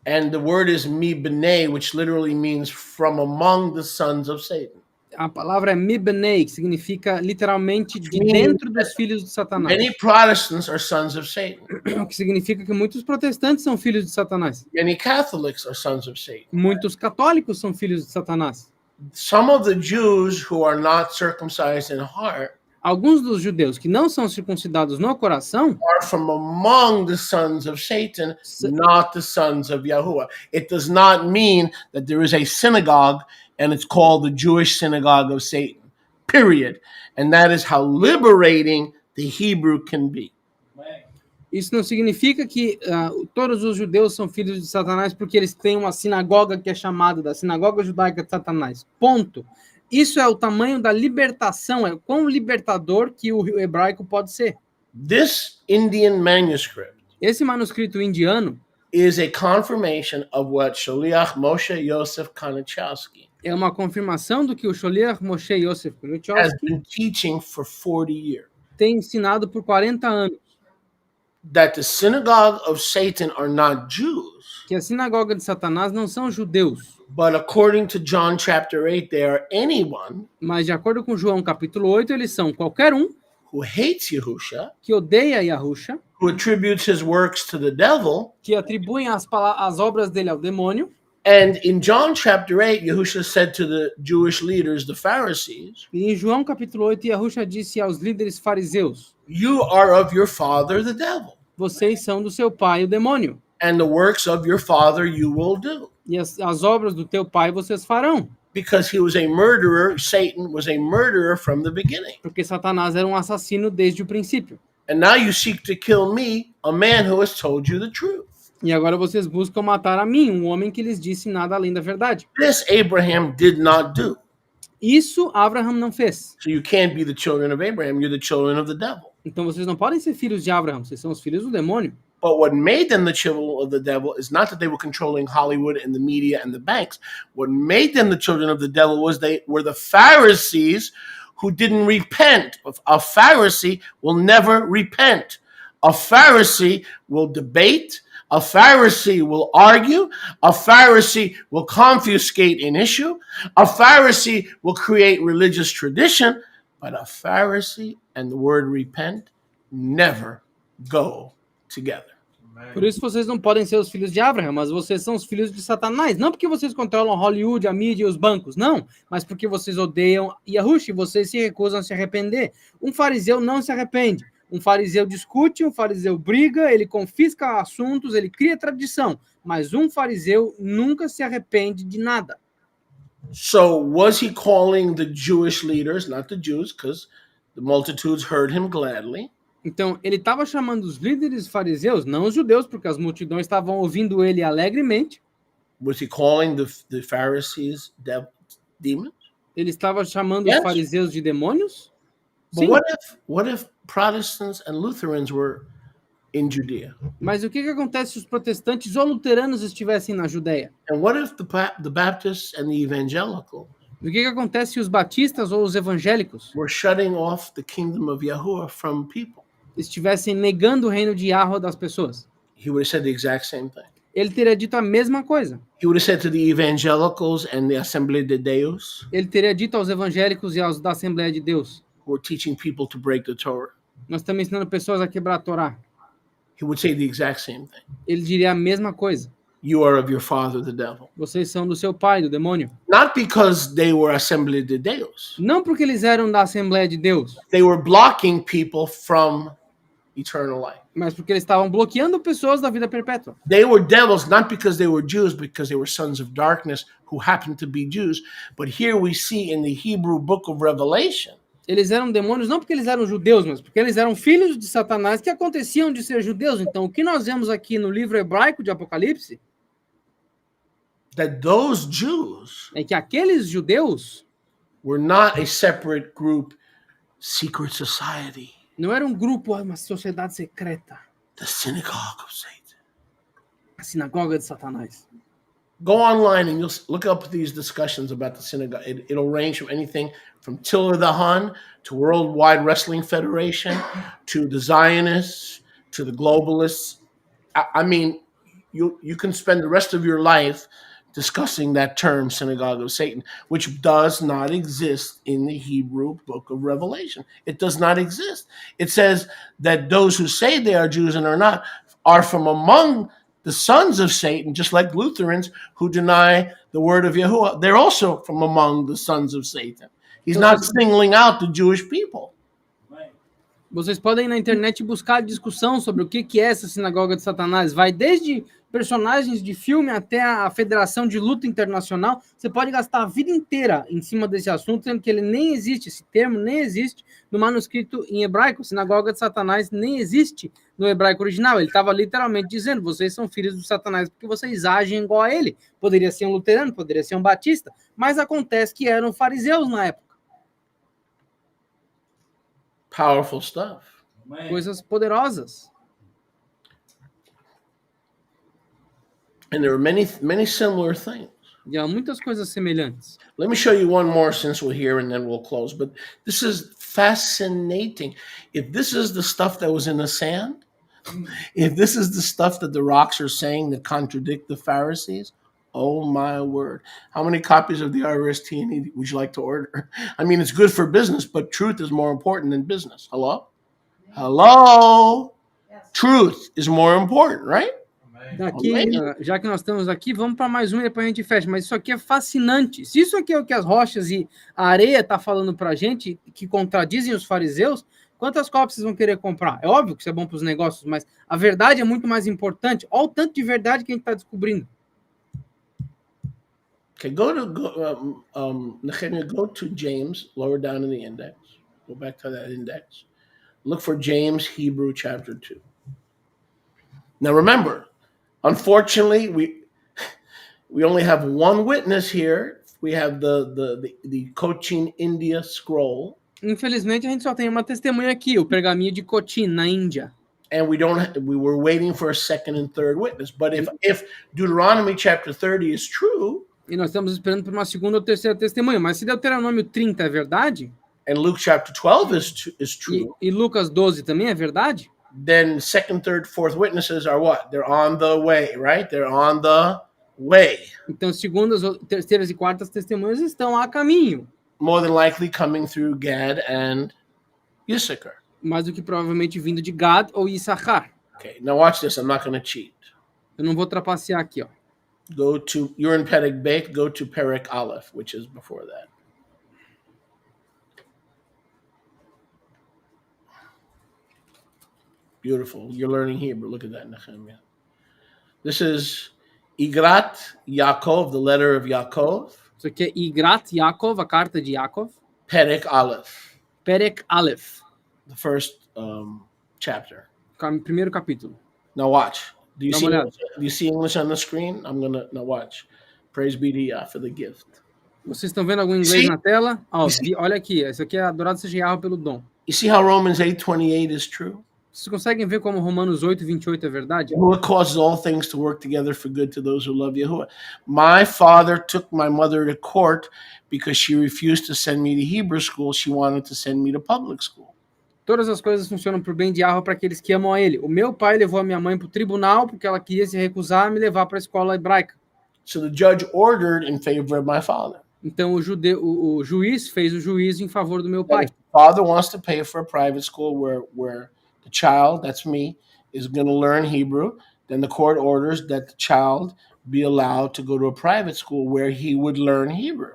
Speaker 1: And the word is mi b'nei, which literally means from among the sons of Satan.
Speaker 2: A palavra é mibnei, que significa literalmente de dentro dos filhos de Satanás.
Speaker 1: Many Protestants are sons of Satan.
Speaker 2: O que significa que muitos protestantes são filhos de Satanás.
Speaker 1: Many Catholics are sons of Satan.
Speaker 2: Muitos católicos são filhos de Satanás.
Speaker 1: Some of the Jews who are not circumcised in heart
Speaker 2: Alguns dos judeus que não são circuncidados no coração
Speaker 1: are from among the sons of Satan, not the sons of Yahuwah. It does not mean that there is a synagogue and it's called the Jewish synagogue of Satan, period. And that is how liberating the Hebrew can be.
Speaker 2: Isso não significa que todos os judeus são filhos de Satanás porque eles têm uma sinagoga que é chamada da sinagoga judaica de Satanás. Ponto. Isso é o tamanho da libertação, é o quão libertador que o hebraico pode ser.
Speaker 1: This Indian manuscript
Speaker 2: Esse manuscrito indiano
Speaker 1: is a confirmation of what Shaliach Moshe Yosef Kanichowski
Speaker 2: é uma confirmação do que o Sholiach Moshe Yosef
Speaker 1: has
Speaker 2: Kanichowski
Speaker 1: been teaching for 40 years.
Speaker 2: tem ensinado por 40 anos.
Speaker 1: That the synagogue of Satan are not Jews,
Speaker 2: Que a sinagoga de Satanás não são judeus,
Speaker 1: but according to John chapter 8, they are anyone
Speaker 2: mas de acordo com João capítulo 8, eles são qualquer um
Speaker 1: who hates Yahusha,
Speaker 2: que odeia Yahusha,
Speaker 1: who attributes his works to the devil.
Speaker 2: que atribuem as obras dele ao demônio.
Speaker 1: And in John chapter 8, Yahusha said to the Jewish leaders, the Pharisees,
Speaker 2: E em João capítulo 8, Yahusha disse aos líderes fariseus,
Speaker 1: you are of your father, the devil,
Speaker 2: vocês são do seu pai, o demônio,
Speaker 1: and the works of your father you will do.
Speaker 2: e as obras do teu pai vocês farão.
Speaker 1: Because he was a murderer, Satan was a murderer from the beginning.
Speaker 2: Porque Satanás era um assassino desde o princípio.
Speaker 1: And now you seek to kill me, a man who has told you the truth.
Speaker 2: E agora vocês buscam matar a mim, um homem que lhes disse nada além da verdade.
Speaker 1: This Abraham did not do.
Speaker 2: Isso Abraham não fez.
Speaker 1: So you can't be the children of Abraham, you're the children of the devil.
Speaker 2: Então vocês não podem ser filhos de Abraham, vocês são os filhos do demônio.
Speaker 1: But what made them the children of the devil is not that they were controlling Hollywood and the media and the banks. What made them the children of the devil was they were the Pharisees who didn't repent. A Pharisee will never repent. A Pharisee will debate. A Pharisee will argue. A Pharisee will confiscate an issue. A Pharisee will create religious tradition. But a Pharisee and the word repent never go together.
Speaker 2: Por isso vocês não podem ser os filhos de Abraham, mas vocês são os filhos de Satanás. Não porque vocês controlam Hollywood, a mídia e os bancos, não. Mas porque vocês odeiam Yahushua e vocês se recusam a se arrepender. Um fariseu não se arrepende. Um fariseu discute, um fariseu briga, ele confisca assuntos, ele cria tradição. Mas um fariseu nunca se arrepende de nada.
Speaker 1: So was he calling the Jewish leaders, not the Jews, because the multitudes heard him gladly?
Speaker 2: Então, ele estava chamando os líderes fariseus, não os judeus, porque as multidões estavam ouvindo ele alegremente.
Speaker 1: Was he calling the Pharisees demons?
Speaker 2: Ele estava chamando
Speaker 1: Yes.
Speaker 2: os fariseus de demônios?
Speaker 1: But
Speaker 2: Sim.
Speaker 1: what if Protestants and Lutherans were in Judea?
Speaker 2: Mas o que acontece se os protestantes ou luteranos estivessem na Judéia?
Speaker 1: And what if the Baptists and the evangelical
Speaker 2: O que acontece se os batistas ou os evangélicos
Speaker 1: were shutting off the kingdom of Yahuwah from people?
Speaker 2: estivessem negando o reino de Yahweh das pessoas?
Speaker 1: He would have said the exact same thing.
Speaker 2: Ele teria dito a mesma coisa.
Speaker 1: He would have said to the evangelicals and the Assembly de Deus,
Speaker 2: Ele teria dito aos evangélicos e aos da Assembleia de Deus:
Speaker 1: who were teaching people to break the Torah,
Speaker 2: nós estamos ensinando pessoas a quebrar a Torá.
Speaker 1: he would say the exact same thing.
Speaker 2: Ele diria a mesma coisa.
Speaker 1: You are of your father, the devil.
Speaker 2: Vocês são do seu pai, do demônio.
Speaker 1: Not because they were Assembly de Deus.
Speaker 2: Não porque eles eram da Assembleia de Deus,
Speaker 1: They were blocking people from eternal life.
Speaker 2: mas porque eles estavam bloqueando pessoas da vida perpétua.
Speaker 1: They were devils not because they were Jews, because they were sons of darkness who happened to be Jews. But here we see in the Hebrew book of Revelation
Speaker 2: Eles eram demônios não porque eles eram judeus, mas porque eles eram filhos de Satanás que aconteciam de ser judeus. Então, o que nós vemos aqui no livro hebraico de Apocalipse
Speaker 1: that those Jews
Speaker 2: é que aqueles judeus
Speaker 1: were not a separate group, secret society,
Speaker 2: não eram um grupo, uma sociedade secreta,
Speaker 1: the synagogue of Satan.
Speaker 2: a sinagoga de Satanás.
Speaker 1: Go online and you'll look up these discussions about the synagogue. It'll range from anything from Tiller the Hun to Worldwide Wrestling Federation to the Zionists to the globalists. I mean, you can spend the rest of your life discussing that term, synagogue of Satan, which does not exist in the Hebrew book of Revelation. It does not exist. It says that those who say they are Jews and are not are from among the sons of Satan, just like Lutherans who deny the word of Yahuwah. They're also from among the sons of Satan. He's not singling out the Jewish people.
Speaker 2: Vocês podem ir na internet buscar discussão sobre o que é essa sinagoga de Satanás. Vai desde personagens de filme até a Federação de Luta Internacional. Você pode gastar a vida inteira em cima desse assunto, sendo que ele nem existe, esse termo nem existe no manuscrito em hebraico. Sinagoga de Satanás nem existe no hebraico original. Ele estava literalmente dizendo, vocês são filhos do Satanás porque vocês agem igual a ele. Poderia ser um luterano, poderia ser um batista, mas acontece que eram fariseus na época.
Speaker 1: Powerful stuff.
Speaker 2: Coisas poderosas.
Speaker 1: And there are many similar things.
Speaker 2: E há muitas coisas semelhantes.
Speaker 1: Let me show you one more since we're here and then we'll close. But this is fascinating. If this is the stuff that was in the sand, if this is the stuff that the rocks are saying that contradict the Pharisees, oh my word. How many copies of the RST would you like to order? I mean, it's good for business, but truth is more important than business. Hello? Hello?
Speaker 3: Yes.
Speaker 1: Truth is more important, right?
Speaker 2: Daqui, já que nós estamos aqui, vamos para mais um e depois a gente fecha. Mas isso aqui é fascinante. Se isso aqui é o que as rochas e a areia está falando para a gente, que contradizem os fariseus, quantas cópias vocês vão querer comprar? É óbvio que isso é bom para os negócios, mas a verdade é muito mais importante. Olha o tanto de verdade que a gente está descobrindo.
Speaker 1: Okay, Nehemiah, go to James, lower down in the index. Go back to that index. Look for James, Hebrew, chapter 2. Now remember, unfortunately, we only have one witness here. We have the Cochin India scroll.
Speaker 2: Infelizmente, a gente só tem uma testemunha aqui, o pergaminho de Cochin, na Índia.
Speaker 1: And we were waiting for a second and third witness. But if Deuteronomy chapter 30 is true,
Speaker 2: e nós estamos esperando por uma segunda ou terceira testemunha. Mas se Deuteronômio 30 é verdade,
Speaker 1: and Luke chapter 12 is true,
Speaker 2: e Lucas 12 também é verdade,
Speaker 1: then second, third, fourth witnesses are what? They're on the way, right? They're on the way.
Speaker 2: Então, segundas, terceiras e quartas testemunhas estão a caminho.
Speaker 1: More than likely coming through Gad and Issachar.
Speaker 2: Mais do que provavelmente vindo de Gad ou Issachar.
Speaker 1: Okay, now watch this. I'm not going to cheat.
Speaker 2: Eu não vou trapacear aqui, ó.
Speaker 1: You're in Perek Beit, go to Perek Aleph, which is before that. Beautiful. You're learning Hebrew. Look at that, Nehemiah. This is Igrat Yaakov, the letter of Yaakov.
Speaker 2: Isso aqui é Igrat Yaakov, a carta de Yaakov.
Speaker 1: Perek Aleph.
Speaker 2: Perek Aleph.
Speaker 1: The first chapter.
Speaker 2: Primeiro capítulo.
Speaker 1: Now watch. Do you see English on the screen? Now watch. Praise be to Yah for the gift.
Speaker 2: Vocês estão vendo algum inglês na tela? Olha aqui, isso aqui é adorado seja Yahweh pelo dom.
Speaker 1: You see how Romans 8:28 is true?
Speaker 2: Vocês conseguem ver como Romanos 8:28 é verdade?
Speaker 1: Yahuwah causes all things to work together for good to those who love Yahuwah. My father took my mother to court because she refused to send me to Hebrew school. She wanted to send me to public school.
Speaker 2: Todas as coisas funcionam para o bem de Yahweh para aqueles que amam a ele. O meu pai levou a minha mãe para o tribunal porque ela queria se recusar a me levar para a escola hebraica.
Speaker 1: So the judge ordered in favor of my father.
Speaker 2: Então o juiz fez o juízo em favor do meu pai.
Speaker 1: If the father wants to pay for a private school where the child, that's me, is going to learn Hebrew, then the court orders that the child be allowed to go to a private school where he would learn Hebrew.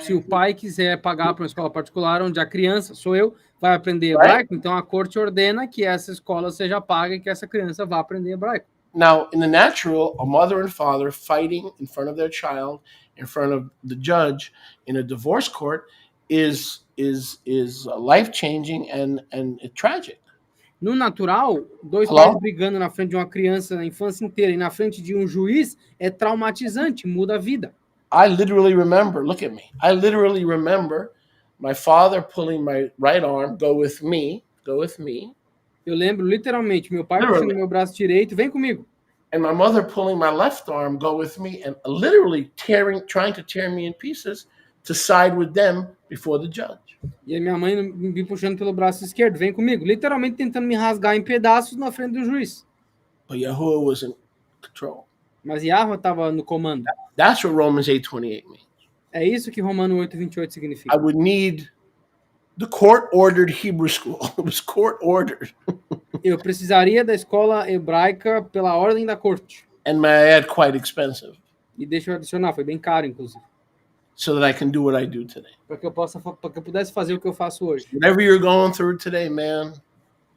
Speaker 2: Se o pai quiser pagar para uma escola particular onde a criança, sou eu, vai aprender hebraico, então a corte ordena que essa escola seja paga e que essa criança vá aprender hebraico.
Speaker 1: Now, in the natural, a mother and father fighting in front of their child, in front of the judge in a divorce court is life-changing and tragic.
Speaker 2: No natural, dois
Speaker 1: Hello?
Speaker 2: pais brigando na frente de uma criança a infância inteira e na frente de um juiz é traumatizante, muda a vida.
Speaker 1: I literally remember, look at me. I literally remember my father pulling my right arm, go with me.
Speaker 2: Eu lembro literalmente meu pai
Speaker 1: Literally.
Speaker 2: puxando meu braço direito, vem comigo.
Speaker 1: And my mother pulling my left arm, go with me, and literally trying to tear me in pieces to side with them before the judge.
Speaker 2: E a minha mãe me puxando pelo braço esquerdo, vem comigo, literalmente tentando me rasgar em pedaços na frente do juiz.
Speaker 1: But Yahuwah was in control.
Speaker 2: Mas Yahweh estava no comando.
Speaker 1: That's what Romans 8:28 means.
Speaker 2: É isso que Romano 8:28 significa.
Speaker 1: I would need the court-ordered Hebrew school. It was court-ordered.
Speaker 2: Eu precisaria da escola hebraica pela ordem da corte.
Speaker 1: And may I add, quite expensive,
Speaker 2: E deixa eu adicionar, foi bem caro, inclusive.
Speaker 1: so that I can do what I do today.
Speaker 2: Para que eu pudesse fazer o que eu faço hoje.
Speaker 1: Whatever you're going through today, man,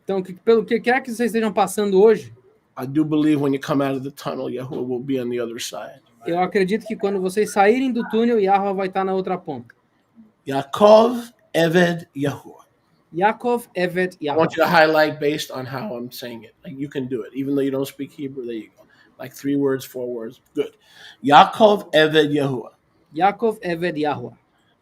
Speaker 2: Então, pelo que quer que vocês estejam passando hoje,
Speaker 1: I do believe when you come out of the tunnel, Yahuwah will be on the other side.
Speaker 2: eu acredito que quando vocês saírem do túnel, Yahweh vai estar na outra ponta.
Speaker 1: Yaakov Eved Yahuwah.
Speaker 2: Yaakov Evet
Speaker 1: I
Speaker 2: Yahweh.
Speaker 1: want you to highlight based on how I'm saying it. Like you can do it, even though you don't speak Hebrew. There you go. Like 3 words, 4 words. Good. Yaakov Eved Yahuwah.
Speaker 2: Yaakov Evet Yahweh.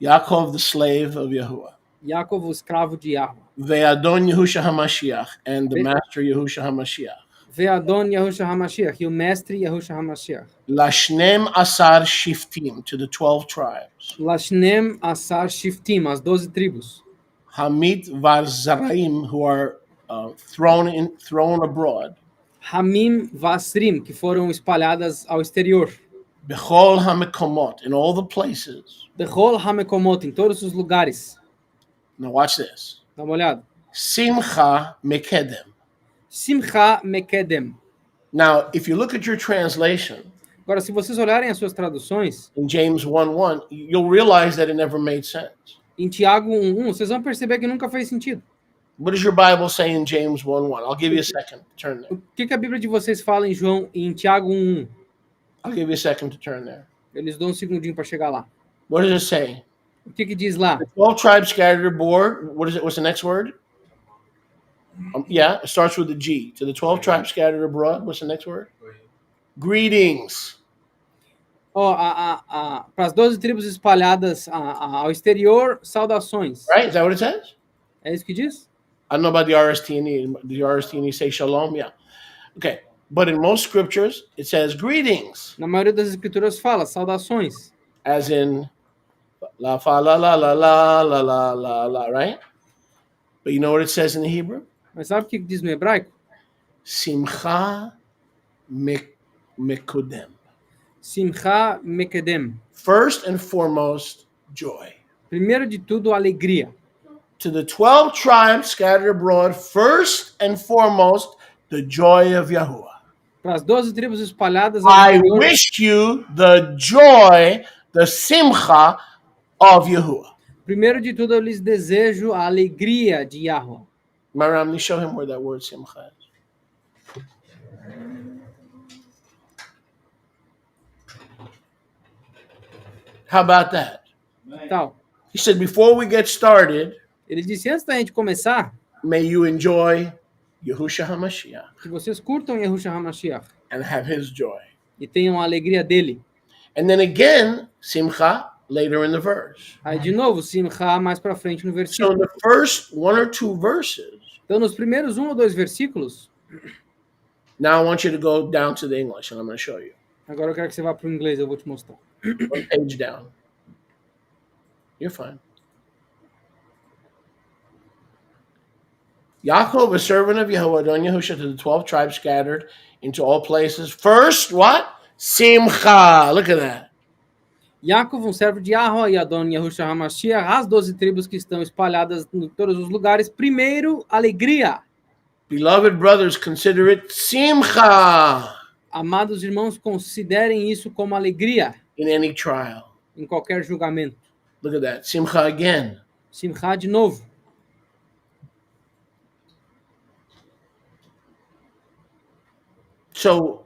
Speaker 1: Yaakov, the slave of Yahuwah.
Speaker 2: Yaakov, o escravo de Yahweh.
Speaker 1: Ve'adon Yehusha HaMashiach, and the
Speaker 2: Ve-
Speaker 1: master Yehusha HaMashiach.
Speaker 2: Ve'adon Yahushua HaMashiach, e o mestre Yahushua HaMashiach.
Speaker 1: Lashnem Asar Shiftim, to the 12 tribes.
Speaker 2: Lashnem Asar Shiftim, as 12 tribos.
Speaker 1: Hamit Varzaraim, who are thrown abroad.
Speaker 2: Hamim Vasrim, que foram espalhadas ao exterior.
Speaker 1: Bechol HaMekomot, in all the places.
Speaker 2: Bechol HaMekomot, em todos os lugares.
Speaker 1: Now watch this.
Speaker 2: Dá uma olhada.
Speaker 1: Simcha Mekedem.
Speaker 2: Simcha Mekedem.
Speaker 1: Now, if you look at your translation
Speaker 2: Agora, se vocês olharem as suas traduções,
Speaker 1: in James 1:1, you'll realize that it never made sense.
Speaker 2: em Tiago 1:1, vocês vão perceber que nunca fez sentido.
Speaker 1: What does your Bible say in James 1:1? I'll give you a second to turn there.
Speaker 2: O que a Bíblia de vocês fala em Tiago 1:1?
Speaker 1: I'll give you a second to turn there.
Speaker 2: Eles dão um segundinho para chegar lá.
Speaker 1: What does it say?
Speaker 2: O que diz lá?
Speaker 1: The 12 tribes scattered abroad. What is it? What's the next word? Yeah, it starts with a G. To the 12 tribes scattered abroad. What's the next word? Greetings.
Speaker 2: Ó, para as 12 tribos espalhadas ao exterior, saudações.
Speaker 1: Right? Is that what it says?
Speaker 2: É isso que diz?
Speaker 1: I don't know about the RST&E. The RST&E say shalom? Yeah. Okay. But in most scriptures, it says greetings,
Speaker 2: Na maioria das escrituras fala saudações.
Speaker 1: as in la fa la la la la la la la la, right? But you know what it says in the Hebrew?
Speaker 2: Mas sabe o que diz no hebraico?
Speaker 1: Simcha mekodem.
Speaker 2: Simcha Mekedem.
Speaker 1: First and foremost, joy.
Speaker 2: Primeiro de tudo, alegria.
Speaker 1: To the 12 tribes scattered abroad, first and foremost, the joy of Yahuwah.
Speaker 2: Para as 12 tribos espalhadas ao
Speaker 1: I
Speaker 2: exterior,
Speaker 1: wish you the joy, the simcha of Yahuwah.
Speaker 2: primeiro de tudo, eu lhes desejo a alegria de Yahweh.
Speaker 1: Maram, show him where that word simcha is. How about that?
Speaker 2: Tal.
Speaker 1: He said, before we get started,
Speaker 2: Ele disse, antes da gente começar,
Speaker 1: may you enjoy Yahushua HaMashiach
Speaker 2: que vocês curtam Yahushua HaMashiach
Speaker 1: and have his joy.
Speaker 2: e tenham a alegria dele.
Speaker 1: And then again, simcha later in the verse.
Speaker 2: Aí, de novo, Simcha mais para frente no
Speaker 1: So in
Speaker 2: versículo.
Speaker 1: the first 1 or 2 verses,
Speaker 2: Então, nos primeiros 1 ou 2 versículos,
Speaker 1: now I want you to go down to the English and I'm going to show you.
Speaker 2: agora eu quero que você vá para o inglês, eu vou te mostrar.
Speaker 1: One page down. You're fine. Yaakov, a servant of Yahweh, Adon Yahusha, to the 12 tribes scattered into all places. First, what? Simcha. Look at that.
Speaker 2: Yaakov, um servo de Yahweh, e Adon Yahushua HaMashiach, as 12 tribos que estão espalhadas em todos os lugares. Primeiro, alegria.
Speaker 1: Beloved brothers, consider it simcha.
Speaker 2: Amados irmãos, considerem isso como alegria
Speaker 1: in any trial.
Speaker 2: em qualquer julgamento.
Speaker 1: Look at that. Simcha again.
Speaker 2: Simcha de novo.
Speaker 1: So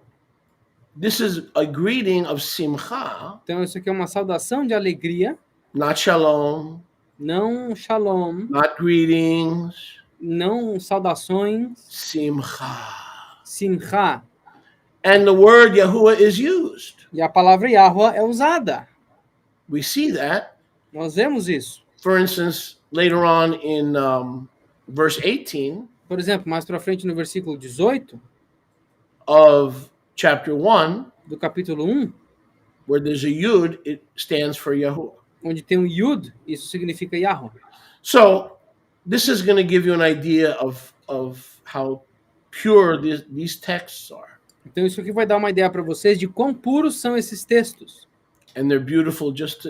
Speaker 1: this is a greeting of simcha,
Speaker 2: Então, isso aqui é uma saudação de alegria,
Speaker 1: not shalom,
Speaker 2: não shalom,
Speaker 1: not greetings,
Speaker 2: não saudações,
Speaker 1: simcha.
Speaker 2: simcha.
Speaker 1: And the word Yahuwah is used.
Speaker 2: E a palavra Yahweh é usada.
Speaker 1: We see that.
Speaker 2: Nós vemos isso.
Speaker 1: For instance, later on in verse 18
Speaker 2: Por exemplo, mais para frente no versículo 18
Speaker 1: of chapter 1,
Speaker 2: do capítulo 1,
Speaker 1: where there's a yud, it stands for Yahuwah.
Speaker 2: onde tem um Yud, isso significa Yahweh.
Speaker 1: So this is going to give you an idea of how pure these texts are.
Speaker 2: Então isso aqui vai dar uma ideia para vocês de quão puros são esses textos.
Speaker 1: And they're beautiful just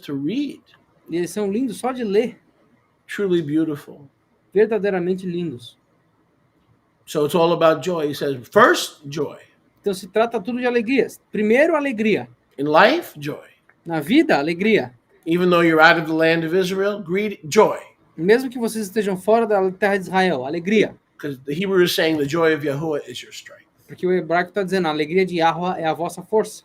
Speaker 1: to read.
Speaker 2: E eles são lindos só de ler,
Speaker 1: Truly beautiful.
Speaker 2: verdadeiramente lindos.
Speaker 1: So it's all about joy. He says, first, joy.
Speaker 2: Então se trata tudo de alegrias. Primeiro, alegria.
Speaker 1: In life, joy.
Speaker 2: Na vida, alegria.
Speaker 1: Even though you're out of the land of Israel, joy.
Speaker 2: Mesmo que vocês estejam fora da terra de Israel, alegria.
Speaker 1: Because the Hebrew is saying the joy of Yahuwah is your strength.
Speaker 2: Porque o hebraico está dizendo, a alegria de Yahweh é a vossa força.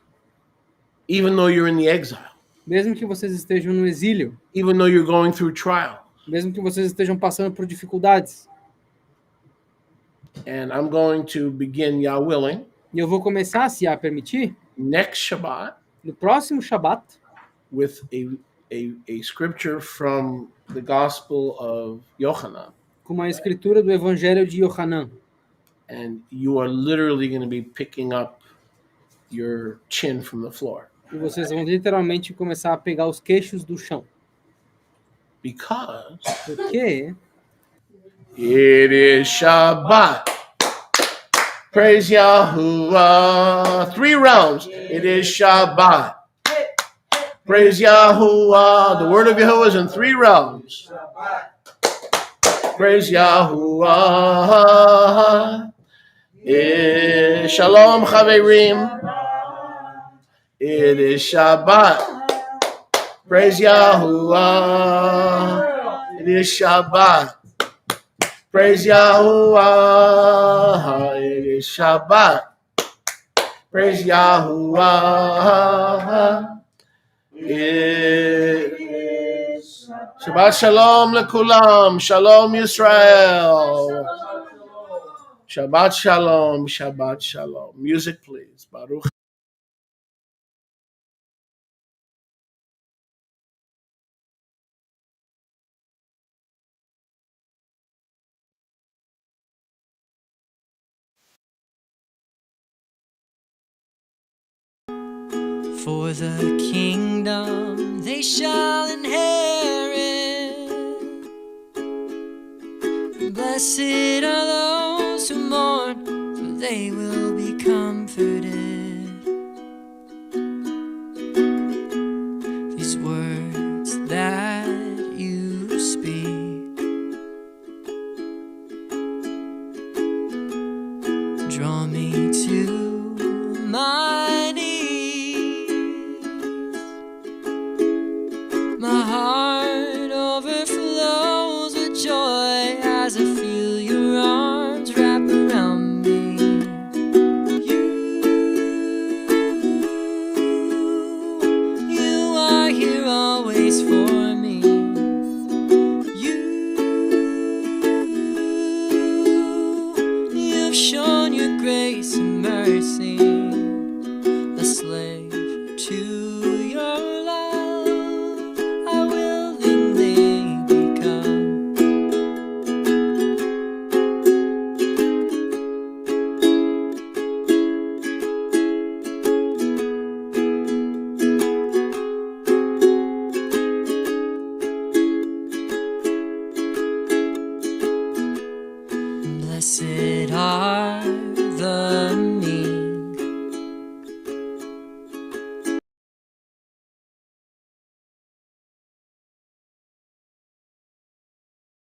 Speaker 1: Even though you're in the exile.
Speaker 2: Mesmo que vocês estejam no exílio.
Speaker 1: Even though you're going through trial.
Speaker 2: Mesmo que vocês estejam passando por dificuldades.
Speaker 1: And I'm going to begin, Yah willing,
Speaker 2: E eu vou começar, se a permitir,
Speaker 1: next Shabbat
Speaker 2: no próximo Shabat,
Speaker 1: with a scripture from the Gospel of Yochanan.
Speaker 2: com uma escritura do Evangelho de Yohanan.
Speaker 1: And you are literally going to be picking up your chin from the floor.
Speaker 2: E vocês vão literalmente começar a pegar os queixos do chão.
Speaker 1: Because
Speaker 2: Porque
Speaker 1: it is Shabbat. Praise Yahuwah. 3 rounds. It is Shabbat. Praise Yahuwah. The word of Yahuwah is in 3 rounds. Praise Yahuwah. Shalom Chaverim. It is Shabbat. Praise Yahuwah. It is Shabbat. Praise Yahuwah. It is Shabbat. Praise Yahuwah. Shabbat Shalom lekulam. Shalom Yisrael. Shabbat Shalom. Shabbat Shalom. Music, please. Baruch.
Speaker 3: For the kingdom they shall inherit. Blessed are those who mourn, for they will be comforted. These words that you speak draw me to my knees. My heart overflows with joy as I feel your arms wrap around me. You are here always for me. You've shown your grace and mercy.